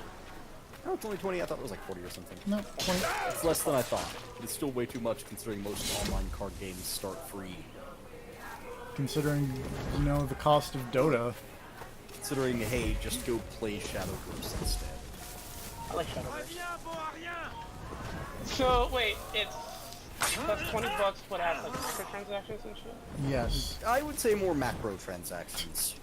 Oh, it's only 20. I thought it was like 40 or something. No, 20. It's less than I thought. But it's still way too much considering most online card games start free. Considering, you know, the cost of Dota. Considering, hey, just go play Shadowverse instead. I like Shadowverse. So, wait, that's $20, but has like microtransactions and shit? Yes. I would say more macro transactions.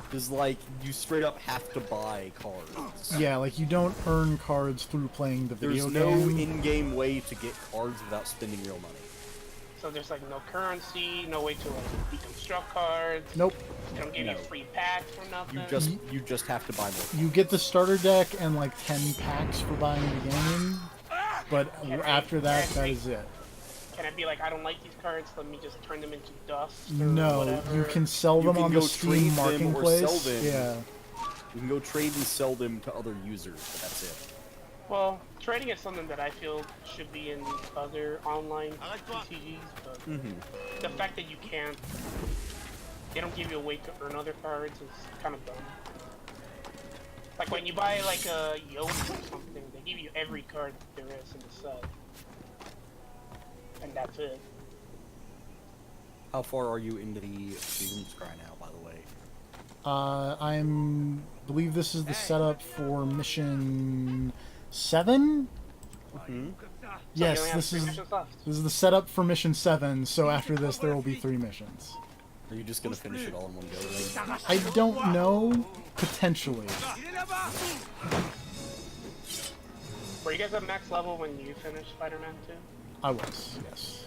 Because, like, you straight up have to buy cards. Yeah, like, you don't earn cards through playing the video There's no game. in-game way to get cards without spending real money. So there's like no currency, no way to like deconstruct cards. Nope. They don't give you free packs for nothing. You just have to buy more. You get the starter deck and like 10 packs for buying the game. but after that, that is it. Can I be like, I don't like these cards, let me just turn them into dust or No, whatever? you can sell them on the Steam marketplace. Or sell them. Yeah. You can go trade and sell them to other users, but that's it. Well, trading is something that I feel should be in other online TCGs, but the fact that you can't, they don't give you a way to earn other cards is kind of dumb. Like when you buy like a Yogi or something, they give you every card there is in the set. And that's it. How far are you into the Room Scry now, by the way? believe this is the setup for mission 7? Yes, this is the setup for mission 7, so after this there will be 3 missions. Are you just gonna finish it all in one go? Right? I don't know. Potentially. Were you guys at max level when you finished Spider-Man 2? I was, yes.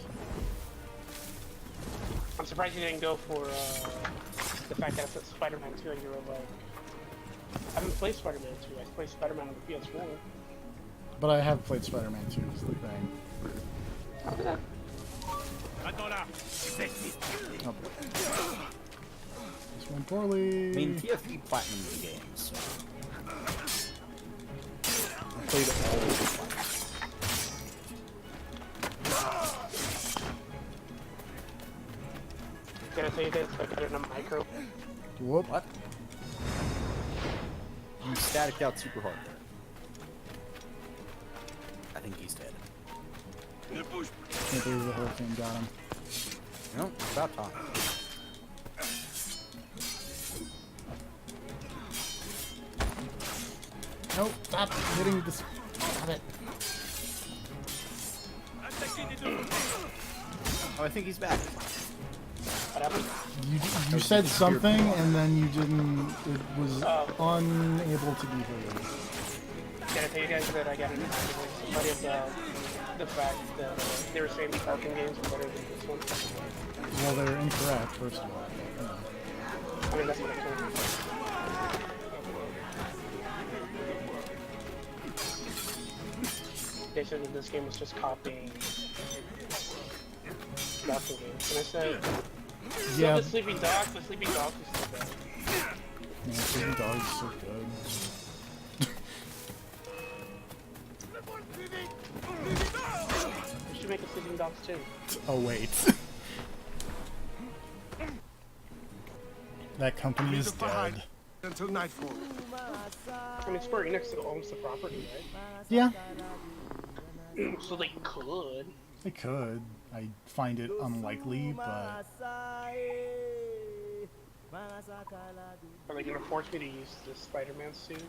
I'm surprised you didn't go for the fact that it's Spider-Man 2 and you were like, I haven't played Spider-Man 2, I played Spider-Man on the PS4. But I have played Spider-Man 2, is the thing. Okay. Oh. This went poorly. I mean, TFE Platinum the games. I played all of the Platinum. Did I say this? I got it in a micro. Whoop. What? You staticked out super hard there. I think he's dead. Can't believe the hurricane got him. No, it's about time. Nope, stop hitting this. Stop it. Oh, I think he's back. What happened? You said something and then you didn't. It was unable to be heard. Did I tell you guys that I got an somebody of the fact that they were saying the Falcon games were better than this one? Well, they're incorrect, first of all. I mean, that's what I told you. They said that this game was just copying Falcon games. And I said, yeah. The Sleeping Dogs is still better. Man, Sleeping Dogs is so good. We should make a Sleeping Dogs too. Oh, wait. That company is dead. Until nightfall. I mean, Square Enix owns the property, right? Yeah. So they could. They could. I find it unlikely, but... Are they gonna force me to use this Spider-Man suit?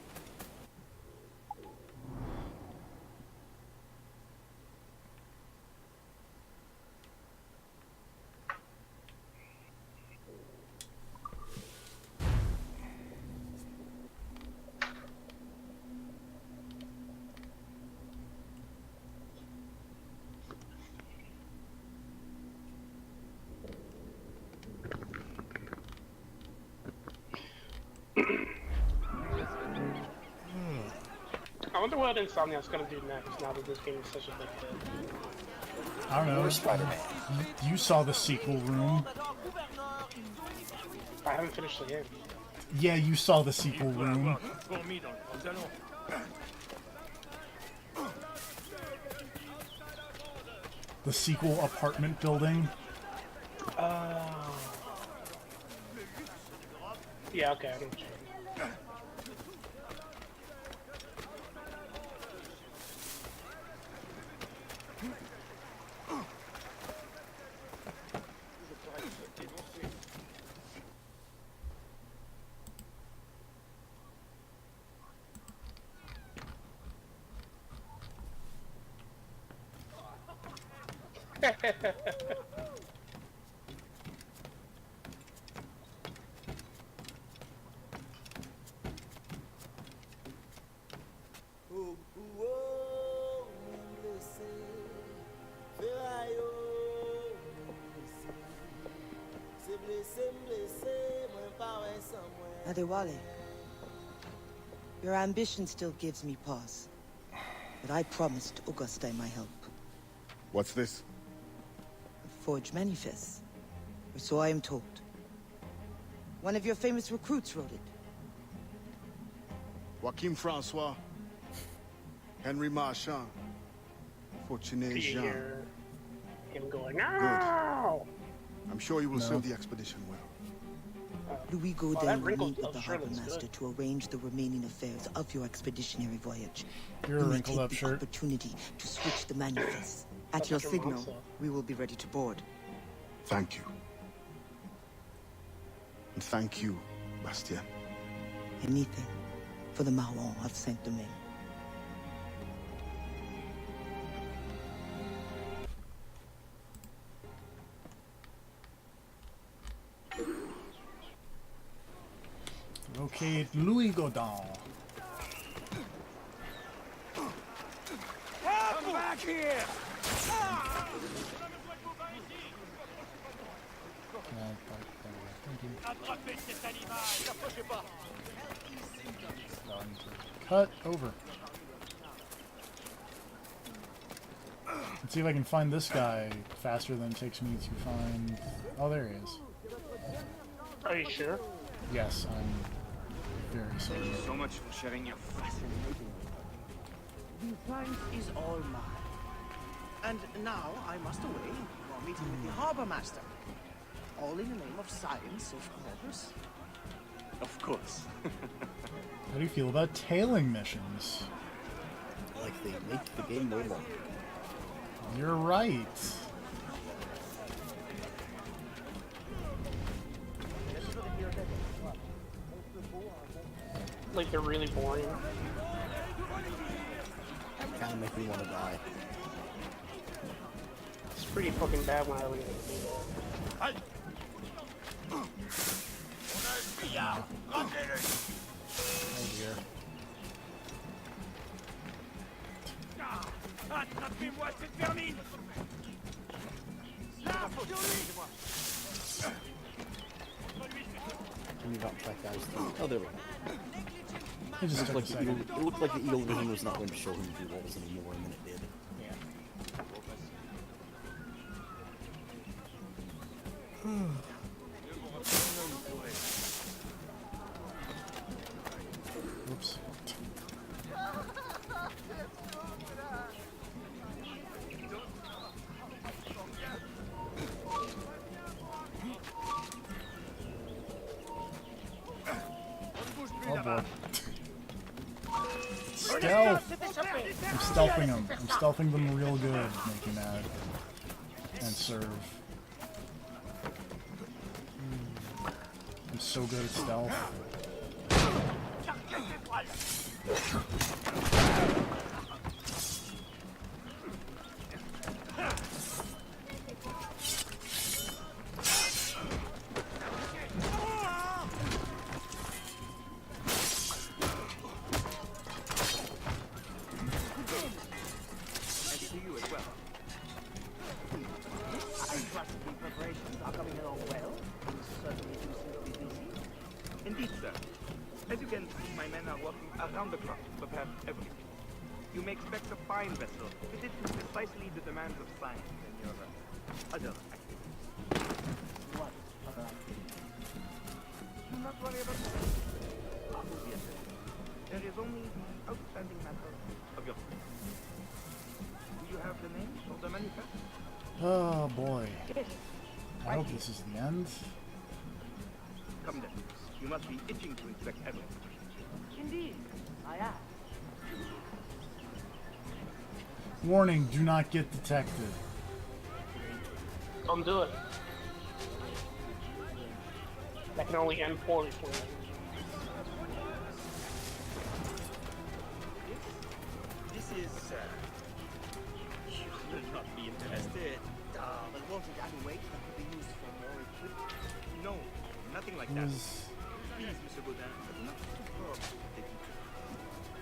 I wonder what Insomniac's gonna do next now that this game is such a big hit. I don't know. Or Spider-Man. You saw the sequel room. I haven't finished the game. Yeah, you saw the sequel room. The sequel apartment building. Yeah, okay, I know what you mean. Adewale, your ambition still gives me pause. but I promised Auguste my help. What's this? Forged manifest, or so I am told. One of your famous recruits wrote it. Joachim Francois, Henry Marchand, Fortuné You Jean. hear him going, no! I'm sure you will No. serve the expedition well. Louis Oh, that Gaudin will wrinkled meet with up the shirt harbor looks master good. to arrange the remaining affairs of your expeditionary voyage. You're You a may wrinkled take up the shirt. opportunity to switch the manifest. At That's your what your mom signal, said. we will be ready to board. Thank you. And thank you, Bastien. Anything for the Marron of Saint-Domingue. Locate Louis Gaudin. Come back here! Cut over. Let's see if I can find this guy faster than it takes me to find... Oh, there he is. Are you sure? Yes, I'm very sorry. Thank you so much for sharing your fascinating. The thanks is all mine. And now I must away for a meeting with the harbor master. All in the name of science, of course. Of course. How do you feel about tailing missions? Like they make the game no longer. You're right. Like they're really boring. Kind of make me want to die. It's pretty fucking bad when I look at it. Oh dear. Can you not track guys through? Oh, there we go. It just took a Like the second. eagle, it looked like the eagle vision was not going to show him through walls anymore, and then it did. Oops. Oh boy. Stealth! I'm stealthing them. I'm stealthing them real good, making that. And serve. I'm so good at stealth. And to you as well. I trust the preparations are coming along well. You certainly do seem to be busy. Indeed, sir. As you can see, my men are working around the clock to prepare everything. You may expect a fine vessel fitted to precisely the demands of science and your other activities. What other activities? Do not worry about that. Yes, sir. There is only the outstanding matter of your fleet. Do you have the name of the manufacturer? Oh boy. I hope this is the end. Come then. You must be itching to inspect everything. Indeed, I am. Warning, do not get detected. Don't do it. That can only end poorly for you. This is, you will not be interested. But won't it add weight that could be used for more equipment? No, nothing like It that. was... Please, Mr. Baudin, do not perturb the details.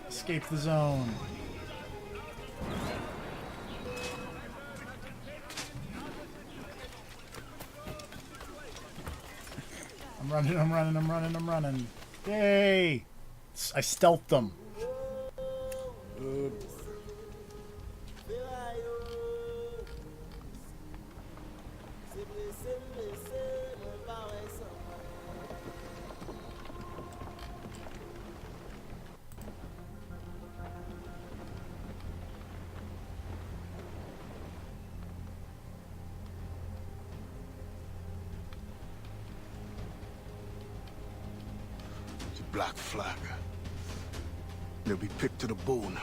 Escape the zone. I'm running, I'm running, I'm running, I'm running. Yay! I stealthed them. The Black Flag. They'll be picked to the bone.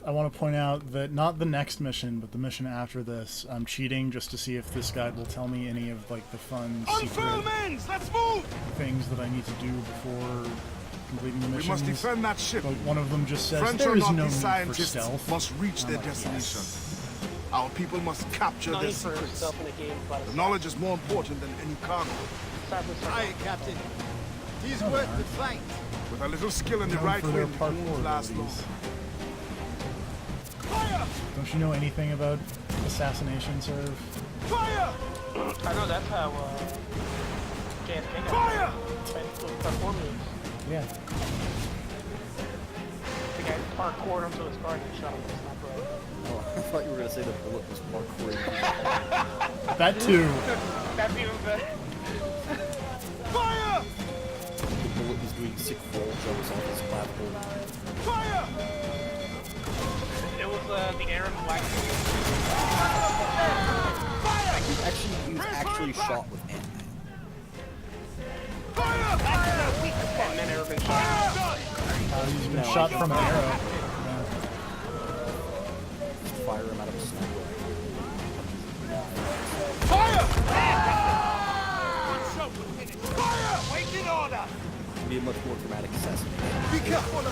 I want to point out that not the next mission, but the mission after this, I'm cheating just to see if this guide will tell me any of like the fun secret Let's move! things that I need to do before completing the We mission. must defend that ship. But one of them just says French there or is not, no these need for scientists stealth. must reach I'm their like, destination. yes. Our people must capture No their need for secrets. yourself in a game about The knowledge is more important than any cargo. Aye, Captain. These worth the fight. With a little skill in the Known right for their wind, it parkour won't last long. abilities. Don't you know anything about assassination, Serve? Fire! I know that's how JFK got Fire! parkour moves. Yeah. The guy parkoured onto his car and he shot him with a sniper rifle. Oh, I thought you were gonna say the bullet was parkouring. That too. That's even better. Fire! The bullet was doing sick wall jumps off his platform. Fire! It was the Aaron Black. He was actually shot with Ant-Man. That man ever been shot. He's been shot from an arrow. Fire him out of a sniper. Fire! Fire! Wait in order! It'd be a much more dramatic assassination. Be careful of it!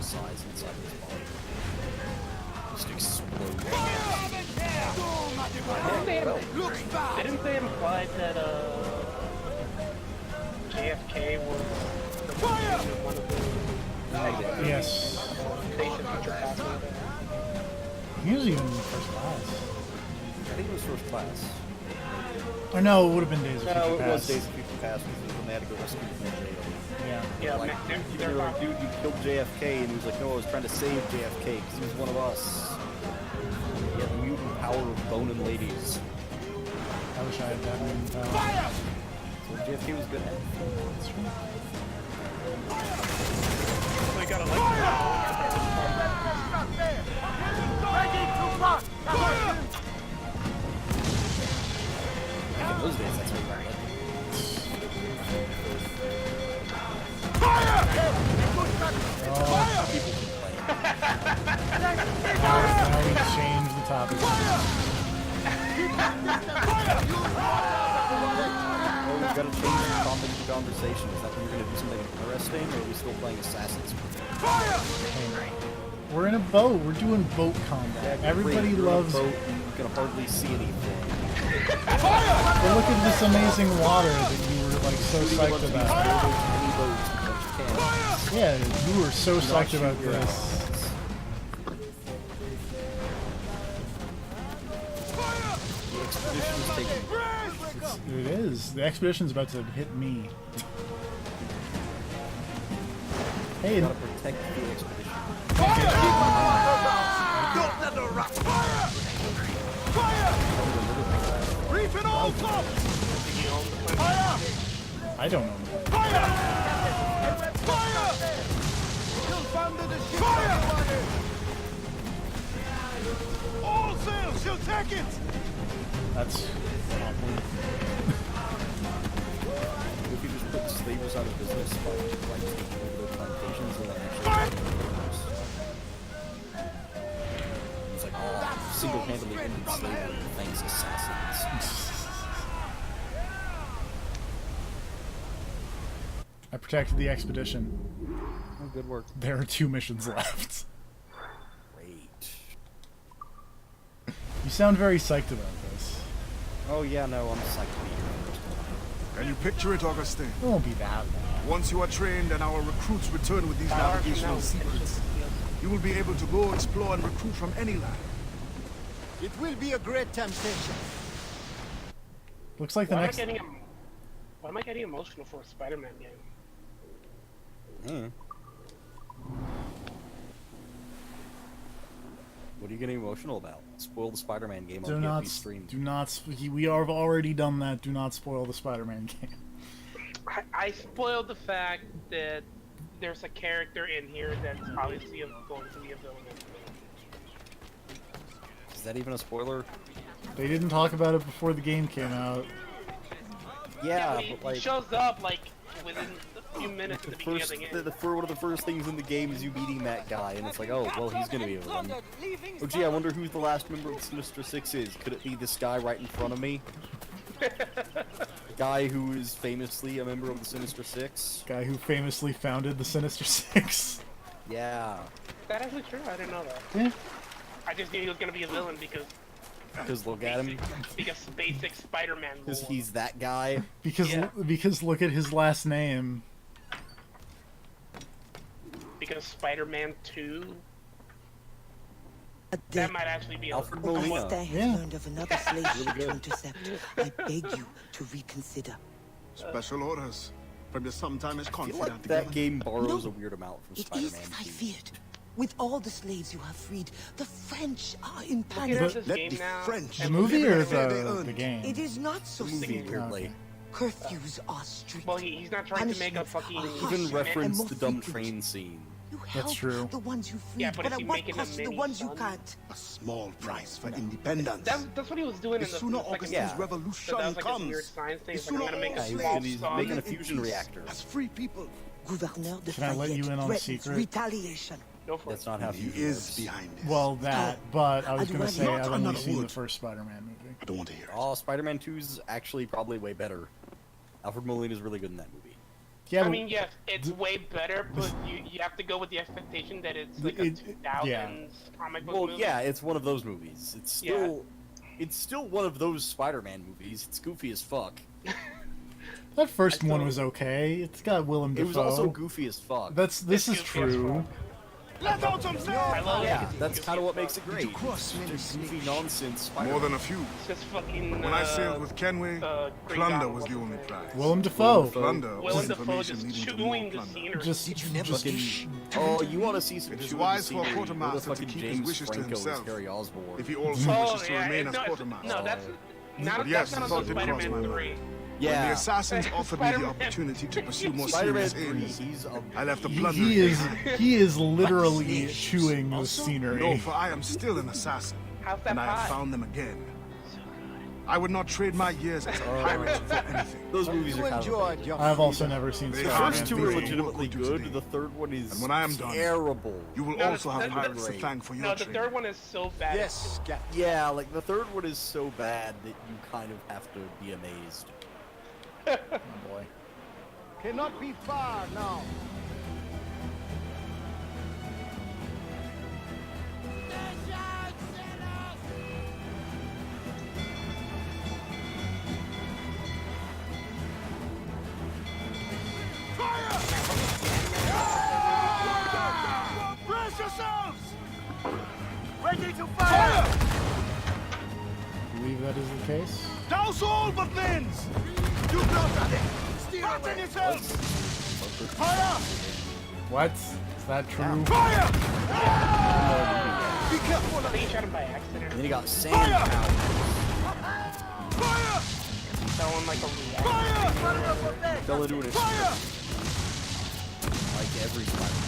Size inside his body. Just explode. Didn't they imply that JFK was one of the Yes. basic future passengers? He was even in first class. I think it was first class. Or no, it would have been Days of Future No, it Past. was Days of Future Past because when they had to go rescue him from jail. Yeah. Yeah, Like, they're they were like, dude, you killed JFK, and he was like, no, I was trying to save JFK because he was one of us. He had the mutant power of boning ladies. I wish I had that mutant power. Fire! So JFK was good at it. That's true. So you gotta like Ready to block! Back in those days, that's what we were like. Oh, People can play. now we change the topic. Oh, we've got to change the topic of the conversation. Is that when you're going to do something interesting, or are we still playing Assassin's Creed? We're in a boat. We're doing boat combat. Everybody Great, you're on a loves. boat, you can hardly see anything. But look at this amazing water that you were like so psyched about. Any boats, but you can't. Yeah, you were so Do not psyched about shoot your this. allies. The expedition is taking. It is. The expedition's about to hit me. Hey, You gotta protect the expedition. Don't let her rock! Reef it all up! I don't know. Fire! You'll thunder the ship! Fire! All sails, she'll take it! That's awkward. If you just put slavers out of business by like taking over their plantations and then actually it's like, oh, single-handedly ended slavery, thanks assassins. I protected the expedition. Oh, good work. There are 2 missions left. Great. You sound very psyched about this. Oh yeah, no, I'm psyched to be here. Can you picture it, Augustine? It won't be that long. Once you are trained and our recruits return with these navigational secrets, you will be able to go explore and recruit from any land. It will be a great temptation. Looks like the Why next. Why am I getting emotional for a Spider-Man game? What are you getting emotional about? Spoil the Spider-Man game Do on not. PFB stream. Do not. We have already done that. Do not spoil the Spider-Man game. I spoiled the fact that there's a character in here that's obviously going to be a villain. Is that even a spoiler? They didn't talk about it before the game came out. Yeah, he, but like he shows up like within a few minutes at the beginning of the game. one of the first things in the game is you meeting that guy, and it's like, oh, well, he's gonna be a villain. Oh, gee, I wonder who the last member of Sinister Six is. Could it be this guy right in front of me? The guy who is famously a member of the Sinister Six. Guy who famously founded the Sinister Six. Yeah. That actually true. I didn't know that. Yeah. I just knew he was gonna be a villain because look at him. Because basic Spider-Man. Because he's that guy. Because look at his last name. Because Spider-Man 2. That might actually be Alfred a Molina. Whilst I have learned of another slave ship to intercept, I beg you to reconsider. Special orders from your sometime I feel confidant. like that game borrows a weird amount from It Spider-Man is as I 2. feared. With all the slaves you have freed, the French are in Look panic. at this game now. The movie or the game? It is not so movie, simple. weirdly. Curfews are strict. Well, he's not trying to make a fucking. Even reference the dumb train scene. You That's help true. the ones you freed, Yeah, but but is at he what making a cost to the mini ones you son? can't? A small price for independence. That's what he was doing The in the sooner second Augustine's game. revolution So that was like comes, a weird science thing. the It's like, I'm sooner gonna make a all small he's sun. making a fusion reactor. As free people. Gouverneur de Can I let you in on a threatens secret? retaliation. Go for That's not how He fusion is works. behind this. Well, that. But I was I'd gonna rather say not I've only another seen the wood. first Spider-Man movie. I don't want to hear it. Oh, Spider-Man 2's actually probably way better. Alfred Molina is really good in that movie. Yeah, I mean, yes, it's way better, but you have to go with the expectation that it's like a 2000s comic book Well, movie. yeah, it's one of those movies. It's still one of those Spider-Man movies. It's goofy as fuck. that first one was okay. It's got Willem Dafoe. It was also goofy as fuck. This is true. Let out some sound! Yeah, that's kind of what makes it great. It's just goofy nonsense Spider-Man. More than a few. It's just fucking. When I sailed with Kenway, Green plunder Goblin. was the only prize. Willem Dafoe. Plunder was Willem Dafoe information just leading to chewing more the plunder. scenery. Oh, you want to see some It is chewing wise the for a scenery? Go to quartermaster to fucking keep his James wishes to Franco as himself. Harry Osborn. If he also wishes to remain as quartermaster. No, that's But not yes, that's the not thought on did cross Spider-Man my 3. mind. Yeah. When the assassins offered me the Spider-Man- opportunity to pursue more Spider-Man serious 3, aims, he's I left the He plunder. is literally chewing the scenery. No, for I am still an assassin, How's that and I have pie? found them again. I would not trade my years as a pirate for anything. Those movies are kind of... I've also never seen They The Spider-Man. first two are 3. legitimately good. The third one is And when I am done, terrible. You will No, also the- have the- pirates to thank for your No, the training. third one is so bad. Yes, Captain. Yeah, like the third one is so bad that you kind of have to be amazed. Oh boy. Cannot be far now. Brace yourselves! Ready to fire! I believe that is the case. Douse all but lens! You got at it! Fasten yourselves! Fire! What? Is that true? Fire! Be careful! I think he shot him by accident. And then you got sand powers. Fire! Throwing like a reaction. Fire! Fell into an Fire! like every Spider-Man.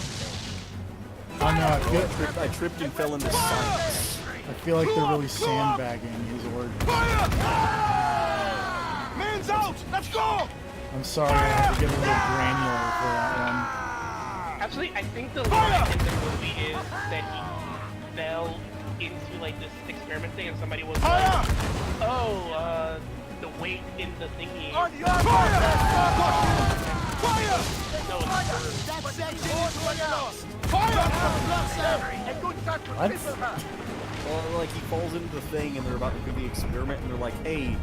I know. I tripped and fell into science. I feel like they're really sandbagging his order. Fire! Man's out! Let's go! I'm sorry, I had to get a little granular for that Actually, I think the line in the movie is that he fell into like this experiment thing, and somebody was like, "Oh, the weight in the thingy." On your fire! Fire! No, it's That section is lost. Fire! A good touch What? will cripple her. Well, like, he falls into the thing, and they're about to do the experiment, and they're like, hey,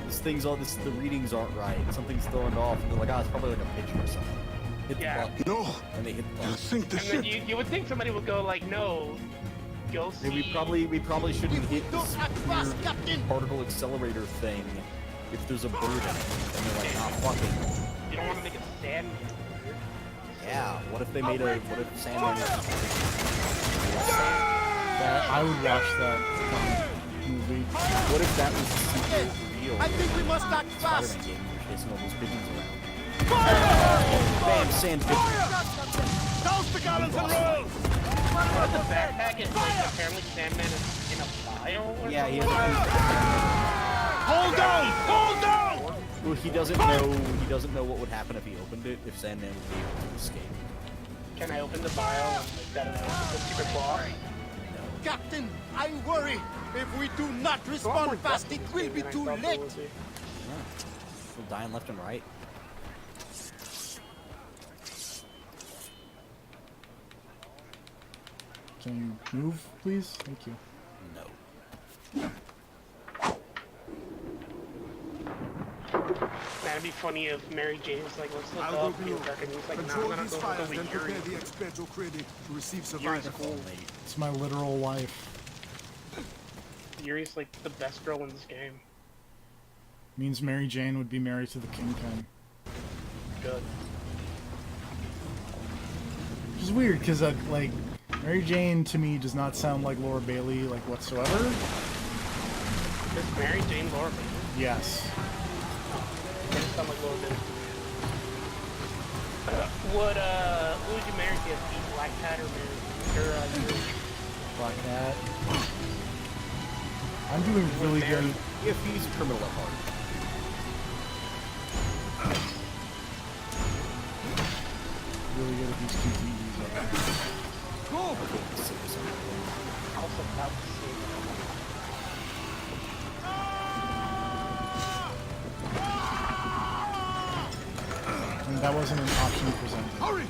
the readings aren't right. Something's thrown off, and they're like, it's probably like a picture or something. Hit the button. No! And they hit the button. I think the And then you would think somebody would go like, no, go see... We probably shouldn't hit this weird particle accelerator thing if there's a bird in it. And they're like, fuck it. You don't want to make a stand. Yeah, what if they made what if Sandman... I would watch that movie. What if that was the sequel real? I think we must act fast. Spider-Man game, you're chasing all those pigeons around. Bam, sand pigeons. Toast the gallons and rolls! What the backpack is like, apparently Sandman is in a vial or Yeah, he something? Hold down! Hold down! Well, he doesn't know what would happen if he opened it, if Sandman would be able to escape. Can I open the vial and like that the secret boss? Captain, I worry. If we do not respond fast, it will be too late. We're dying left and right. Can you move, please? Thank you. No. That'd be funny if Mary Jane was like, let's look I'll up go below. Peter, and he's like, Control no, I'm these gonna go fires, look then over prepare Yuri. the experto credi to receive Yuri's survivors. cool. It's my literal wife. Yuri's like the best girl in this game. Means Mary Jane would be married to the Kingpin. Good. Which is weird, because like Mary Jane to me does not sound like Laura Bailey like whatsoever. Is Mary Jane Laura Bailey? Yes. Doesn't sound like Laura Bailey. Who would you marry if you Black Cat or Mary? Or Yuri? Black Cat. I'm doing really good. If he's a criminal at heart. Really good at these two TVs. Cool. Also about to see. And that wasn't an option presented. Hurry!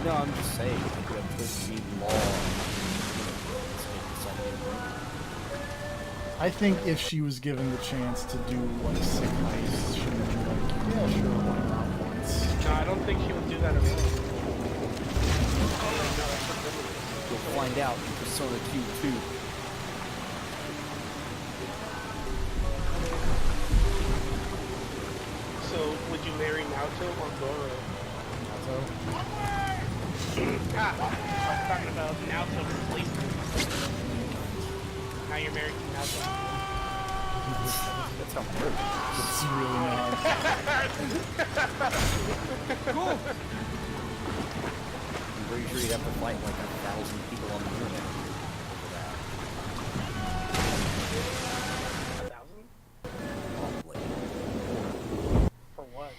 No, I'm just saying. I could have supposed to be law. I think if she was given the chance to do like sick heist, she would be like, yeah, sure, why not once. No, I don't think she would do that at all. You'll find out in Persona Q2. So, would you marry Naoto or Goro? Naoto? I was talking about Naoto replacement. Now you're married to Naoto. That's how it works. It's really mad. Cool. I'm pretty sure you'd have to fight like 1,000 people on the internet for that. 1,000? Probably. For what?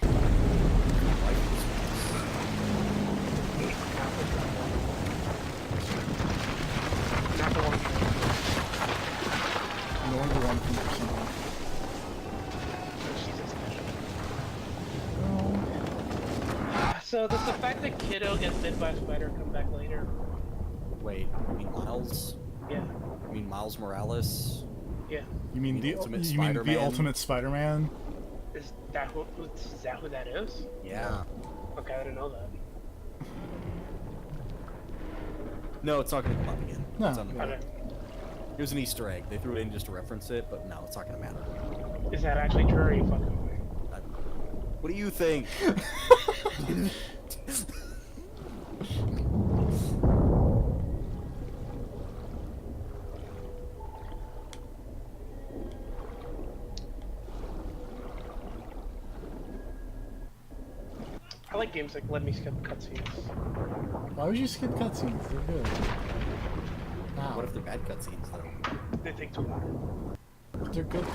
Not the one. Nor the one from Persona. So does the fact that Kiddo gets bit by a spider come back later? Wait, you mean Miles? Yeah. You mean Miles Morales? Yeah. You mean the Ultimate you mean the Spider-Man? Ultimate Spider-Man? Is that who that is? Yeah. Okay, I didn't know that. No, it's not going to come up again. No. It's on the Okay. It was an Easter egg. They threw it in just to reference it, but no, it's not going to matter. Is that actually true or are you fucking with me? What do you think? I like games like let me skip cutscenes. Why would you skip cutscenes? They're good. Ow. What if they're bad cutscenes, though? They take too long. They're good.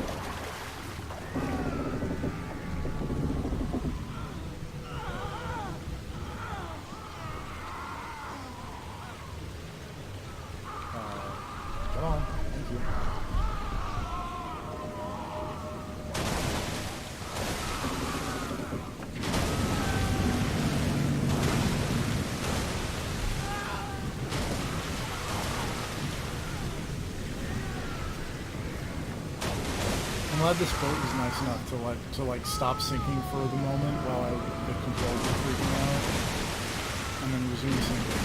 Come on. Thank you. glad this boat was nice enough to like stop sinking for the moment while the controls were freaking out, and then resume sinking.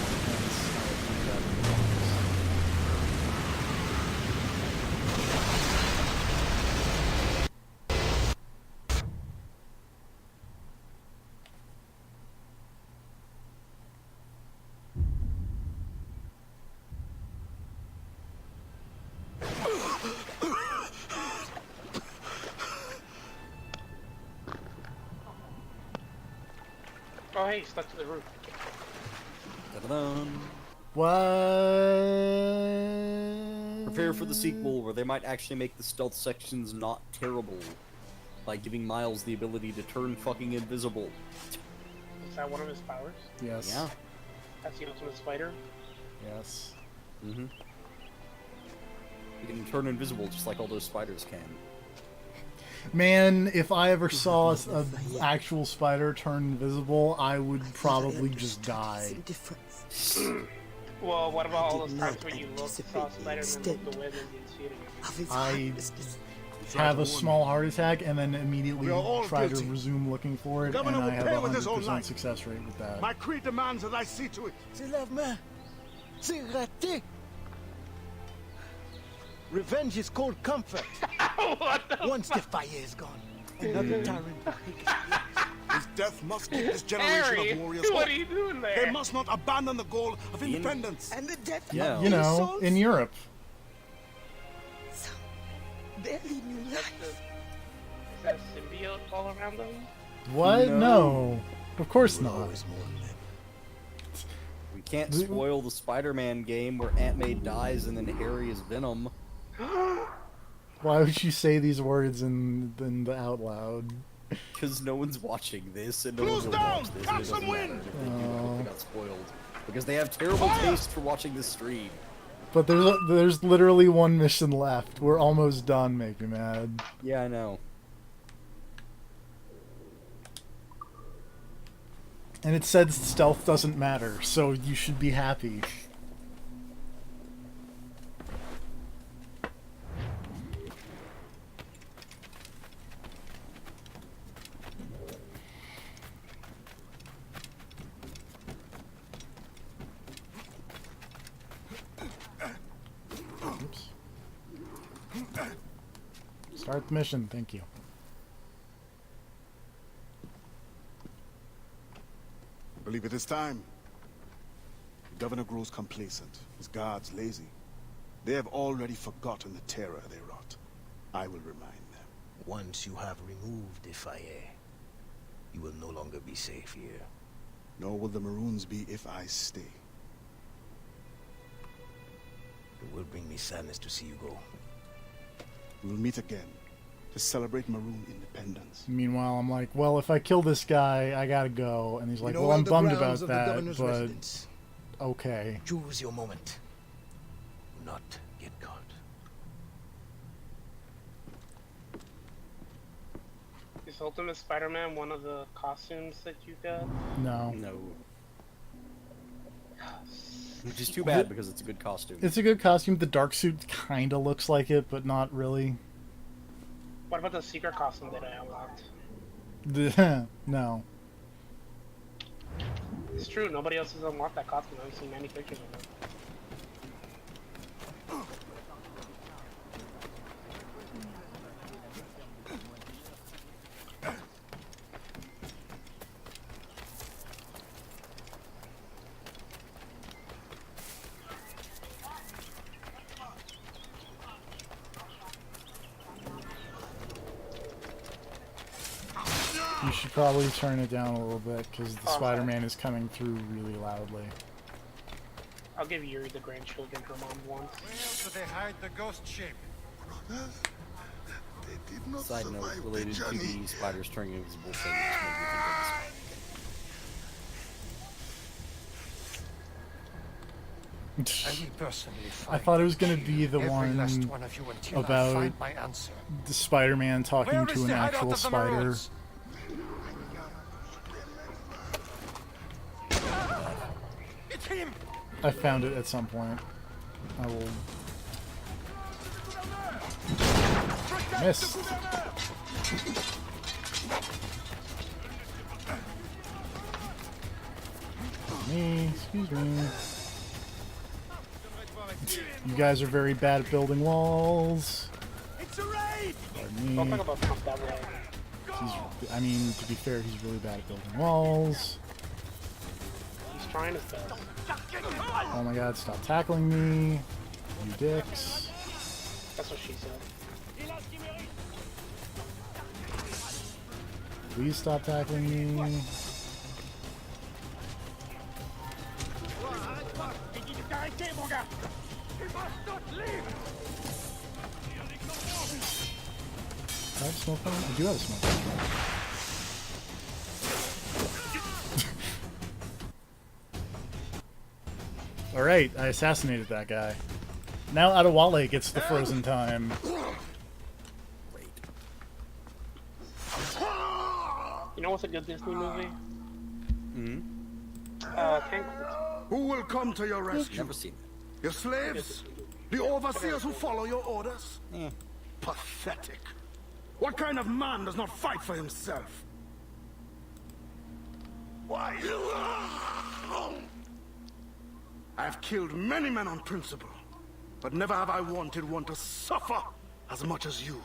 Oh hey, stuck to the roof. What? Prepare for the sequel, where they might actually make the stealth sections not terrible, by giving Miles the ability to turn fucking invisible. Is that one of his powers? Yes. Yeah. That's the ultimate spider? Yes. Mm-hmm. You can turn invisible just like all those spiders can. Man, if I ever saw an actual spider turn invisible, I would probably just die. Well, what about all those times where you saw a spider and then looked away and didn't see it again? I have a small heart attack and then immediately try to resume looking for it, and I have a 100% success rate with that. My creed demands that I see to it. C'est la main. C'est raté. Revenge is called comfort. Once the fire is gone, another tyrant will take his place. His death must give this generation Harry, of warriors what hope. are you doing there? They must not abandon the goal of independence. And the death Yeah. of You know, souls. in Europe. Barely new life. Is that a symbiote all around them? What? No. Of course not. We can't spoil the Spider-Man game where Aunt May dies and then Harry is Venom. Why would you say these words in the out loud? Because no one's watching this, and no one will watch this, and it doesn't matter if they do it, they got spoiled. Because they have terrible taste for watching this stream. But there's literally one mission left. We're almost done, make me mad. Yeah, I know. And it said stealth doesn't matter, so you should be happy. Oops. Start the mission, thank you. I believe it is time. The governor grows complacent. His guards lazy. They have already forgotten the terror they wrought. I will remind them. Once you have removed the fire, you will no longer be safe here. Nor will the Maroons be if I stay. It will bring me sadness to see you go. We will meet again to celebrate Maroon independence. Meanwhile, I'm like, well, if I kill this guy, I gotta go. And he's like, well, I'm bummed about that, but okay. Choose your moment. Do not get caught. Is Ultimate Spider-Man one of the costumes that you got? No. No. Which is too bad because it's a good costume. It's a good costume. The dark suit kind of looks like it, but not really. What about the secret costume that I unlocked? No. It's true, nobody else has unlocked that costume. I haven't seen any pictures of it. You should probably turn it down a little bit, because the Spider-Man is coming through really loudly. I'll give Yuri the grandchildren her mom once. Where else would they hide the ghost shape? They did not Side note survive related the to journey. the spiders turning invisible thing, which made me think of I will personally I thought it was going to be the every one last one of you until I about find my answer. the Spider-Man talking Where to is an the hideout actual of the spider. Maroons? It's him! I found it at some point. I will... Missed. Me, excuse me. You guys are very bad at building walls. Pardon me. Don't talk about Trump that way. I mean, to be fair, he's really bad at building walls. He's trying his best. Oh my god, stop tackling me. You dicks. That's what she said. Please stop tackling me. Do I have a smoke bomb? I do have a smoke bomb. Alright, I assassinated that guy. Now Adewale gets the frozen time. You know what's a good Disney movie? Tangled. Who will come to your rescue? Never seen it. Your slaves? The overseers who follow your orders? Pathetic. What kind of man does not fight for himself? Why? I have killed many men on principle, but never have I wanted one to suffer as much as you.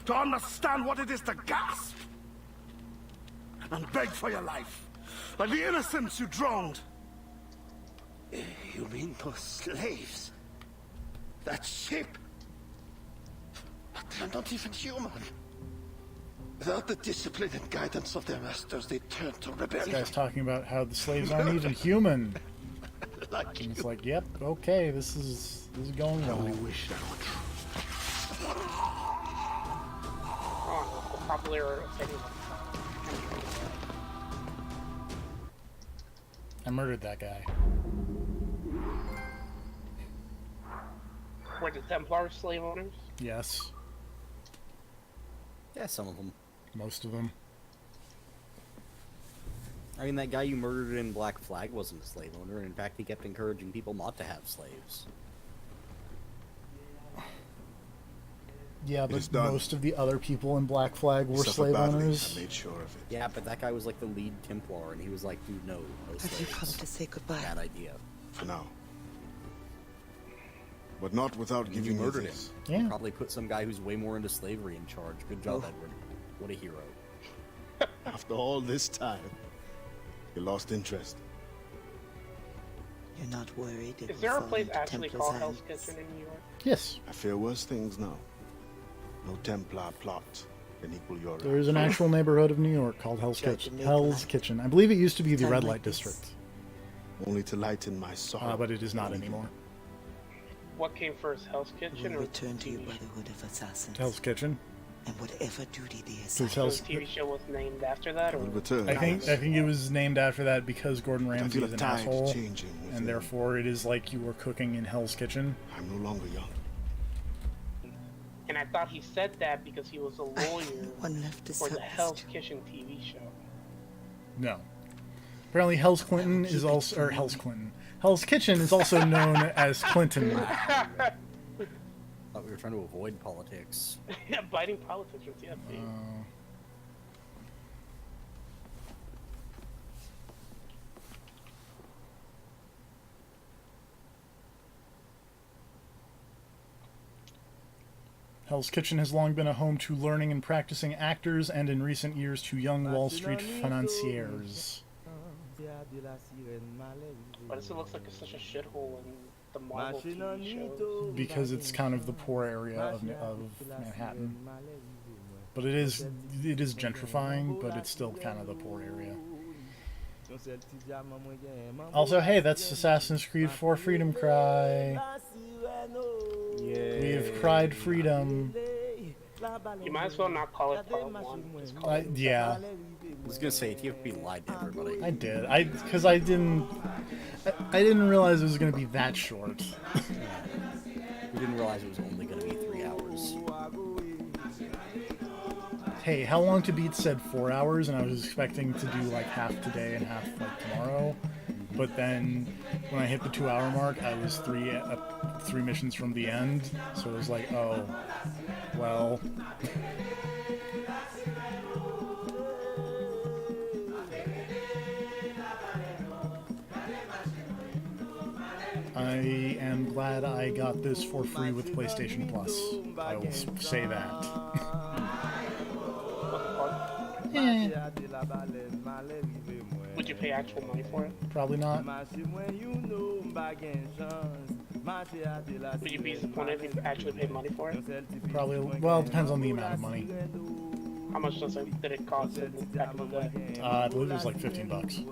To understand what it is to gasp and beg for your life, like the innocents you drowned. You mean those slaves? That ship? But they're not even human. Without the discipline and guidance of their masters, they turn to This rebellion. guy's talking about how the slaves aren't even human. Like And it's like, yep, okay, this is going well. I wish that were true. Oh, the popular opinion. I murdered that guy. Were the Templar slave owners? Yes, Yeah, some of them. most of them. I mean, that guy you murdered in Black Flag wasn't a slave owner. In fact, he kept encouraging people not to have slaves. Yeah, is but done. most of the other people in Black Flag were Suffered slave badly. owners. I made sure of it. Yeah, but that guy was like the lead Templar, and he was like, dude, no Have you come slaves. to say goodbye? Bad idea. For now. But not without You giving me murdered him. this. Yeah. Probably put some guy who's way more into slavery in charge. Good job, Oh. Edward. What a hero. After all this time, you lost interest. You're not worried it Is will there a fall place into actually Templar's called Hell's hands? Kitchen in New York? Yes, I fear worse things now. No Templar plot can equal your there is an actual neighborhood of New York called Hell's Judge Kitchen. and Hell's Nikolai. Kitchen. I believe it used to be the Time Red like Light this. District, only to lighten my sorrow. but it is not anymore. What came first, Hell's Kitchen Will or return to your TV show? brotherhood of assassins. Hell's Kitchen. And whatever duty they Because assign. So Hell's. the TV show was named after that, or will return. I think it was named after that because Gordon But I Ramsay feel is a an tide asshole, changing within. and therefore it is like you were cooking in Hell's Kitchen. I'm no longer young. and I thought he said that because he was a lawyer One left to for the serve Hell's Kitchen TV show. No. Apparently, Hell's Clinton is also, or Hell's Clinton. Hell's Kitchen is also known as Clinton. Thought we were trying to avoid politics. Yeah, biting politicians, yeah. see. Hell's Kitchen has long been a home to learning and practicing actors, and in recent years to young Wall Street financiers. But it looks like it's such a shithole in the Marvel TV shows. Because it's kind of the poor area of Manhattan. But it is gentrifying, but it's still kind of the poor area. Also, hey, that's Assassin's Creed 4 Freedom Cry. We have cried freedom. You might as well not call it Part 1. Just call it Yeah, I was gonna say, TFP lied to everybody. I did. Because I didn't realize it was going to be that short. We didn't realize it was only gonna be 3 hours. Hey, How Long to Beat said 4 hours, and I was expecting to do like half today and half like tomorrow. But then when I hit the 2 hour mark, I was three missions from the end. So it was like, oh, Well. I am glad I got this for free with PlayStation Plus. I will say that. Would you pay actual money for it? Probably not. Would you be disappointed if you actually paid money for it? Probably. Well, it depends on the amount of money. How much did it cost back in the day? I believe it was like $15.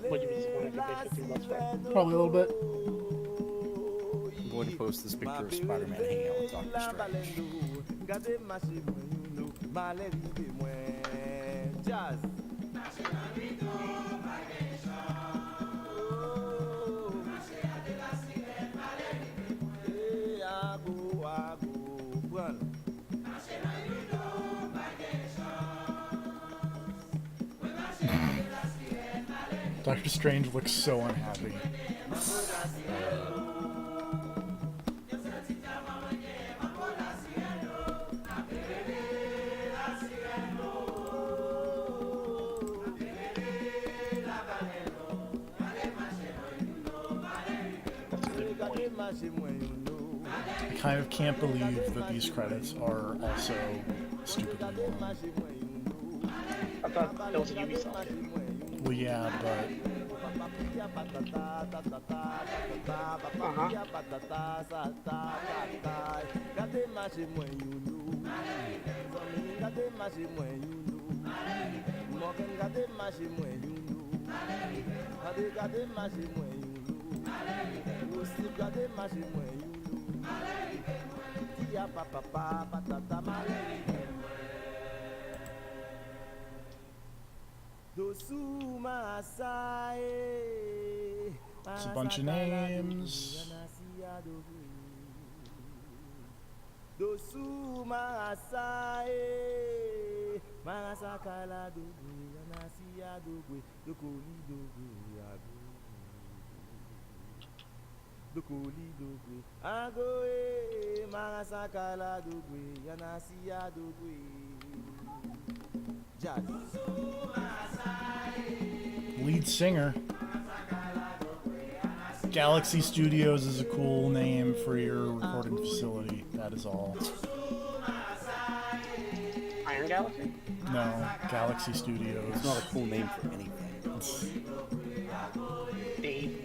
Would you be disappointed if you paid $15 for it? Probably a little bit. I'm going to post this picture of Spider-Man hanging out with Doctor Strange. Doctor Strange looks so unhappy. I kind of can't believe that these credits are also stupidly long. I thought that was a Ubisoft game. Well, yeah, but... It's a bunch of names. Lead singer. Galaxy Studios is a cool name for your recording facility. That is all. Iron Galaxy? No, Galaxy Studios. It's not a cool name for anything. Dave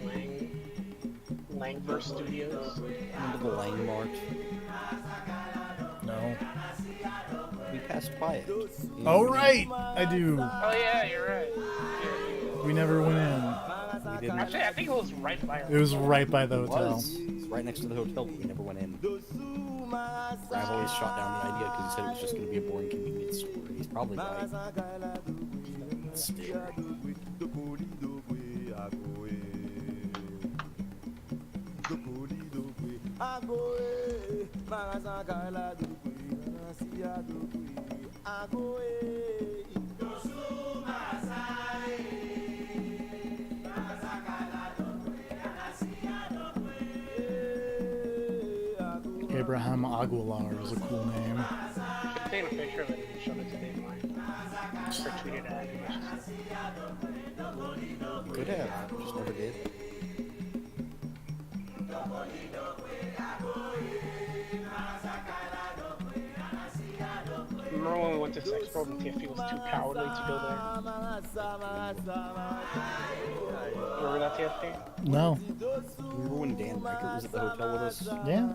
Langverse Studios. Remember the Lang Mart? No. We passed by it. Oh, right! I do. Oh, yeah, you're right. We never went in. We didn't. Actually, I think it was right by It was right by the It hotel. was. It's right next to the hotel, but we never went in. I've always shot down the idea because he said it was just going to be a boring convenience store. He's probably right. Still. Abraham Aguilar is a cool name. Should take a picture of it and show it to Dave Lang. Or tweet it at him. Could have, just never did. Remember when we went to Sex Probe and TFP was too cowardly to go there? Remember that TFP? No. Remember when Dan Reichert was at the hotel with us? Yeah.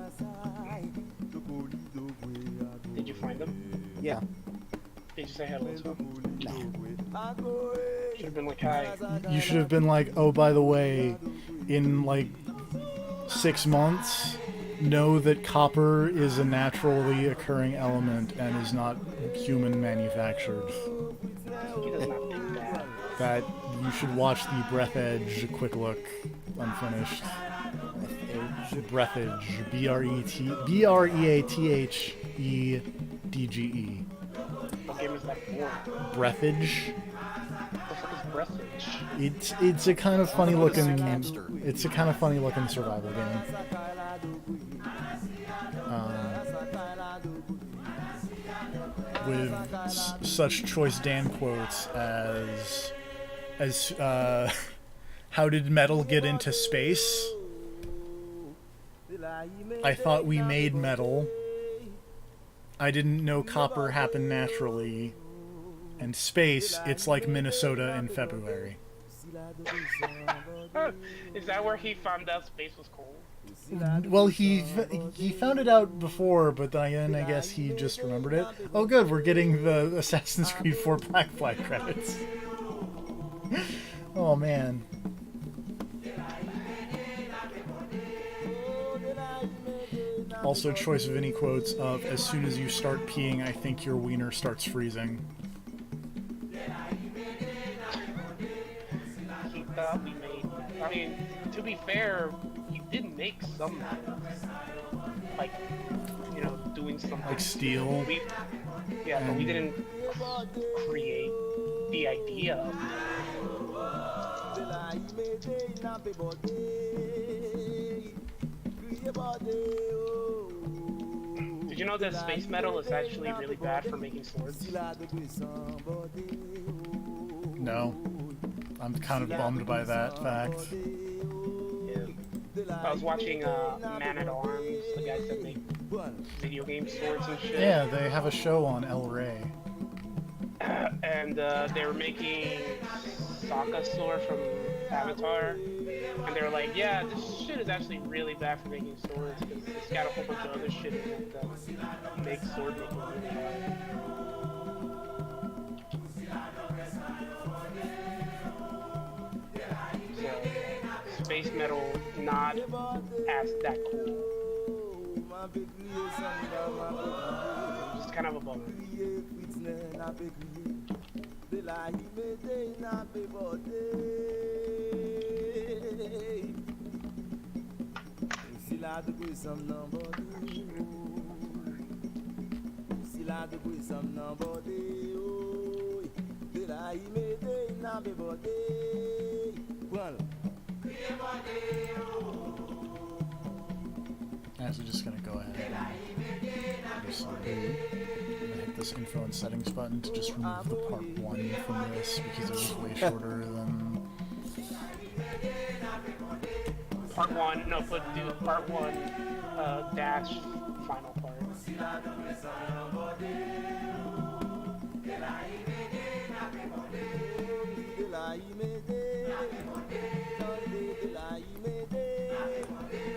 Did you find him? Yeah. Did you say hello to him? Nah. Should have been like, hi. You should have been like, oh, by the way, in like 6 months, know that copper is a naturally occurring element and is not human manufactured. He does not think that. That you should watch the Breath Edge quick look unfinished. Breath Edge. BREATHEDGE. What game is that for? Breath Edge. What the fuck is Breath Edge? It's a kind of funny looking. It's a kind of funny looking survival game. with such choice Dan quotes as how did metal get into space? I thought we made metal. I didn't know copper happened naturally. And space, it's like Minnesota in February. Is that where he found out space was cold? Well, he found it out before, but then I guess he just remembered it. Oh good, we're getting the Assassin's Creed 4 Black Flag credits. Oh man. Also choice of any quotes of, as soon as you start peeing, I think your wiener starts freezing. He thought we made... I mean, to be fair, he did make some, like, you know, doing something. Like steel? Yeah, but we didn't create the idea of Did you know that space metal is actually really bad for making swords? No. I'm kind of bummed by that fact. Yeah. I was watching Man at Arms, the guys that make video game swords and shit. Yeah, they have a show on El Rey. And they were making Sokka's sword from Avatar. And they were like, yeah, this shit is actually really bad for making swords because it's got a whole bunch of other shit in it that makes sword making really hard. So, space metal not as that cool. Just kind of a bummer. Actually, just gonna go ahead and just hit this info and settings button to just remove the part 1 from this because it was way shorter than. Part 1, no, do part 1 dash final part.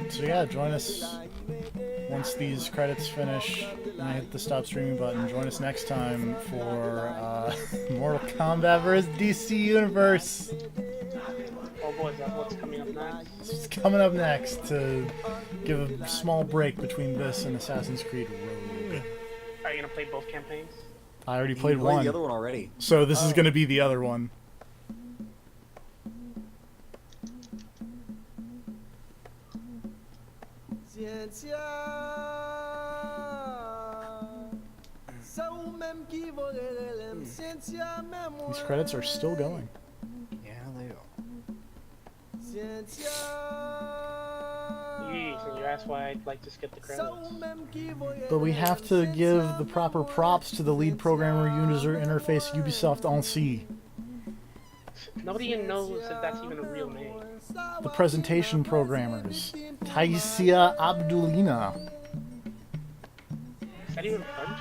So yeah, join us once these credits finish and I hit the stop streaming button. Join us next time for Mortal Kombat vs. DC Universe. Oh boy, is that what's coming up next? It's coming up next to give a small break between this and Assassin's Creed Rogue. Are you gonna play both campaigns? I already played one. The other one already. So this is gonna be the other one. These credits are still going. Yeah, they are. Jeez, and you asked why I'd like to skip the credits. But we have to give the proper props to the lead programmer, user interface, Ubisoft NC. Nobody even knows if that's even a real name. The presentation programmers, Taisia Abdulina. Is that even French?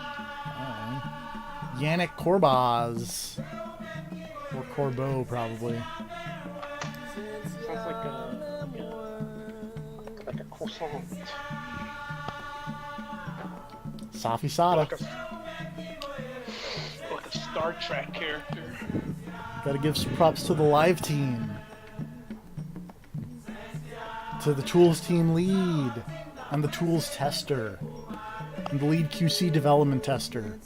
Yannick Corbaz. Or Corbeau, probably. Sounds like a croissant. Safi Sada. Like a Star Trek character. Gotta give some props to the live team. To the tools team lead. And the tools tester. And the lead QC development tester.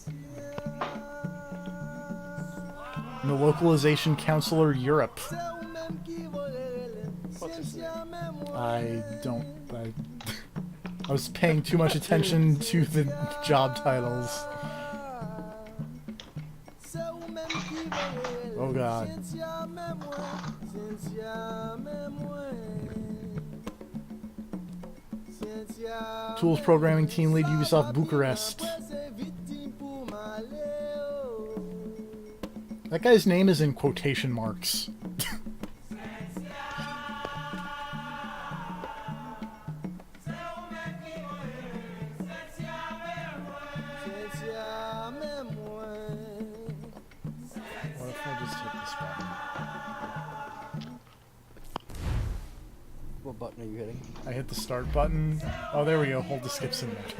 And the localization counselor Europe. What's his name? I was paying too much attention to the job titles. Oh god. Tools programming team lead Ubisoft Bucharest. That guy's name is in quotation marks. What if I just hit this button? What button are you hitting? I hit the start button. Oh, there we go. Hold the skip cinematic.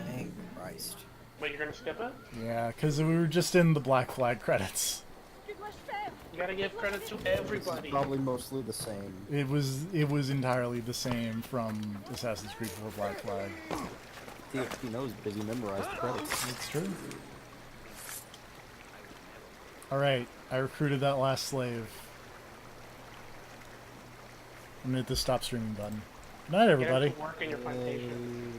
Thank Christ. Wait, you're gonna skip it? Yeah, because we were just in the Black Flag credits. You gotta give credit to everybody. Probably mostly the same. It was entirely the same from Assassin's Creed 4 Black Flag. TXP knows because he memorized the credits. It's true. Alright, I recruited that last slave. I'm gonna hit the stop streaming button. Good night, everybody. Get to work in your plantation.